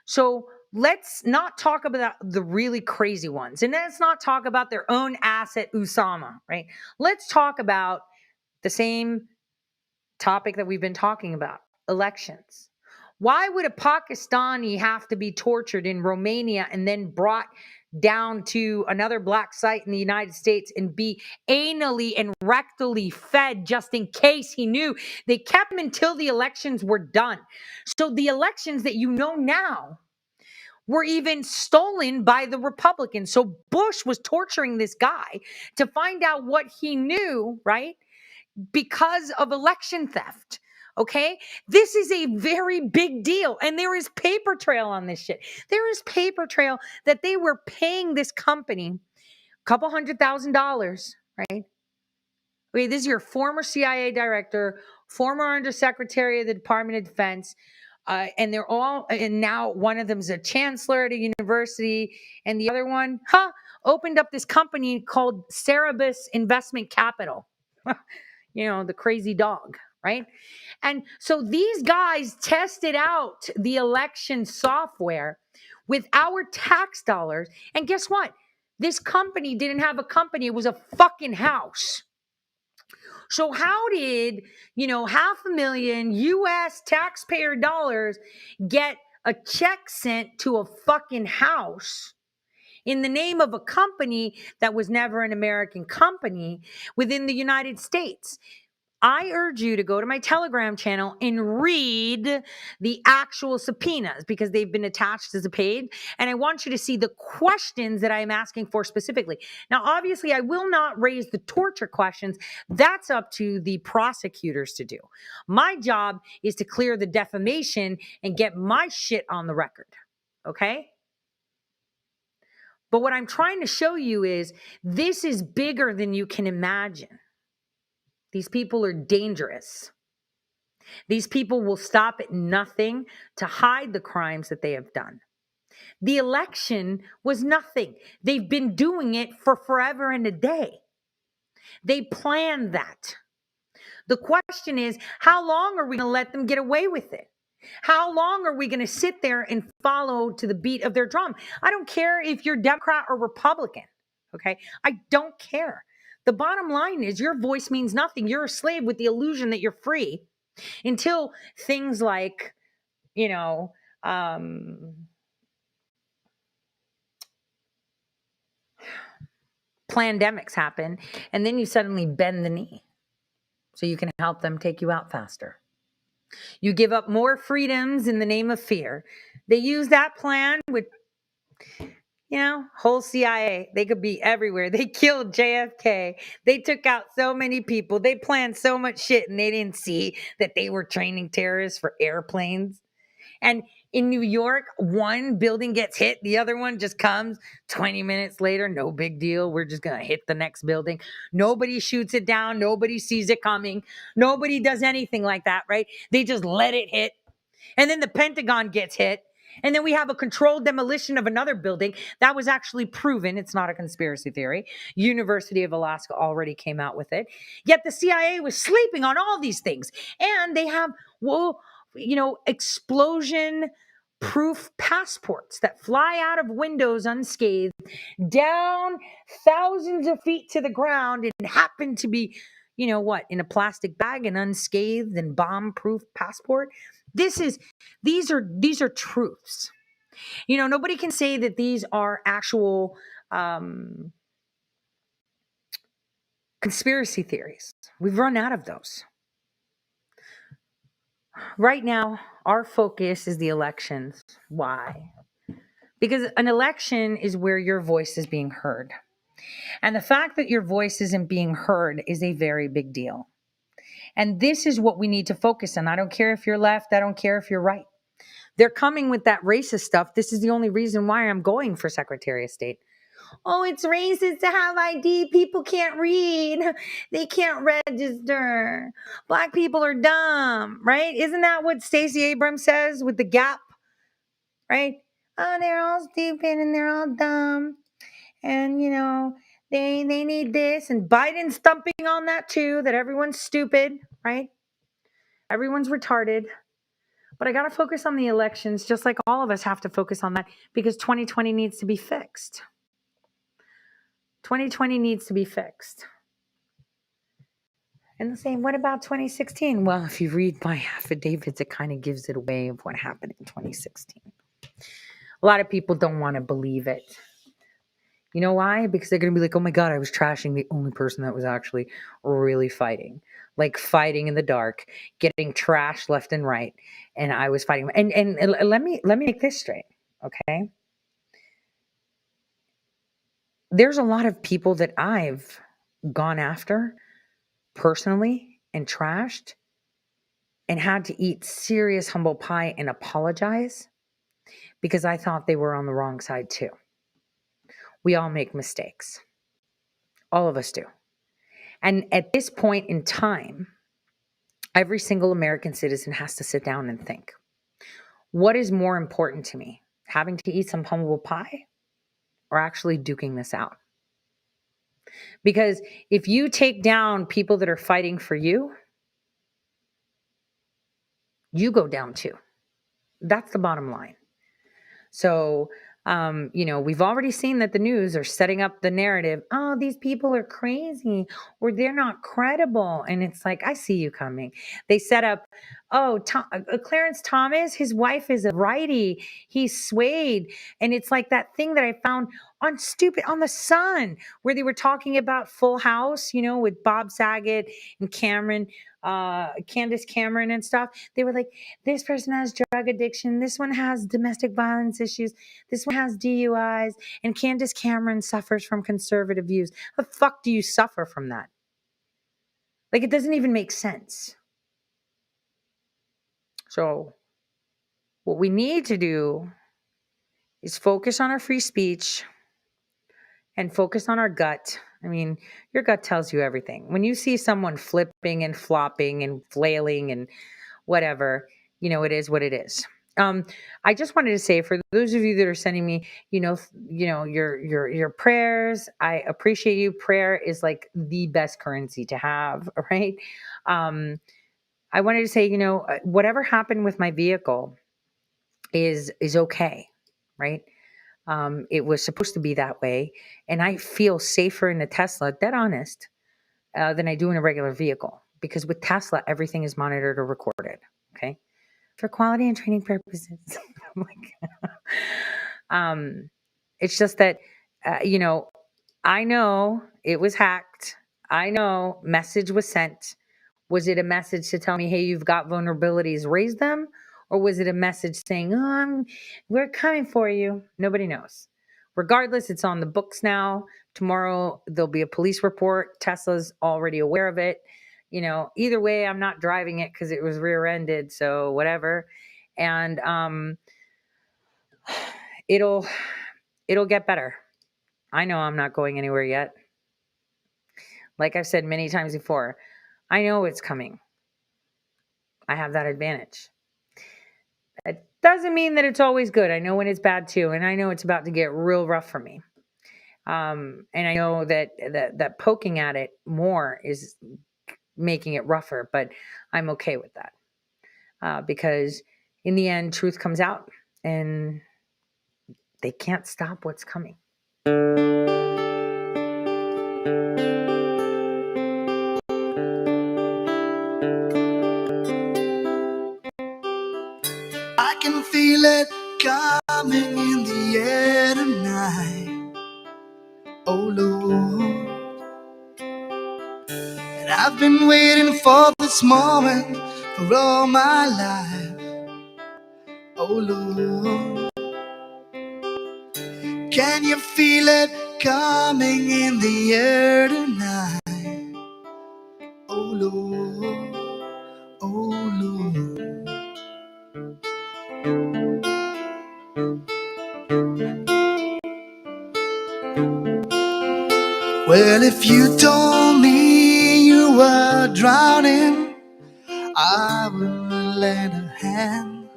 So let's not talk about the really crazy ones, and let's not talk about their own asset, Osama, right? Let's talk about the same topic that we've been talking about, elections. Why would a Pakistani have to be tortured in Romania and then brought down to another black site in the United States and be anally and rectally fed just in case he knew. They kept him until the elections were done. So the elections that you know now were even stolen by the Republicans. So Bush was torturing this guy to find out what he knew, right? Because of election theft. Okay? This is a very big deal. And there is paper trail on this shit. There is paper trail that they were paying this company a couple $100,000, right? Okay, this is your former CIA director, former undersecretary of the Department of Defense, and they're all, and now one of them is a chancellor at a university, and the other one, opened up this company called Cerebus Investment Capital. You know, the crazy dog, right? And so these guys tested out the election software with our tax dollars, and guess what? This company didn't have a company, it was a fucking house. So how did, $500,000 US taxpayer dollars get a check sent to a fucking house in the name of a company that was never an American company within the United States? I urge you to go to my Telegram channel and read the actual subpoenas because they've been attached as a page. And I want you to see the questions that I'm asking for specifically. Now, obviously, I will not raise the torture questions. That's up to the prosecutors to do. My job is to clear the defamation and get my shit on the record. Okay? But what I'm trying to show you is this is bigger than you can imagine. These people are dangerous. These people will stop at nothing to hide the crimes that they have done. The election was nothing. They've been doing it for forever and a day. They planned that. The question is, how long are we going to let them get away with it? How long are we going to sit there and follow to the beat of their drum? I don't care if you're Democrat or Republican, okay? I don't care. The bottom line is your voice means nothing. You're a slave with the illusion that you're free until things like, pandemics happen, and then you suddenly bend the knee so you can help them take you out faster. You give up more freedoms in the name of fear. They use that plan with whole CIA. They could be everywhere. They killed JFK. They took out so many people. They planned so much shit, and they didn't see that they were training terrorists for airplanes. And in New York, one building gets hit, the other one just comes 20 minutes later, no big deal. We're just going to hit the next building. Nobody shoots it down. Nobody sees it coming. Nobody does anything like that, right? They just let it hit. And then the Pentagon gets hit. And then we have a controlled demolition of another building. That was actually proven. It's not a conspiracy theory. University of Alaska already came out with it. Yet the CIA was sleeping on all these things. And they have, explosion-proof passports that fly out of windows unscathed, down thousands of feet to the ground, and happen to be, in a plastic bag and unscathed and bomb-proof passport. These are truths. Nobody can say that these are actual conspiracy theories. We've run out of those. Right now, our focus is the elections. Why? Because an election is where your voice is being heard. And the fact that your voice isn't being heard is a very big deal. And this is what we need to focus on. I don't care if you're left. I don't care if you're right. They're coming with that racist stuff. This is the only reason why I'm going for Secretary of State. Oh, it's racist to have ID. People can't read. They can't register. Black people are dumb, right? Isn't that what Stacey Abrams says with the Gap, right? Oh, they're all stupid and they're all dumb. And, they need this. And Biden's thumping on that too, that everyone's stupid, right? Everyone's retarded. But I got to focus on the elections, just like all of us have to focus on that, because 2020 needs to be fixed. 2020 needs to be fixed. And they're saying, what about 2016? Well, if you read my affidavits, it kind of gives it away of what happened in 2016. A lot of people don't want to believe it. You know why? Because they're going to be like, oh my God, I was trashing the only person that was actually really fighting, like fighting in the dark, getting trashed left and right. And I was fighting. And let me make this straight. Okay. There's a lot of people that I've gone after personally and trashed and had to eat serious humble pie and apologize because I thought they were on the wrong side too. We all make mistakes. All of us do. And at this point in time, every single American citizen has to sit down and think, what is more important to me? Having to eat some humble pie or actually duking this out? Because if you take down people that are fighting for you, you go down too. That's the bottom line. So, we've already seen that the news are setting up the narrative. Oh, these people are crazy or they're not credible. And it's like, I see you coming. They set up, Clarence Thomas, his wife is a righty. He's swayed. And it's like that thing that I found on The Sun, where they were talking about Full House, with Bob Saget and Candace Cameron and stuff. They were like, this person has drug addiction. This one has domestic violence issues. This one has DUIs. And Candace Cameron suffers from conservative views. How the fuck do you suffer from that? Like, it doesn't even make sense. So what we need to do is focus on our free speech and focus on our gut. I mean, your gut tells you everything. When you see someone flipping and flopping and flailing and whatever, it is what it is. I just wanted to say, for those of you that are sending me, your prayers, I appreciate you. Prayer is like the best currency to have, right? I wanted to say, whatever happened with my vehicle is okay, right? It was supposed to be that way. And I feel safer in a Tesla, dead honest, than I do in a regular vehicle. Because with Tesla, everything is monitored or recorded, okay? For quality and training purposes. It's just that, I know it was hacked. I know message was sent. Was it a message to tell me, hey, you've got vulnerabilities, raise them? Or was it a message saying, we're coming for you? Nobody knows. Regardless, it's on the books now. Tomorrow, there'll be a police report. Tesla's already aware of it. Either way, I'm not driving it because it was rear-ended, so whatever. And it'll get better. I know I'm not going anywhere yet. Like I've said many times before, I know it's coming. I have that advantage. It doesn't mean that it's always good. I know when it's bad too, and I know it's about to get real rough for me. And I know that poking at it more is making it rougher, but I'm okay with that because in the end, truth comes out, and they can't stop what's coming.
I can feel it coming in the air tonight, oh Lord. And I've been waiting for this moment for all my life, oh Lord. Can you feel it coming in the air tonight, oh Lord, oh Lord. Well, if you told me you were drowning, I would lend a hand.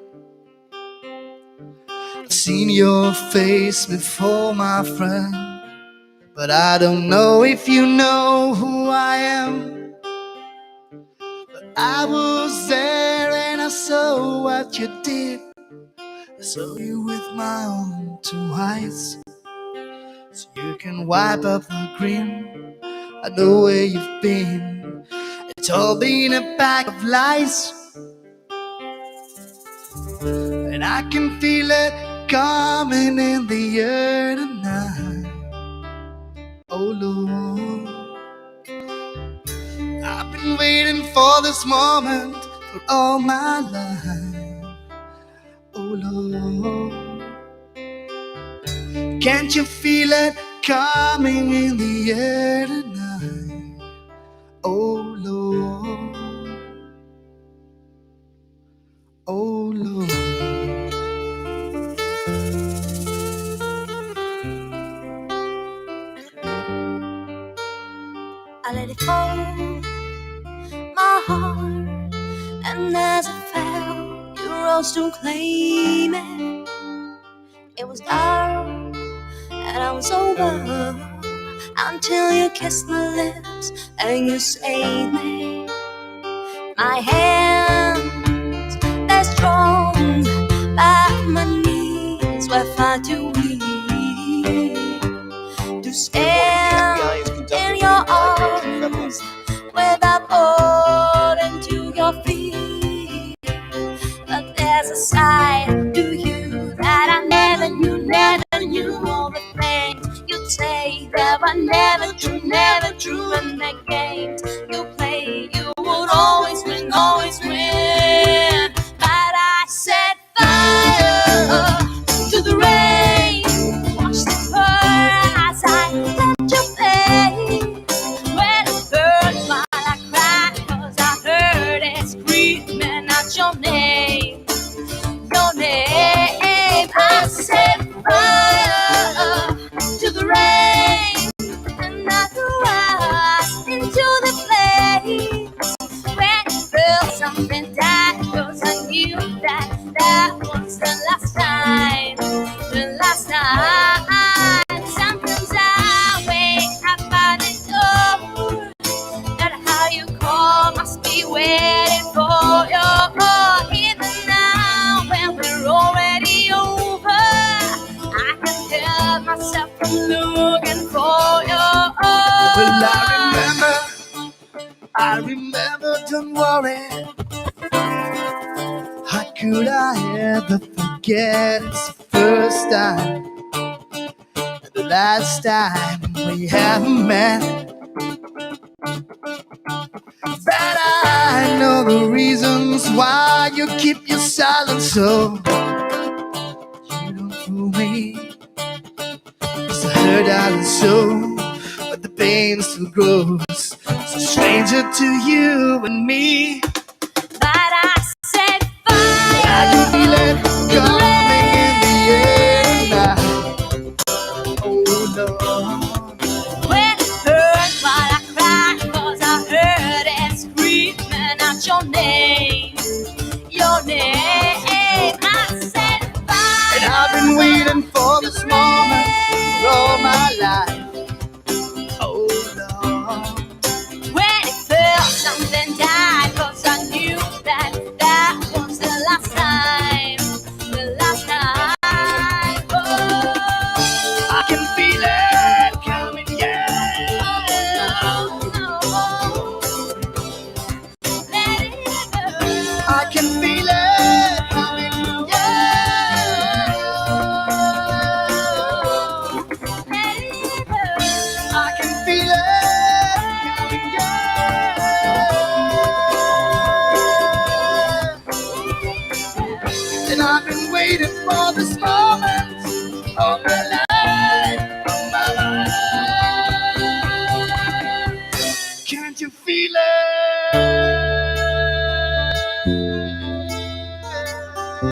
I've seen your face before, my friend, but I don't know if you know who I am. But I was there and I saw what you did. I saw you with my own two eyes, so you can wipe up the grin. I know where you've been. It's all been a pack of lies, and I can feel it coming in the air tonight, Oh Lord, I've been waiting for this moment for all my life. Oh Lord, can't you feel it coming in the air tonight? Oh Lord, oh Lord.
I let it fall, my heart, and as it fell, you rose to claim it. It was dark, and I was over, until you kissed my lips, and you saved me. My hands, they're strong, but my knees were far too weak to stand in your arms without holding to your feet. But there's a side to you that I never knew. All the things you'd say that were never true, and the games you play, you would always win, always win. But I set fire to the rain, watched it burn as I touched your face. When it burned while I cried, 'cause I heard it screaming out your name, your name. I set fire to the rain, and I threw us into the flames. When it felt something died, 'cause I knew that that was the last time, the last time. Sometimes I wake up by the door, that how you call must be waiting for you. Even now when we're already over, I can help myself from looking for you.
Well, I remember, don't worry. How could I ever forget? It's the first time and the last time we have met. But I know the reasons why you keep your silence, so you don't fool me. It's a hurt out of the soul, but the pain still grows. It's a stranger to you and me.
But I set fire.
I can feel it coming in the air now. Oh Lord.
When it hurt while I cried, 'cause I heard it screaming out your name, your name. I set fire.
And I've been waiting for this moment for all my life. Oh Lord.
When it felt something died, 'cause I knew that that was the last time, the last time. Oh,
I can feel it coming, yeah. I can feel it coming, yeah. I can feel it coming, yeah. And I've been waiting for this moment all my life, all my life. Can't you feel it?